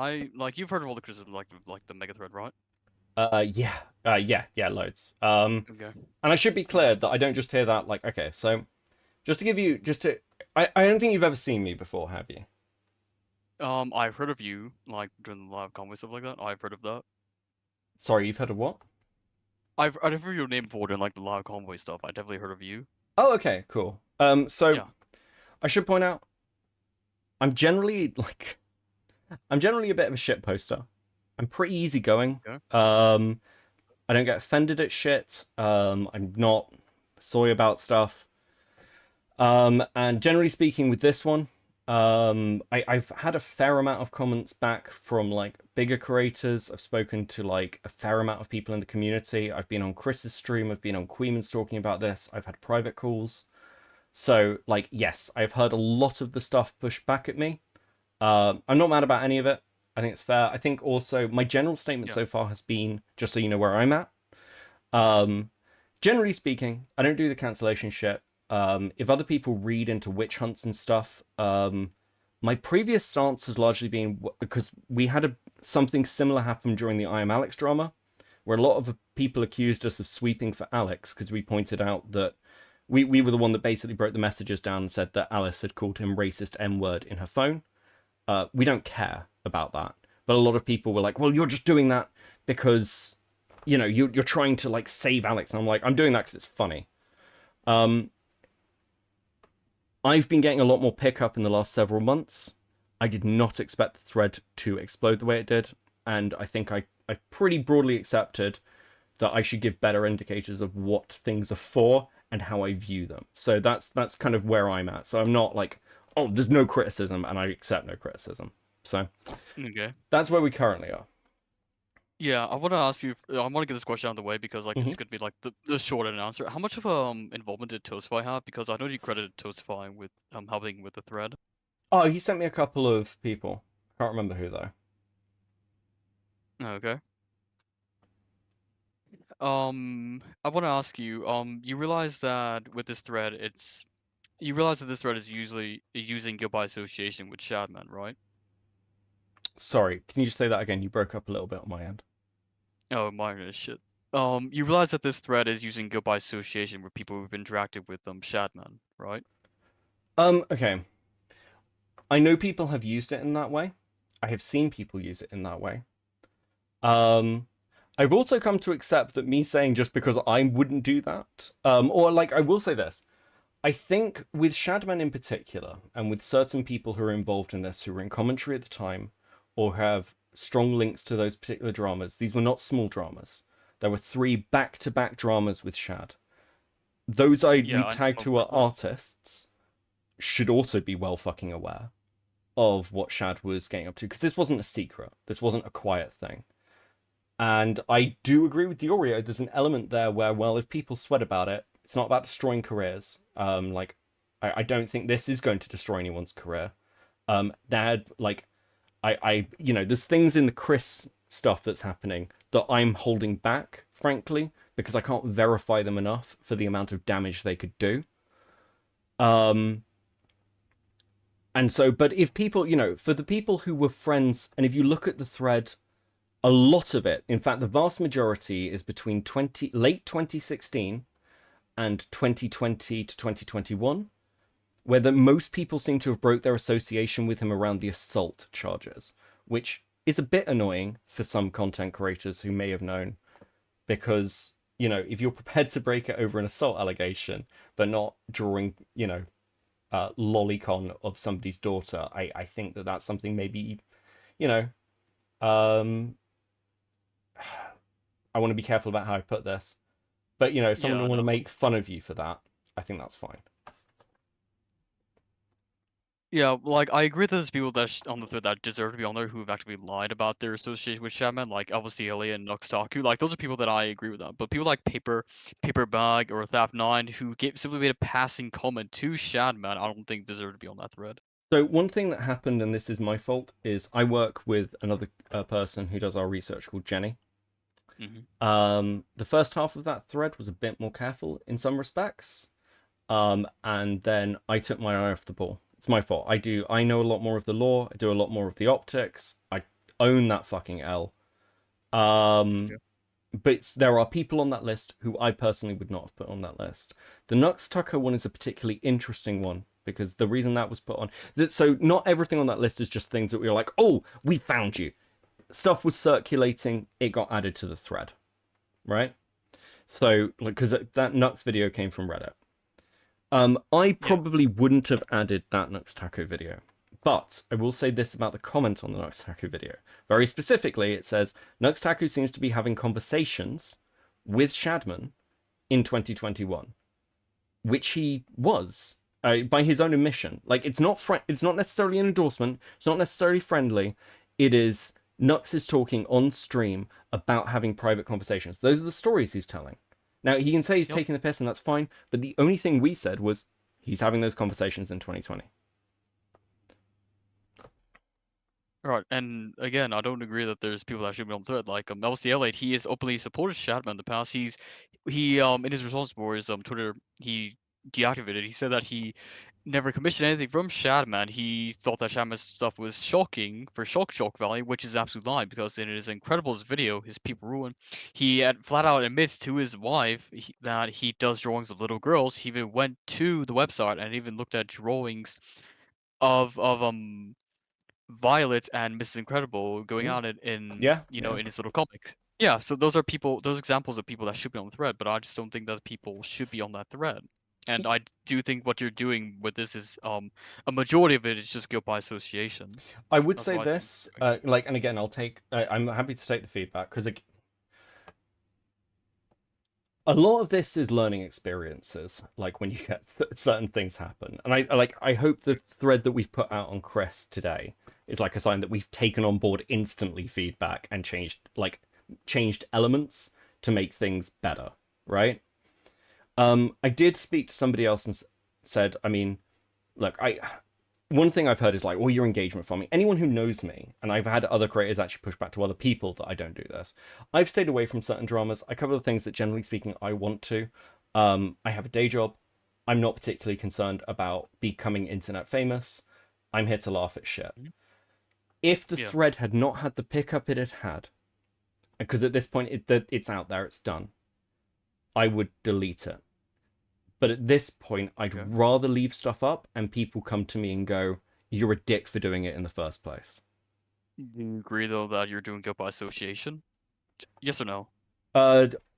you've heard of all the criticism, like the mega thread, right? Yeah, loads. Okay. And I should be clear that I don't just hear that, like, okay, so... Just to give you, I don't think you've ever seen me before, have you? I've heard of you, like, during the live convoy, stuff like that. I've heard of that. Sorry, you've heard of what? I've heard your name before during, like, the live convoy stuff. I definitely heard of you. Oh, okay, cool. So, Yeah. I should point out, I'm generally a bit of a shit poster. I'm pretty easygoing. Okay. I don't get offended at shit. I'm not soy about stuff. And generally speaking with this one, I've had a fair amount of comments back from, like, bigger creators. I've spoken to, like, a fair amount of people in the community. I've been on Chris's stream. I've been on Queeman's talking about this. I've had private calls. So, like, yes, I've heard a lot of the stuff pushed back at me. I'm not mad about any of it. I think it's fair. I think also my general statement so far has been, just so you know where I'm at. Generally speaking, I don't do the cancellation shit. If other people read into witch hunts and stuff, my previous stance has largely been because we had something similar happen during the I Am Alex drama, where a lot of people accused us of sweeping for Alex because we pointed out that we were the one that basically broke the messages down and said that Alice had called him racist N-word in her phone. We don't care about that. But a lot of people were like, well, you're just doing that because, you know, you're trying to, like, save Alex. And I'm like, I'm doing that because it's funny. I've been getting a lot more pickup in the last several months. I did not expect the thread to explode the way it did. And I think I pretty broadly accepted that I should give better indicators of what things are for and how I view them. So that's kind of where I'm at. So I'm not like, oh, there's no criticism and I accept no criticism. So Okay. that's where we currently are. Yeah, I want to ask you. I want to get this question out of the way because, like, this could be like the short answer. How much of involvement did Toastify have? Because I know you credited Toastify with helping with the thread. Oh, he sent me a couple of people. I can't remember who though. Okay. I want to ask you. You realize that with this thread, you realize that this thread is usually using guilt by association with Shadman, right? Sorry, can you just say that again? You broke up a little bit on my end. Oh, my shit. You realize that this thread is using guilt by association with people who've interacted with Shadman, right? Okay. I know people have used it in that way. I have seen people use it in that way. I've also come to accept that me saying just because I wouldn't do that, or like I will say this, I think with Shadman in particular, and with certain people who are involved in this, who were in commentary at the time, or have strong links to those particular dramas, these were not small dramas. There were 3 back-to-back dramas with Shad. Those we tagged who are artists should also be well fucking aware of what Shad was getting up to, because this wasn't a secret. This wasn't a quiet thing. And I do agree with Diorio. There's an element there where, well, if people sweat about it, it's not about destroying careers. I don't think this is going to destroy anyone's career. There's things in the Kris stuff that's happening that I'm holding back, frankly, because I can't verify them enough for the amount of damage they could do. And so, but if people, for the people who were friends, and if you look at the thread, a lot of it, in fact, the vast majority is between late 2016 and 2020 to 2021, where most people seem to have broke their association with him around the assault charges, which is a bit annoying for some content creators who may have known, because, if you're prepared to break it over an assault allegation, but not drawing, lolicon of somebody's daughter, I think that's something maybe, I want to be careful about how I put this, but if someone will want to make fun of you for that, I think that's fine. Yeah, like I agree that there's people that on the thread that deserve to be on there who have actually lied about their association with Shadman, like obviously Elliot and Nuxtaku. Like those are people that I agree with them. But people like Paperbag or Thap9 who simply made a passing comment to Shadman, I don't think deserve to be on that thread. So one thing that happened, and this is my fault, is I work with another person who does our research called Jenny. Mm-hmm. The first half of that thread was a bit more careful in some respects, and then I took my eye off the ball. It's my fault. I know a lot more of the law. I do a lot more of the optics. I own that fucking L. But there are people on that list who I personally would not have put on that list. The Nux Tucker one is a particularly interesting one, because the reason that was put on... So not everything on that list is just things that we were like, oh, we found you. Stuff was circulating, it got added to the thread, right? So, because that Nux video came from Reddit. I probably wouldn't have added that Nux Taco video. But I will say this about the comment on the Nux Taco video. Very specifically, it says, Nux Taco seems to be having conversations with Shadman in 2021. Which he was, by his own admission. Like, it's not necessarily an endorsement, it's not necessarily friendly, it is... Nux is talking on stream about having private conversations. Those are the stories he's telling. Now, he can say he's taking the piss, and that's fine, but the only thing we said was he's having those conversations in 2020. Right, and again, I don't agree that there's people that should be on the thread. Like, LCL8, he has openly supported Shadman in the past. He in his response for his Twitter, he deactivated. He said that he never commissioned anything from Shadman. He thought that Shadman's stuff was shocking for shock value, which is absolute lie, because in his Incredibles video, his People Ruin, he flat out admits to his wife that he does drawings of little girls. He even went to the website and even looked at drawings of Violet and Mrs. Incredible going out in his little comics. Yeah, so those examples of people that should be on the thread, but I just don't think that people should be on that thread. And I do think what you're doing with this is a majority of it is just guilt by association. I would say this, and again, I'm happy to take the feedback, because a lot of this is learning experiences, like when you get certain things happen. And I hope the thread that we've put out on Kris today is like a sign that we've taken on board instantly feedback and changed elements to make things better, right? I did speak to somebody else and said, I mean, look, one thing I've heard is like, well, your engagement farming. Anyone who knows me, and I've had other creators actually push back to other people that I don't do this. I've stayed away from certain dramas. I cover the things that, generally speaking, I want to. I have a day job. I'm not particularly concerned about becoming internet famous. I'm here to laugh at shit. If the thread had not had the pickup it had had, because at this point it's out there, it's done, I would delete it. But at this point, I'd rather leave stuff up and people come to me and go, you're a dick for doing it in the first place. Do you agree, though, that you're doing guilt by association? Yes or no?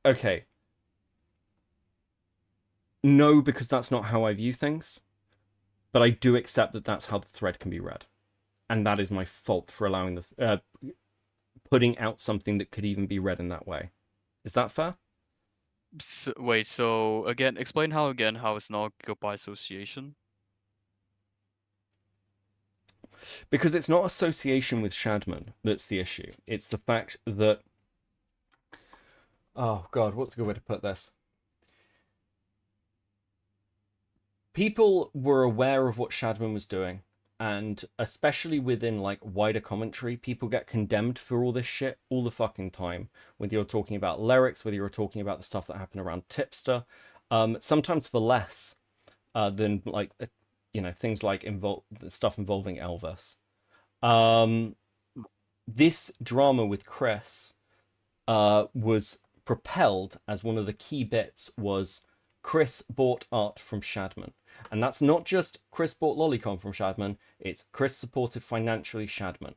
Okay. No, because that's not how I view things. But I do accept that that's how the thread can be read. And that is my fault for allowing the... putting out something that could even be read in that way. Is that fair? So, wait, so again, explain how it's not guilt by association. Because it's not association with Shadman that's the issue. It's the fact that... Oh, God, what's a good way to put this? People were aware of what Shadman was doing, and especially within, like, wider commentary, people get condemned for all this shit all the fucking time. Whether you're talking about lyrics, whether you're talking about the stuff that happened around Tipster, sometimes for less than, like, you know, things like stuff involving Elvis. This drama with Kris was propelled as one of the key bits was Kris bought art from Shadman. And that's not just Kris bought Lolicon from Shadman, it's Kris supported financially Shadman.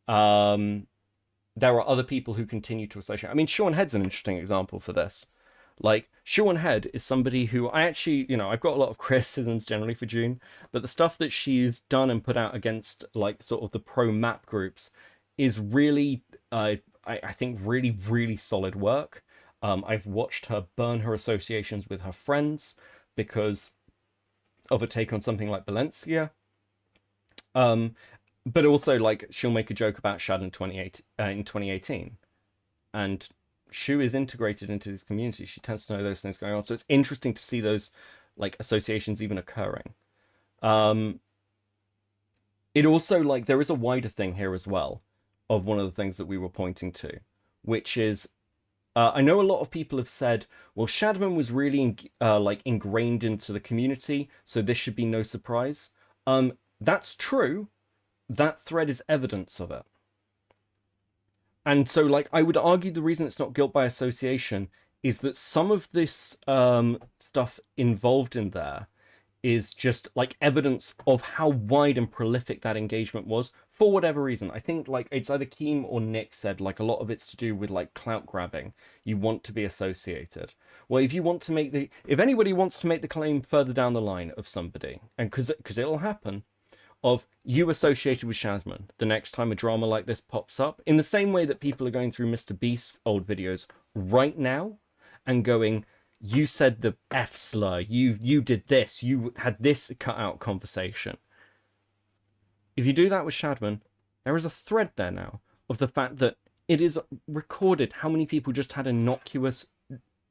There are other people who continue to associate. I mean, Sean Head's an interesting example for this. Like, Sean Head is somebody who I actually, you know, I've got a lot of criticisms generally for June, but the stuff that she's done and put out against, like, sort of the pro map groups is really, I think, really, really solid work. I've watched her burn her associations with her friends because of a take on something like Valencia. But also, like, she'll make a joke about Shad in 2018. And Shu is integrated into this community. She tends to know those things going on. So it's interesting to see those, like, associations even occurring. It also, like, there is a wider thing here as well of one of the things that we were pointing to, which is, I know a lot of people have said, well, Shadman was really like ingrained into the community, so this should be no surprise. That's true. That thread is evidence of it. And so, like, I would argue the reason it's not guilt by association is that some of this stuff involved in there is just, like, evidence of how wide and prolific that engagement was for whatever reason. I think, like, it's either Keem or Nick said, like, a lot of it's to do with, like, clout grabbing. You want to be associated. Well, if you want to make if anybody wants to make the claim further down the line of somebody, and because it'll happen, of you associated with Shadman the next time a drama like this pops up, in the same way that people are going through Mr. Beast's old videos right now and going, you said the F slur, you did this, you had this cut out conversation. If you do that with Shadman, there is a thread there now of the fact that it is recorded how many people just had innocuous,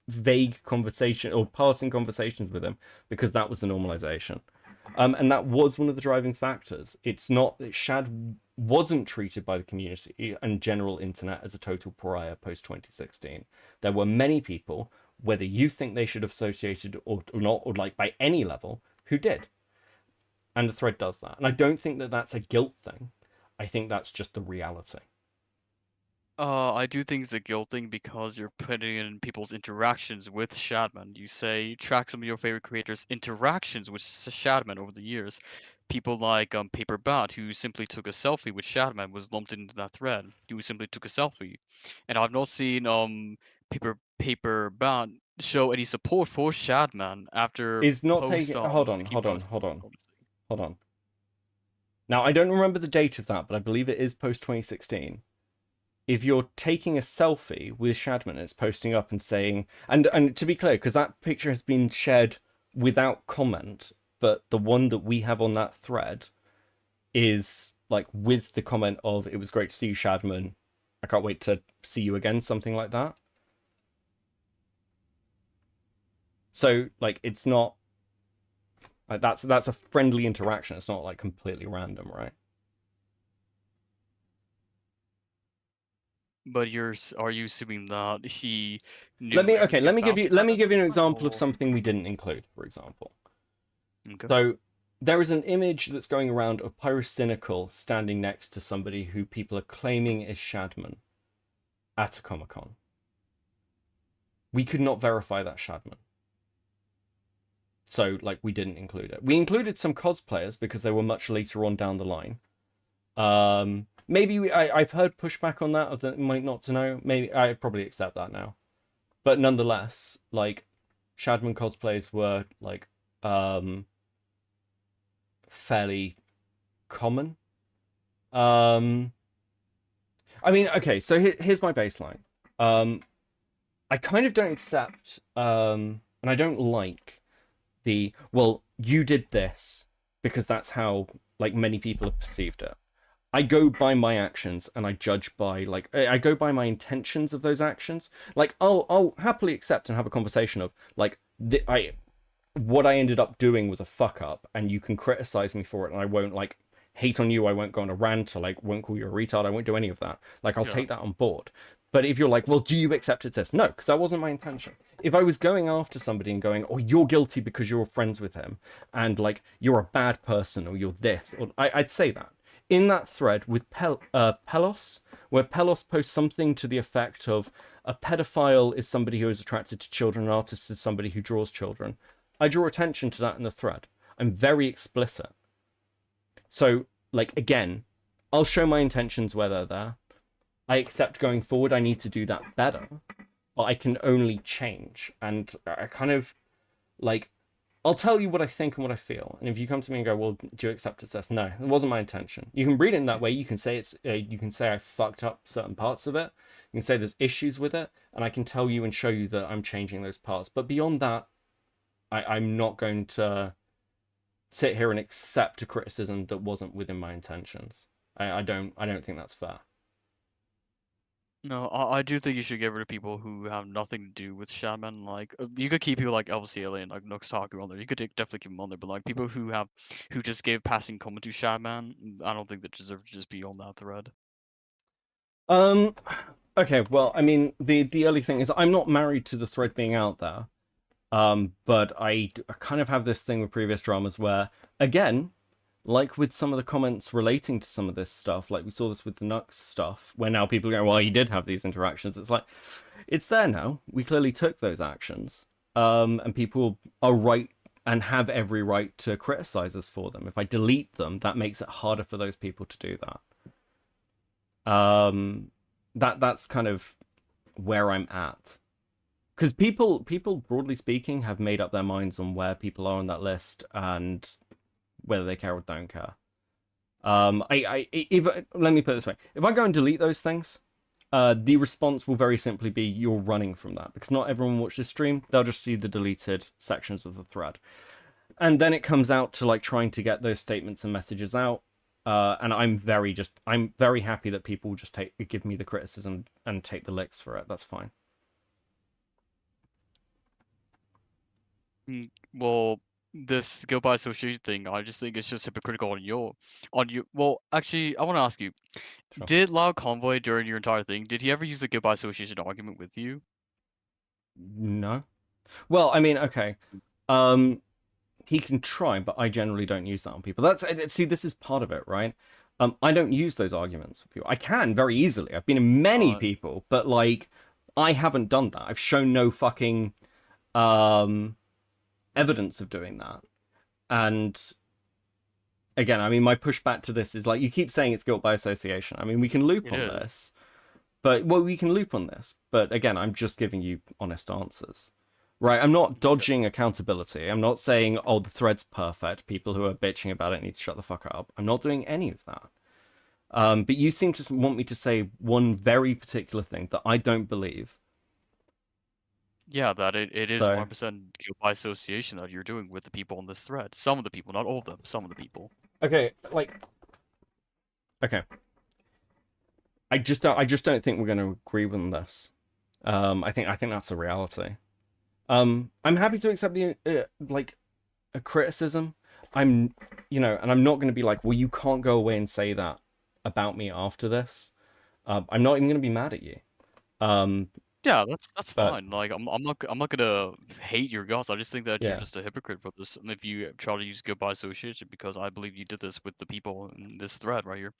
vague conversation or passing conversations with him because that was the normalization. And that was one of the driving factors. It's not that Shad wasn't treated by the community and general internet as a total pariah post 2016. There were many people, whether you think they should have associated or not, or like by any level, who did. And the thread does that. And I don't think that that's a guilt thing. I think that's just the reality. I do think it's a guilt thing because you're putting in people's interactions with Shadman. You say track some of your favorite creators' interactions with Shadman over the years. People like Paper Bat, who simply took a selfie with Shadman, was lumped into that thread. Who simply took a selfie, and I've not seen Paper Bat show any support for Shadman after Is not post, taking. Hold on. Now I don't remember the date of that, but I believe it is post 2016. If you're taking a selfie with Shadman, it's posting up and saying, and to be clear, because that picture has been shared without comment, but the one that we have on that thread is like with the comment of, it was great to see you, Shadman. I can't wait to see you again, something like that. So, like, it's not... Like that's a friendly interaction. It's not like completely random, right? But are you assuming that he knew Let me everything about let me Shadman give you at an the time, example of or- something we didn't include, for example. Okay. So there is an image that's going around of Pyrocynical standing next to somebody who people are claiming is Shadman at a Comic-Con. We could not verify that Shadman. So, like, we didn't include it. We included some cosplayers because they were much later on down the line. Maybe I've heard pushback on that, of that might not to know. Maybe I probably accept that now. But nonetheless, like, Shadman cosplays were, like, fairly common. I mean, okay, so here's my baseline. I kind of don't accept, and I don't like well, you did this because that's how, like, many people have perceived it. I go by my actions and I judge by, like, I go by my intentions of those actions. Like, I'll happily accept and have a conversation of, like, what I ended up doing was a fuck up, and you can criticize me for it, and I won't, like, hate on you. I won't go on a rant, or, like, won't call you a retard. I won't do any of that. Like, I'll take that on board. But if you're like, well, do you accept it's this? No, because that wasn't my intention. If I was going after somebody and going, oh, you're guilty because you're friends with him, and, like, you're a bad person, or you're this, or I'd say that. In that thread with Pelos, where Pelos posts something to the effect of, a pedophile is somebody who is attracted to children, an artist is somebody who draws children. I draw attention to that in the thread. I'm very explicit. So, like, again, I'll show my intentions where they're there. I accept going forward I need to do that better, but I can only change. And I kind of, like, I'll tell you what I think and what I feel. And if you come to me and go, well, do you accept it? Says, no, it wasn't my intention. You can read it in that way. You can say you can say I fucked up certain parts of it. You can say there's issues with it, and I can tell you and show you that I'm changing those parts. But beyond that, I'm not going to sit here and accept a criticism that wasn't within my intentions. I don't think that's fair. No, I do think you should get rid of people who have nothing to do with Shaman. Like, you could keep people like LCLA and like Noxtaku on there. You could definitely keep them on there, but like people who just gave passing comment to Shaman, I don't think that deserve to just be on that thread. Okay, well, I mean, the early thing is I'm not married to the thread being out there. But I kind of have this thing with previous dramas where, again, like with some of the comments relating to some of this stuff, like we saw this with the Nux stuff, where now people are going, well, he did have these interactions. It's like, it's there now. We clearly took those actions. And people are right and have every right to criticize us for them. If I delete them, that makes it harder for those people to do that. That's kind of where I'm at. Because people, broadly speaking, have made up their minds on where people are on that list and whether they care or don't care. Let me put it this way: if I go and delete those things, the response will very simply be you're running from that, because not everyone watched this stream. They'll just see the deleted sections of the thread, and then it comes out to like trying to get those statements and messages out. And I'm very happy that people just give me the criticism and take the licks for it. That's fine. Well, this guilt by association thing, I just think it's just hypocritical on you. Well, actually, I want to ask you, Sure. did Loud Convoy during your entire thing, did he ever use the guilt by association argument with you? No. Well, I mean, okay. He can try, but I generally don't use that on people. See, this is part of it, right? I don't use those arguments with people. I can very easily. I've been in many people, but like, I haven't done that. I've shown no fucking evidence of doing that. And again, I mean, my pushback to this is like, you keep saying it's guilt by association. I mean, we can loop on this, but we can loop on this. But again, I'm just giving you honest answers. Right, I'm not dodging accountability. I'm not saying, oh, the thread's perfect. People who are bitching about it need to shut the fuck up. I'm not doing any of that. But you seem to want me to say one very particular thing that I don't believe. Yeah, that it is 100% guilt by association that you're doing with the people on this thread. Some of the people, not all of them. Some of the people. Okay, like, okay. I just don't think we're going to agree on this. I think that's the reality. I'm happy to accept the a criticism, I'm, you know, and I'm not going to be like, well, you can't go away and say that about me after this. I'm not even going to be mad at you. Yeah, that's But- fine. Like I'm not gonna hate your guts. I just think that you're Yeah. just a hypocrite for this. And if you try to use goodbye association, because I believe you did this with the people in this thread right here.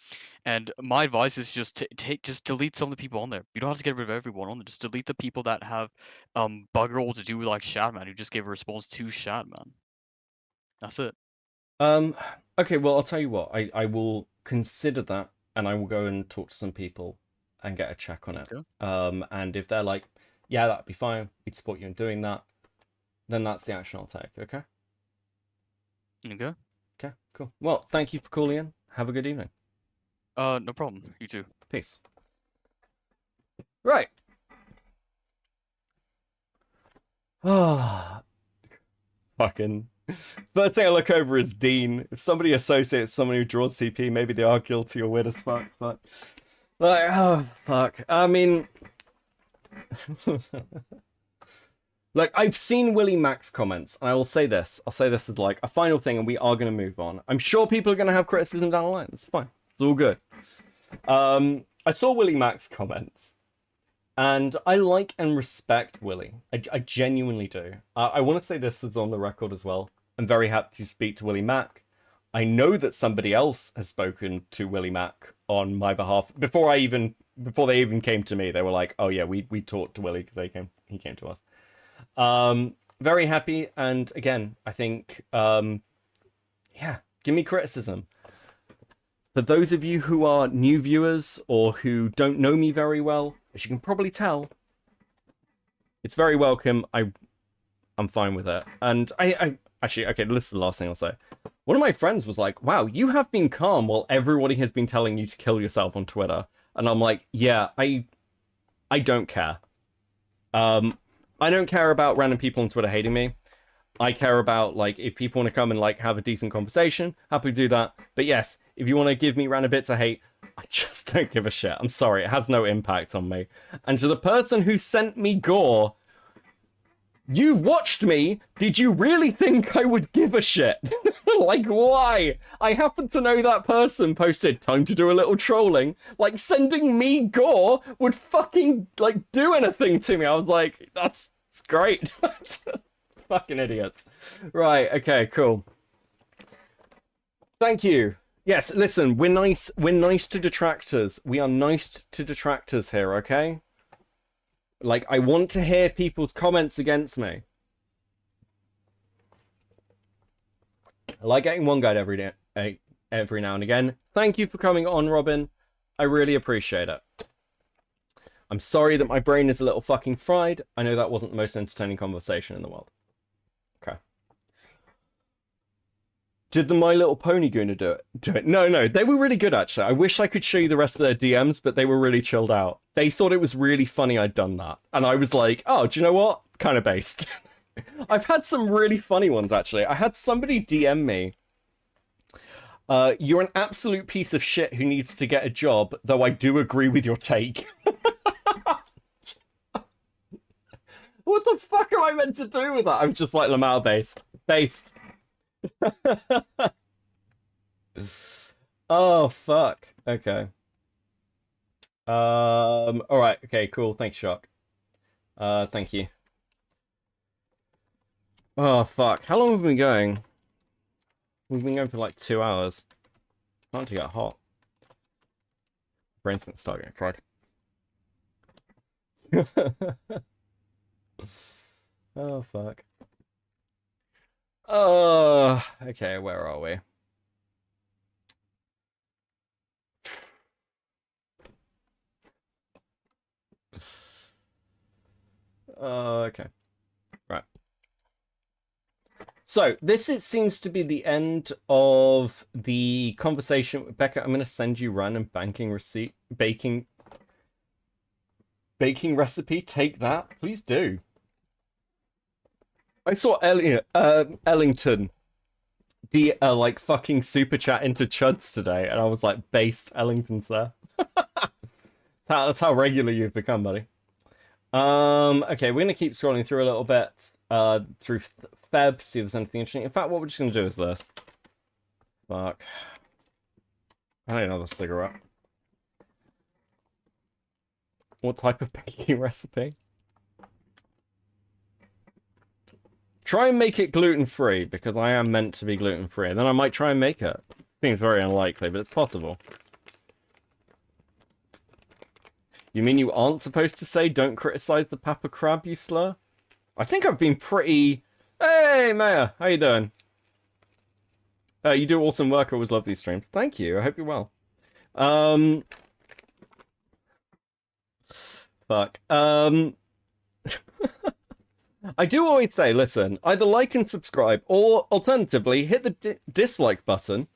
And my advice is just to just delete some of the people on there. You don't have to get rid of everyone on there. Just delete the people that have bugger all to do with like Shadman, who just gave a response to Shadman. That's it. Okay, well, I'll tell you what. I will consider that, and I will go and talk to some people and get a check on it. Okay. And if they're like, yeah, that'd be fine, we'd support you in doing that, then that's the action I'll take, okay? Okay. Okay, cool. Well, thank you for calling in. Have a good evening. No problem. You too. Peace. Right. Ah. Fucking. First thing I look over is Dean. If somebody associates someone who draws CP, maybe they are guilty or weird as fuck, but... Like, oh, fuck. I mean... Like, I've seen Willie Mack's comments, and I will say this. I'll say this as, like, a final thing, and we are going to move on. I'm sure people are going to have criticism down the line. It's fine. It's all good. I saw Willie Mack's comments, and I like and respect Willie. I genuinely do. I want to say this is on the record as well. I'm very happy to speak to Willie Mack. I know that somebody else has spoken to Willie Mack on my behalf before they even came to me. They were like, "Oh yeah, we talked to Willie because he came to us." Very happy, and again, I think yeah, give me criticism. For those of you who are new viewers or who don't know me very well, as you can probably tell, it's very welcome. I'm fine with it. And I actually, okay, this is the last thing I'll say. One of my friends was like, wow, you have been calm while everybody has been telling you to kill yourself on Twitter. And I'm like, yeah, I don't care. I don't care about random people on Twitter hating me. I care about, like, if people want to come and, like, have a decent conversation, happy to do that. But yes, if you want to give me random bits of hate, I just don't give a shit. I'm sorry, it has no impact on me. And to the person who sent me gore, you watched me. Did you really think I would give a shit? Like, why? I happen to know that person posted, time to do a little trolling. Like, sending me gore would fucking, like, do anything to me. I was like, that's great. Fucking idiots. Right, okay, cool. Thank you. Yes, listen, we're nice to detractors. We are nice to detractors here, okay? Like, I want to hear people's comments against me. I like getting one guide every now and again. Thank you for coming on, Robin. I really appreciate it. I'm sorry that my brain is a little fucking fried. I know that wasn't the most entertaining conversation in the world. Okay. Did the My Little Pony Gooner do it? No, they were really good, actually. I wish I could show you the rest of their DMs, but they were really chilled out. They thought it was really funny I'd done that. And I was like, oh, do you know what? Kind of based. I've had some really funny ones, actually. I had somebody DM me. You're an absolute piece of shit who needs to get a job, though I do agree with your take. What the fuck am I meant to do with that? I'm just like, Lamau based. Based. Oh, fuck. Okay. Alright, okay, cool. Thanks, Shock. Thank you. Oh, fuck. How long have we been going? We've been going for like 2 hours. Time to get hot. Brain's gonna start getting fried. Oh, fuck. Oh, okay, where are we? Okay. Right. So, seems to be the end of the conversation. Becca, I'm going to send you random baking recipe. Take that. Please do. I saw Ellington like fucking super chat into Chuds today, and I was like, based Ellington's there. That's how regular you've become, buddy. Okay, we're gonna keep scrolling through a little bit through Feb, see if there's anything interesting. In fact, what we're just going to do is this. Fuck. I need another cigarette. What type of baking recipe? Try and make it gluten-free, because I am meant to be gluten-free. And then I might try and make it. Seems very unlikely, but it's possible. You mean you aren't supposed to say, don't criticize the Papa Crab, you slur? I think I've been pretty... Hey, Maya, how you doing? You do awesome work. I always love these streams. Thank you. I hope you're well. Fuck. I do always say, listen, either like and subscribe, or alternatively, hit the dislike button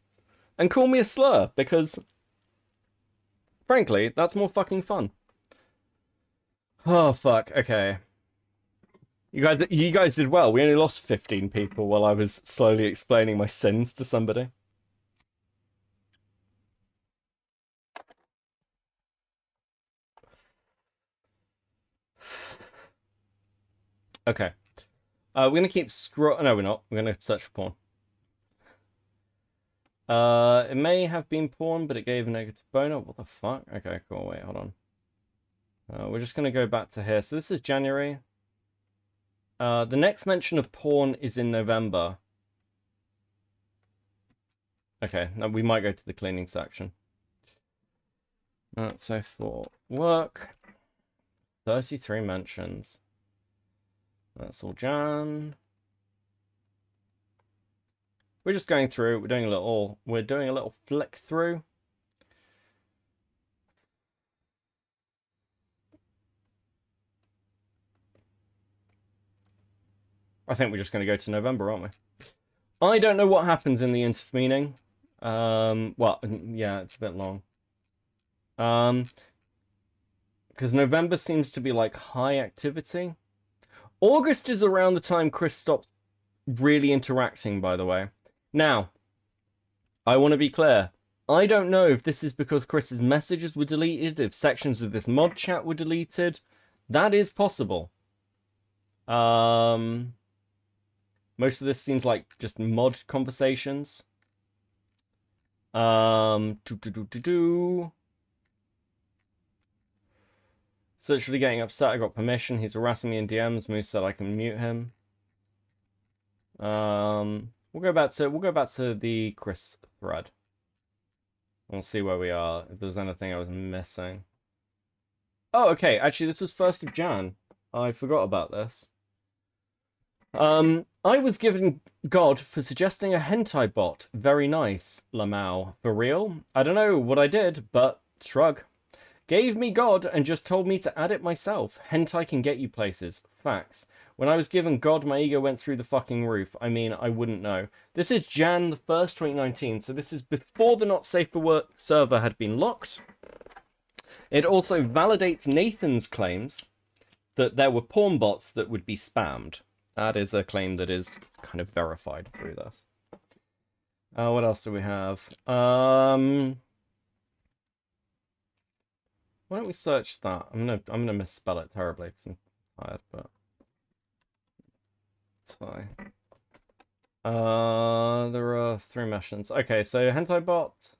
and call me a slur, because, frankly, that's more fucking fun. Oh, fuck. Okay. You guys did well. We only lost 15 people while I was slowly explaining my sins to somebody. Okay. We're gonna keep scroll. No, we're not. We're gonna search for porn. It may have been porn, but it gave a negative boner. What the fuck? Okay, cool. Wait, hold on. We're just gonna go back to here. So this is January. The next mention of porn is in November. Okay, now we might go to the cleaning section. So for work, 33 mentions. That's all Jan. We're just going through. We're doing a little flick through. I think we're just going to go to November, aren't we? I don't know what happens in the intermeaning. Well, yeah, it's a bit long. Because November seems to be like high activity. August is around the time Kris stopped really interacting, by the way. Now, I want to be clear. I don't know if this is because Kris's messages were deleted, if sections of this mod chat were deleted. That is possible. Most of this seems like just mod conversations. So actually getting upset, I got permission. He's harassing me in DMs. Moose said I can mute him. We'll go back to the Kris thread. We'll see where we are. If there's anything I was missing. Oh, okay. Actually, this was 1st of Jan. I forgot about this. I was given God for suggesting a hentai bot. Very nice, Lamau. For real? I don't know what I did, but shrug. Gave me God and just told me to add it myself. Hentai can get you places. Facts. When I was given God, my ego went through the fucking roof. I mean, I wouldn't know. This is Jan the 1st, 2019, so this is before the Not Safe for Work server had been locked. It also validates Nathan's claims that there were porn bots that would be spammed. That is a claim that is kind of verified through this. What else do we have? Why don't we search that? I'm gonna misspell it terribly because I'm tired, but it's fine. There are 3 missions. Okay, so hentai bot,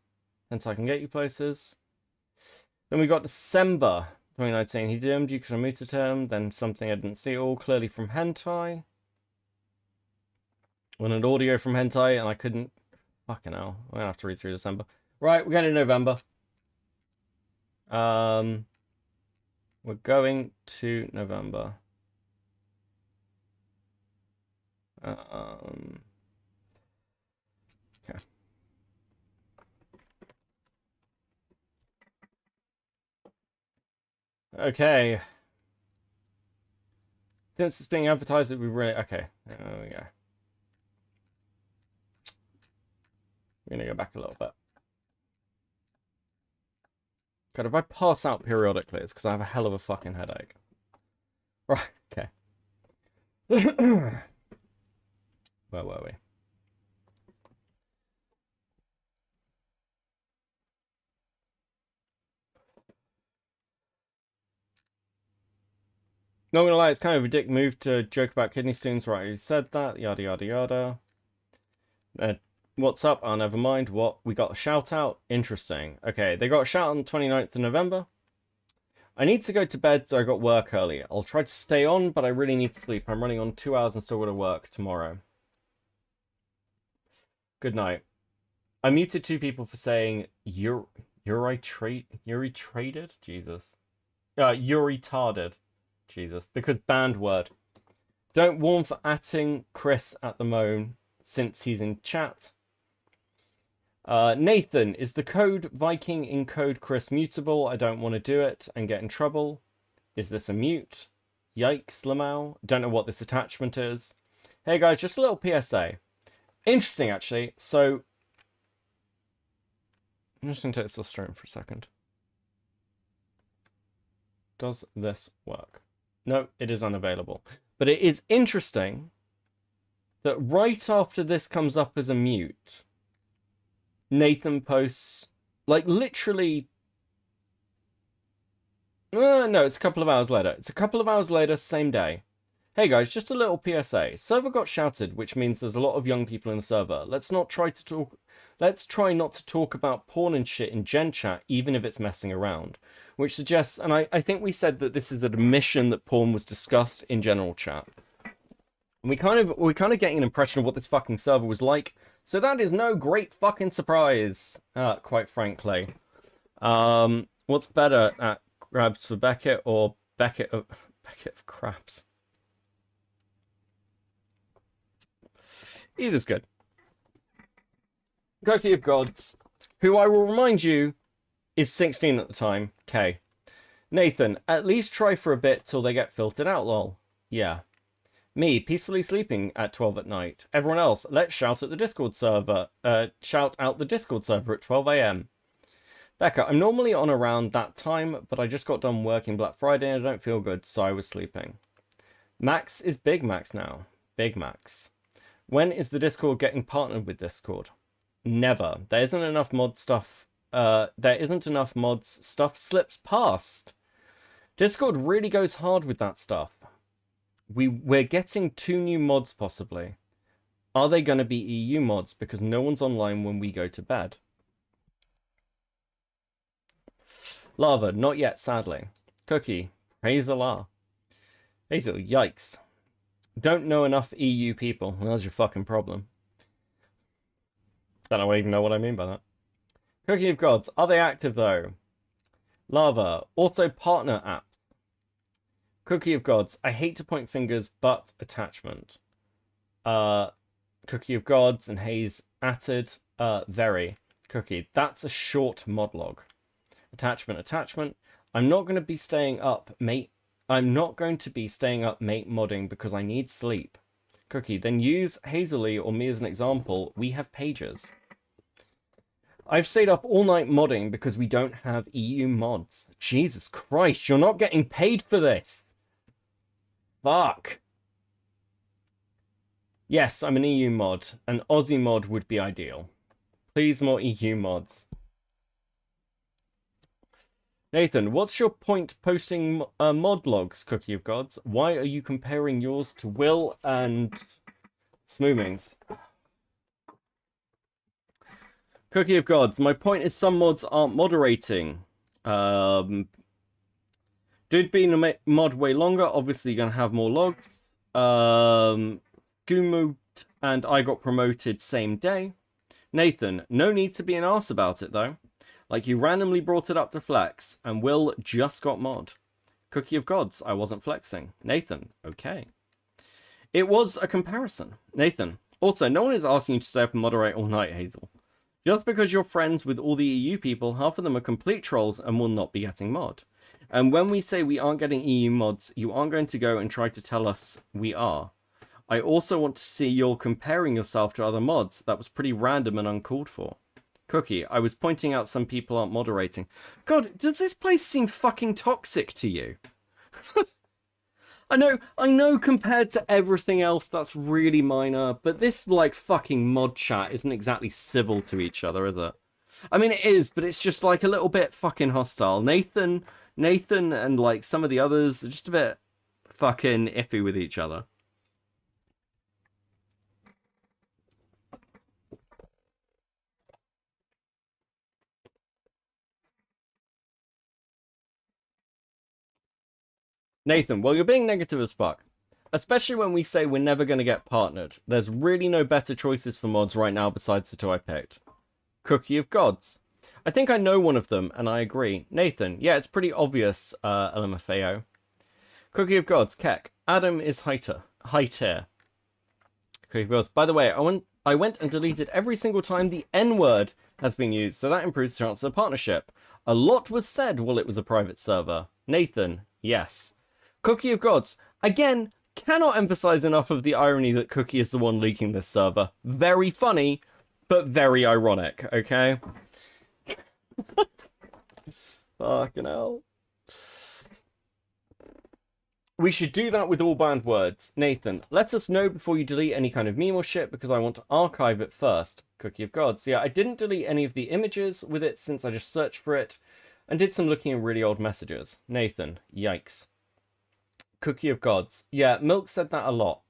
hentai can get you places. Then we got December 2019. He DM'd you because I muted him. Then something I didn't see all clearly from hentai. Wanted audio from hentai and I couldn't. Fucking hell. I'm gonna have to read through December. Right, we're going to November. We're going to November. Okay. Okay. Since it's being advertised, we really okay. There we go. We're gonna go back a little bit. God, if I pass out periodically, it's because I have a hell of a fucking headache. Right, okay. Where were we? Not gonna lie, it's kind of a dick move to joke about kidney stones, right? Who said that? Yada yada yada. What's up? Oh, never mind. What? We got a shout out? Interesting. Okay, they got a shout out on the 29th of November. I need to go to bed, so I got work early. I'll try to stay on, but I really need to sleep. I'm running on 2 hours and still got to work tomorrow. Good night. I muted 2 people for saying you're traded? Jesus. You're retarded. Jesus. Because banned word. Don't warn for atting Kris at the moment since he's in chat. Nathan, is the code Viking in code Kris mutable? I don't want to do it and get in trouble. Is this a mute? Yikes, Lamau. Don't know what this attachment is. Hey guys, just a little PSA. Interesting, actually. So, I'm just going to take this off stream for a second. Does this work? No, it is unavailable. But it is interesting that right after this comes up as a mute, Nathan posts, like, literally... no, it's a couple of hours later. It's a couple of hours later, same day. Hey guys, just a little PSA. Server got shouted, which means there's a lot of young people in the server. Let's try not to talk about porn and shit in Gen Chat, even if it's messing around. Which suggests, and I think we said that this is an admission that porn was discussed in general chat. And we're kind of getting an impression of what this fucking server was like. So that is no great fucking surprise, quite frankly. What's better, at Crabs for Beckett or Beckett of Crabs? Either's good. Cookie of Gods, who I will remind you is 16 at the time. K. Nathan, at least try for a bit till they get filtered out, lol. Yeah. Me, peacefully sleeping at 12 at night. Everyone else, let's shout at the Discord server. Shout out the Discord server at 12 AM. Becca, I'm normally on around that time, but I just got done working Black Friday and I don't feel good, so I was sleeping. Max is Big Max now. Big Max. When is the Discord getting partnered with Discord? Never. There isn't enough mod stuff. There isn't enough mods. Stuff slips past. Discord really goes hard with that stuff. We're getting 2 new mods possibly. Are they going to be EU mods? Because no one's online when we go to bed. Lava, not yet, sadly. Cookie, praise Allah. Hazel, yikes. Don't know enough EU people. Well, that's your fucking problem. Don't even know what I mean by that. Cookie of Gods, are they active though? Lava, also partner apps. Cookie of Gods, I hate to point fingers, but attachment. Cookie of Gods and Haze atted. Very. Cookie, that's a short mod log. Attachment. I'm not going to be staying up, mate. I'm not going to be staying up, mate, modding because I need sleep. Cookie, then use Hazily or me as an example. We have pages. I've stayed up all night modding because we don't have EU mods. Jesus Christ, you're not getting paid for this. Fuck. Yes, I'm an EU mod. An Aussie mod would be ideal. Please, more EU mods. Nathan, what's your point posting mod logs, Cookie of Gods? Why are you comparing yours to Will and Smoomings? Cookie of Gods, my point is some mods aren't moderating. Dude being a mod way longer, obviously you're going to have more logs. Gooned and I got promoted same day. Nathan, no need to be an arse about it though. Like you randomly brought it up to flex, and Will just got mod. Cookie of Gods, I wasn't flexing. Nathan, okay. It was a comparison. Nathan, also, no one is asking you to stay up and moderate all night, Hazel. Just because you're friends with all the EU people, half of them are complete trolls and will not be getting mod. And when we say we aren't getting EU mods, you aren't going to go and try to tell us we are. I also want to see you're comparing yourself to other mods. That was pretty random and uncalled for. Cookie, I was pointing out some people aren't moderating. God, does this place seem fucking toxic to you? I know compared to everything else that's really minor, but this like fucking mod chat isn't exactly civil to each other, is it? I mean it is, but it's just like a little bit fucking hostile. Nathan and like some of the others are just a bit fucking iffy with each other. Nathan, well, you're being negative as fuck. Especially when we say we're never going to get partnered. There's really no better choices for mods right now besides the two I picked. Cookie of Gods. I think I know one of them, and I agree. Nathan, yeah, it's pretty obvious, LMFAO. Cookie of Gods, Keck. Adam is high tier. Cookie of Gods. By the way, I went and deleted every single time the N-word has been used, so that improves the chance of a partnership. A lot was said while it was a private server. Nathan, yes. Cookie of Gods. Again, cannot emphasize enough of the irony that Cookie is the one leaking this server. Very funny, but very ironic, okay? Fucking hell. We should do that with all banned words. Nathan, let us know before you delete any kind of meme or shit because I want to archive it first. Cookie of Gods. Yeah, I didn't delete any of the images with it since I just searched for it and did some looking at really old messages. Nathan, yikes. Cookie of Gods. Yeah, Milk said that a lot.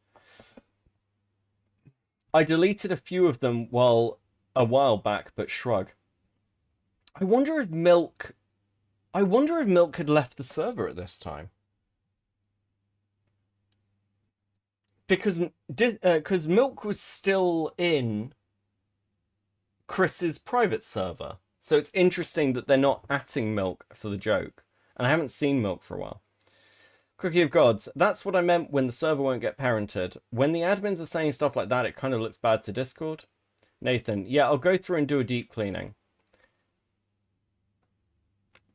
I deleted a few of them a while back, but shrug. I wonder if Milk had left the server at this time. Because Milk was still in Chris's private server. So it's interesting that they're not atting Milk for the joke. And I haven't seen Milk for a while. Cookie of Gods. That's what I meant when the server won't get parented. When the admins are saying stuff like that, it kind of looks bad to Discord. Nathan. Yeah, I'll go through and do a deep cleaning.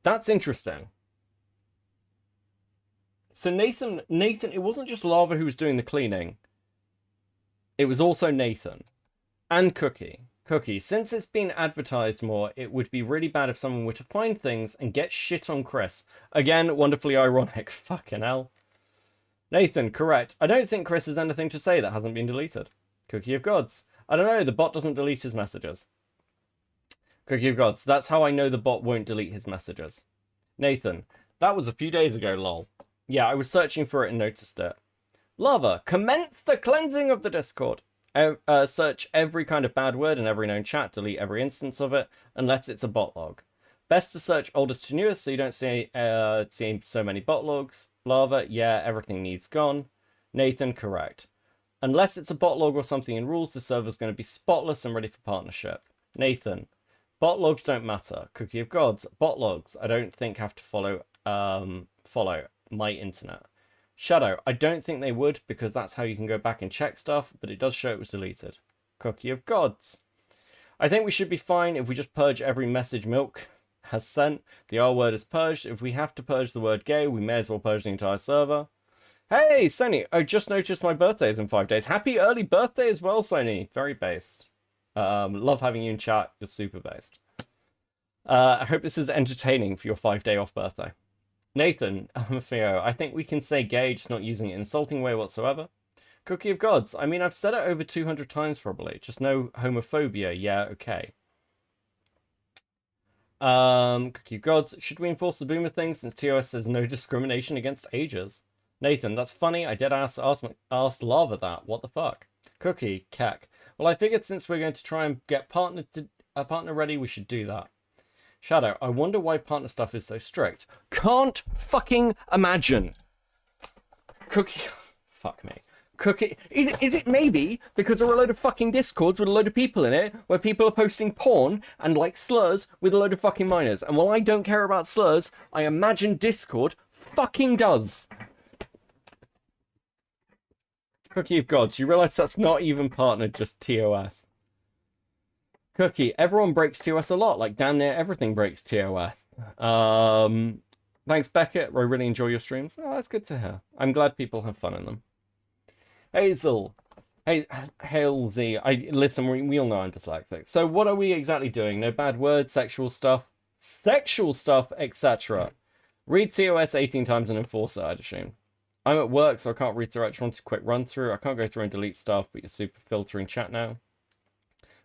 That's interesting. So Nathan, it wasn't just Lava who was doing the cleaning. It was also Nathan. And Cookie. Cookie, since it's been advertised more, it would be really bad if someone were to find things and get shit on Kris. Again, wonderfully ironic. Fucking hell. Nathan, correct. I don't think Kris has anything to say that hasn't been deleted. Cookie of Gods. I don't know, the bot doesn't delete his messages. Cookie of Gods. That's how I know the bot won't delete his messages. Nathan, that was a few days ago, lol. Yeah, I was searching for it and noticed it. Lava, commence the cleansing of the Discord. Search every kind of bad word in every known chat, delete every instance of it, unless it's a bot log. Best to search oldest to newest so you don't see so many bot logs. Lava, yeah, everything needs gone. Nathan, correct. Unless it's a bot log or something in rules, the server's going to be spotless and ready for partnership. Nathan, bot logs don't matter. Cookie of Gods, bot logs, I don't think have to follow my internet. Shadow, I don't think they would because that's how you can go back and check stuff, but it does show it was deleted. Cookie of Gods. I think we should be fine if we just purge every message Milk has sent. The R word is purged. If we have to purge the word gay, we may as well purge the entire server. Hey, Sony, I just noticed my birthday is in 5 days. Happy early birthday as well, Sony. Very based. Love having you in chat. You're super based. I hope this is entertaining for your 5-day off birthday. Nathan, Theo, I think we can say gay, just not using it in an insulting way whatsoever. Cookie of Gods. I mean, I've said it over 200 times probably. Just no homophobia. Yeah, okay. Cookie of Gods. Should we enforce the boomer thing since TOS says no discrimination against ages? Nathan, that's funny. I did ask Lava that. What the fuck? Cookie, Keck. Well, I figured since we're going to try and get a partner ready, we should do that. Shadow, I wonder why partner stuff is so strict. Can't fucking imagine. Cookie, fuck me. Cookie, is it maybe because there are a load of fucking discords with a load of people in it where people are posting porn and like slurs with a load of fucking minors? And while I don't care about slurs, I imagine Discord fucking does. Cookie of Gods, you realize that's not even partnered, just TOS. Cookie, everyone breaks TOS a lot, like damn near everything breaks TOS. Thanks, Beckett. I really enjoy your streams. Oh, that's good to hear. I'm glad people have fun in them. Hazel. Hey, Halesy. Listen, we all know I'm dyslexic. So what are we exactly doing? No bad words, sexual stuff, etc. Read TOS 18 times and enforce it, I'd assume. I'm at work, so I can't read through it. I just want a quick run through. I can't go through and delete stuff, but you're super filtering chat now.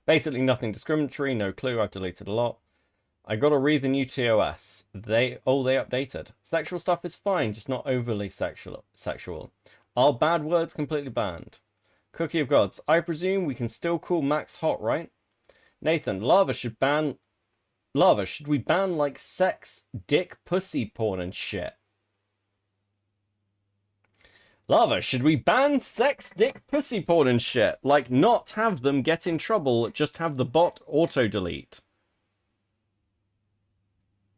Basically nothing discriminatory, no clue, I've deleted a lot. I gotta read the new TOS. They updated. Sexual stuff is fine, just not overly sexual. Are bad words completely banned? Cookie of Gods. I presume we can still call Max hot, right? Nathan, Lava, should we ban like sex, dick, pussy porn and shit? Lava, should we ban sex, dick, pussy porn and shit? Like, not have them get in trouble, just have the bot auto-delete.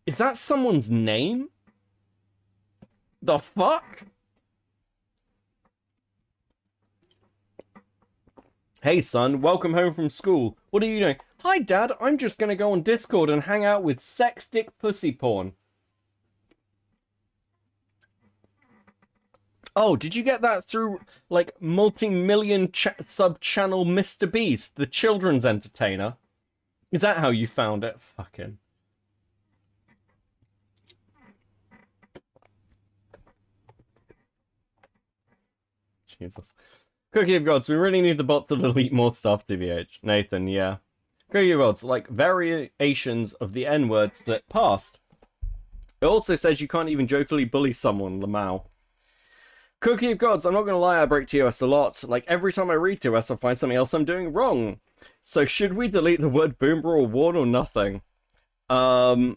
Is that someone's name? The fuck? Hey son, welcome home from school. What are you doing? Hi dad, I'm just gonna go on Discord and hang out with sex, dick, pussy porn. Oh, did you get that through, like, multi-million sub-channel Mr. Beast, the children's entertainer? Is that how you found it? Fucking. Jesus. Cookie of Gods, we really need the bot to delete more stuff, TBH. Nathan, yeah. Cookie of Gods, like, variations of the N-words that passed. It also says you can't even jokingly bully someone, Lamau. Cookie of Gods, I'm not going to lie, I break TOS a lot. Like, every time I read TOS, I find something else I'm doing wrong. So, should we delete the word boomer or warn or nothing? I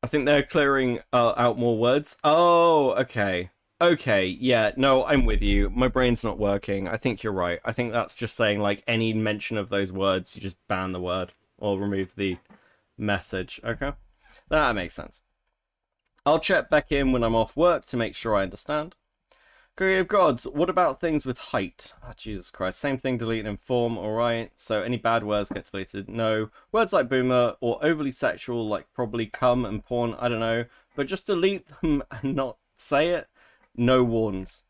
think they're clearing out more words. Oh, okay. Okay, yeah, no, I'm with you. My brain's not working. I think you're right. I think that's just saying, like, any mention of those words, you just ban the word. Or remove the message. Okay? That makes sense. I'll check back in when I'm off work to make sure I understand. Cookie of Gods, what about things with height? Oh, Jesus Christ. Same thing, delete and inform, alright. So any bad words get deleted? No. Words like boomer or overly sexual, like probably cum and porn, I don't know. But just delete them and not say it? No warns.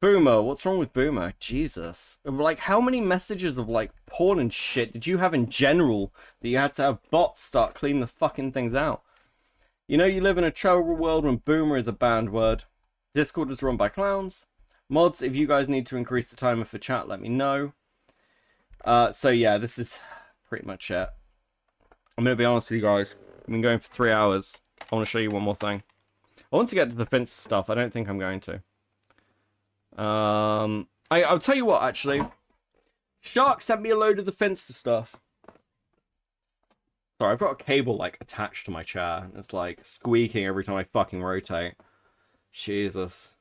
Boomer, what's wrong with boomer? Jesus. Like, how many messages of, like, porn and shit did you have in general that you had to have bots start cleaning the fucking things out? You know you live in a terrible world when boomer is a banned word. Discord is run by clowns. Mods, if you guys need to increase the timer for chat, let me know. So yeah, this is pretty much it. I'm going to be honest with you guys. I've been going for 3 hours. I want to show you one more thing. I want to get to the fence stuff. I don't think I'm going to. I'll tell you what, actually. Shark sent me a load of the Finster stuff. Sorry, I've got a cable, like, attached to my chair. And it's, like, squeaking every time I fucking rotate. Jesus.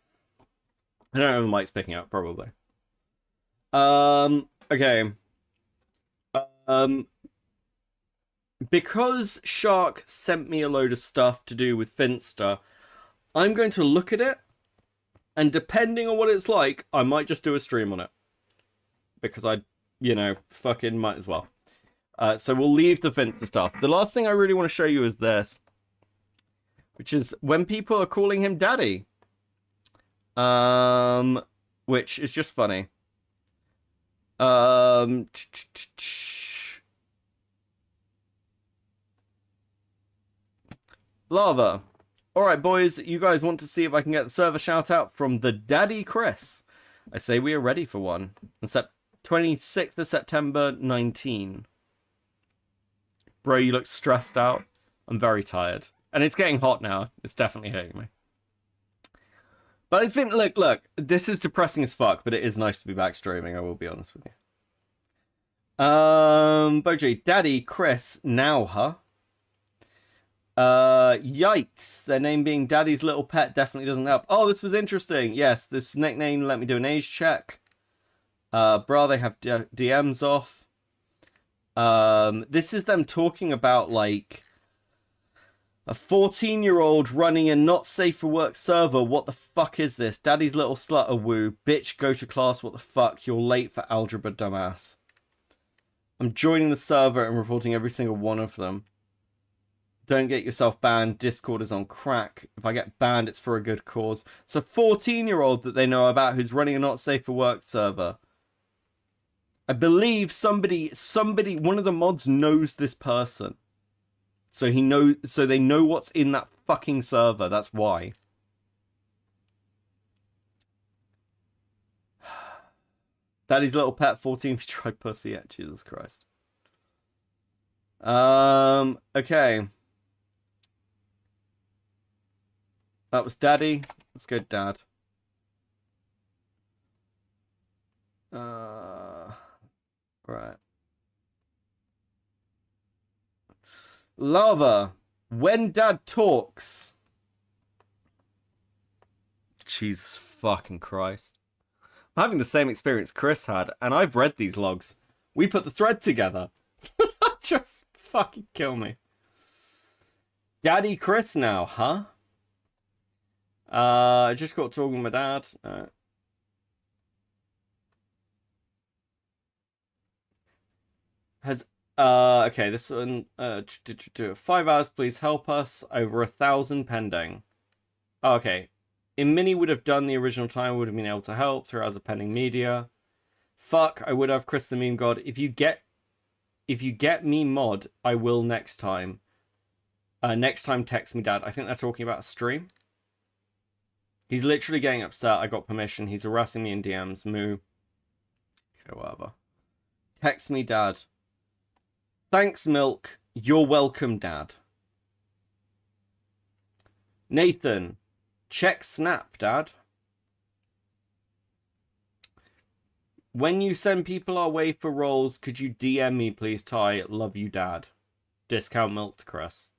I don't know if the mic's picking up, probably. Okay. Because Shark sent me a load of stuff to do with Finster, I'm going to look at it, and depending on what it's like, I might just do a stream on it. Because I, you know, fucking might as well. So we'll leave the Finster stuff. The last thing I really want to show you is this. Which is when people are calling him daddy. Which is just funny. Lava. Alright, boys, you guys want to see if I can get the server shout out from the Daddy Kris. I say we are ready for one. On 26th of September, 19. Bro, you look stressed out. I'm very tired. And it's getting hot now. It's definitely hurting me. But it's been, look, this is depressing as fuck, but it is nice to be back streaming, I will be honest with you. Boji, Daddy, Kris, now, huh? Yikes. Their name being Daddy's little pet definitely doesn't help. Oh, this was interesting. Yes, this nickname let me do an age check. Bruh, they have DMs off. This is them talking about, like, a 14-year-old running a not safe for work server. What the fuck is this? Daddy's little slutter woo. Bitch, go to class. What the fuck? You're late for algebra, dumbass. I'm joining the server and reporting every single one of them. Don't get yourself banned. Discord is on crack. If I get banned, it's for a good cause. So 14-year-old that they know about who's running a not safe for work server. I believe somebody, one of the mods knows this person. So they know what's in that fucking server. That's why. Daddy's little pet 14 if you tried pussy yet. Jesus Christ. Okay. That was Daddy. Let's go, Dad. Right. Lava. When Dad talks. Jesus fucking Christ. I'm having the same experience Kris had, and I've read these logs. We put the thread together. Just fucking kill me. Daddy Kris now, huh? I just got talking with my dad. Okay, this one, 5 hours, please help us. Over 1,000 pending. Oh, okay. In Mini would have done the original time, would have been able to help. 3 hours of pending media. Fuck, I would have Kris the meme god. If you get me mod, I will next time. Next time text me, Dad. I think they're talking about a stream. He's literally getting upset. I got permission. He's harassing me in DMs. Moo. Okay, whatever. Text me, Dad. Thanks, Milk. You're welcome, Dad. Nathan. Check Snap, Dad. When you send people our way for roles, could you DM me, please, Ty? Love you, Dad. Discount Milk to Kris.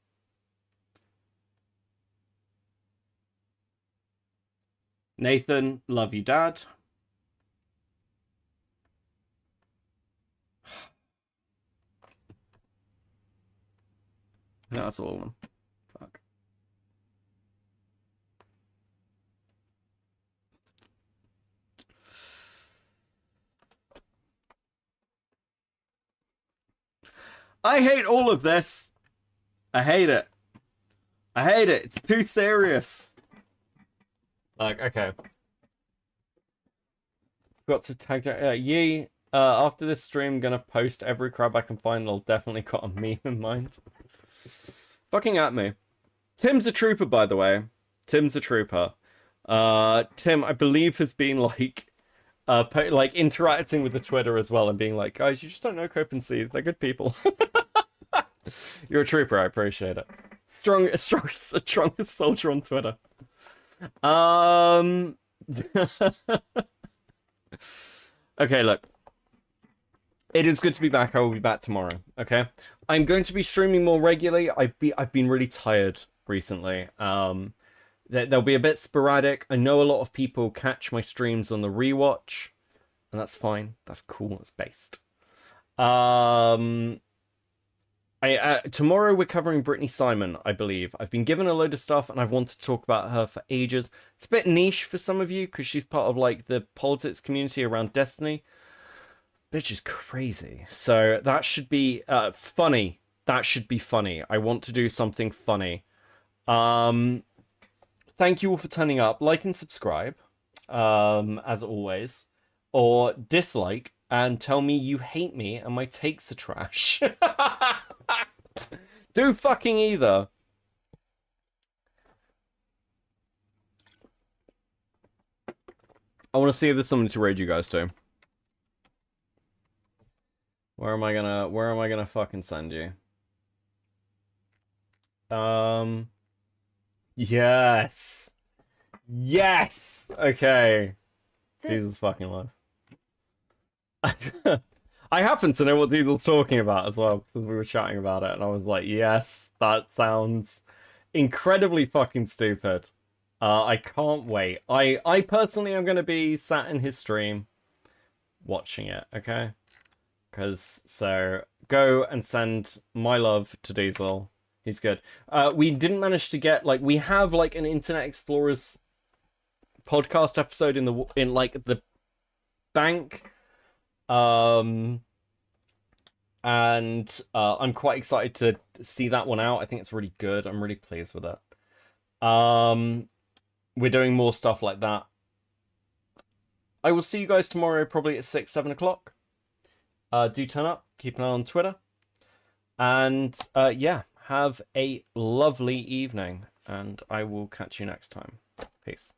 Nathan, love you, Dad. No, that's all of them. Fuck. I hate all of this. I hate it. I hate it. It's too serious. Like, okay. Got to tag Yee. After this stream, gonna post every crab I can find. I'll definitely got a meme in mind. Fucking at me. Tim's a trooper, by the way. Tim's a trooper. Tim, I believe, has been like interacting with the Twitter as well and being like, guys, you just don't know Cope and See. They're good people. You're a trooper. I appreciate it. Strongest soldier on Twitter. Okay, look. It is good to be back. I will be back tomorrow. Okay, I'm going to be streaming more regularly. I've been really tired recently. They'll be a bit sporadic. I know a lot of people catch my streams on the rewatch, and that's fine. That's cool. It's based. Tomorrow we're covering Brittany Simon, I believe. I've been given a load of stuff and I've wanted to talk about her for ages. It's a bit niche for some of you because she's part of like the politics community around Destiny. Bitch is crazy. So that should be funny. That should be funny. I want to do something funny. Thank you all for turning up. Like and subscribe, as always. Or dislike and tell me you hate me and my takes are trash. Do fucking either. I want to see if there's something to raid you guys to. Where am I gonna fucking send you? Yes. Yes. Okay. Jesus fucking love. I happen to know what Diesel's talking about as well, because we were chatting about it, and I was like, yes, that sounds incredibly fucking stupid. I can't wait. I personally am going to be sat in his stream watching it, okay? So, go and send my love to Diesel. He's good. We didn't manage to get, like, we have, like, an Internet Explorer's podcast episode in the bank. And I'm quite excited to see that one out. I think it's really good. I'm really pleased with it. We're doing more stuff like that. I will see you guys tomorrow, probably at 6, 7 o'clock. Do turn up. Keep an eye on Twitter. And yeah, have a lovely evening. And I will catch you next time. Peace.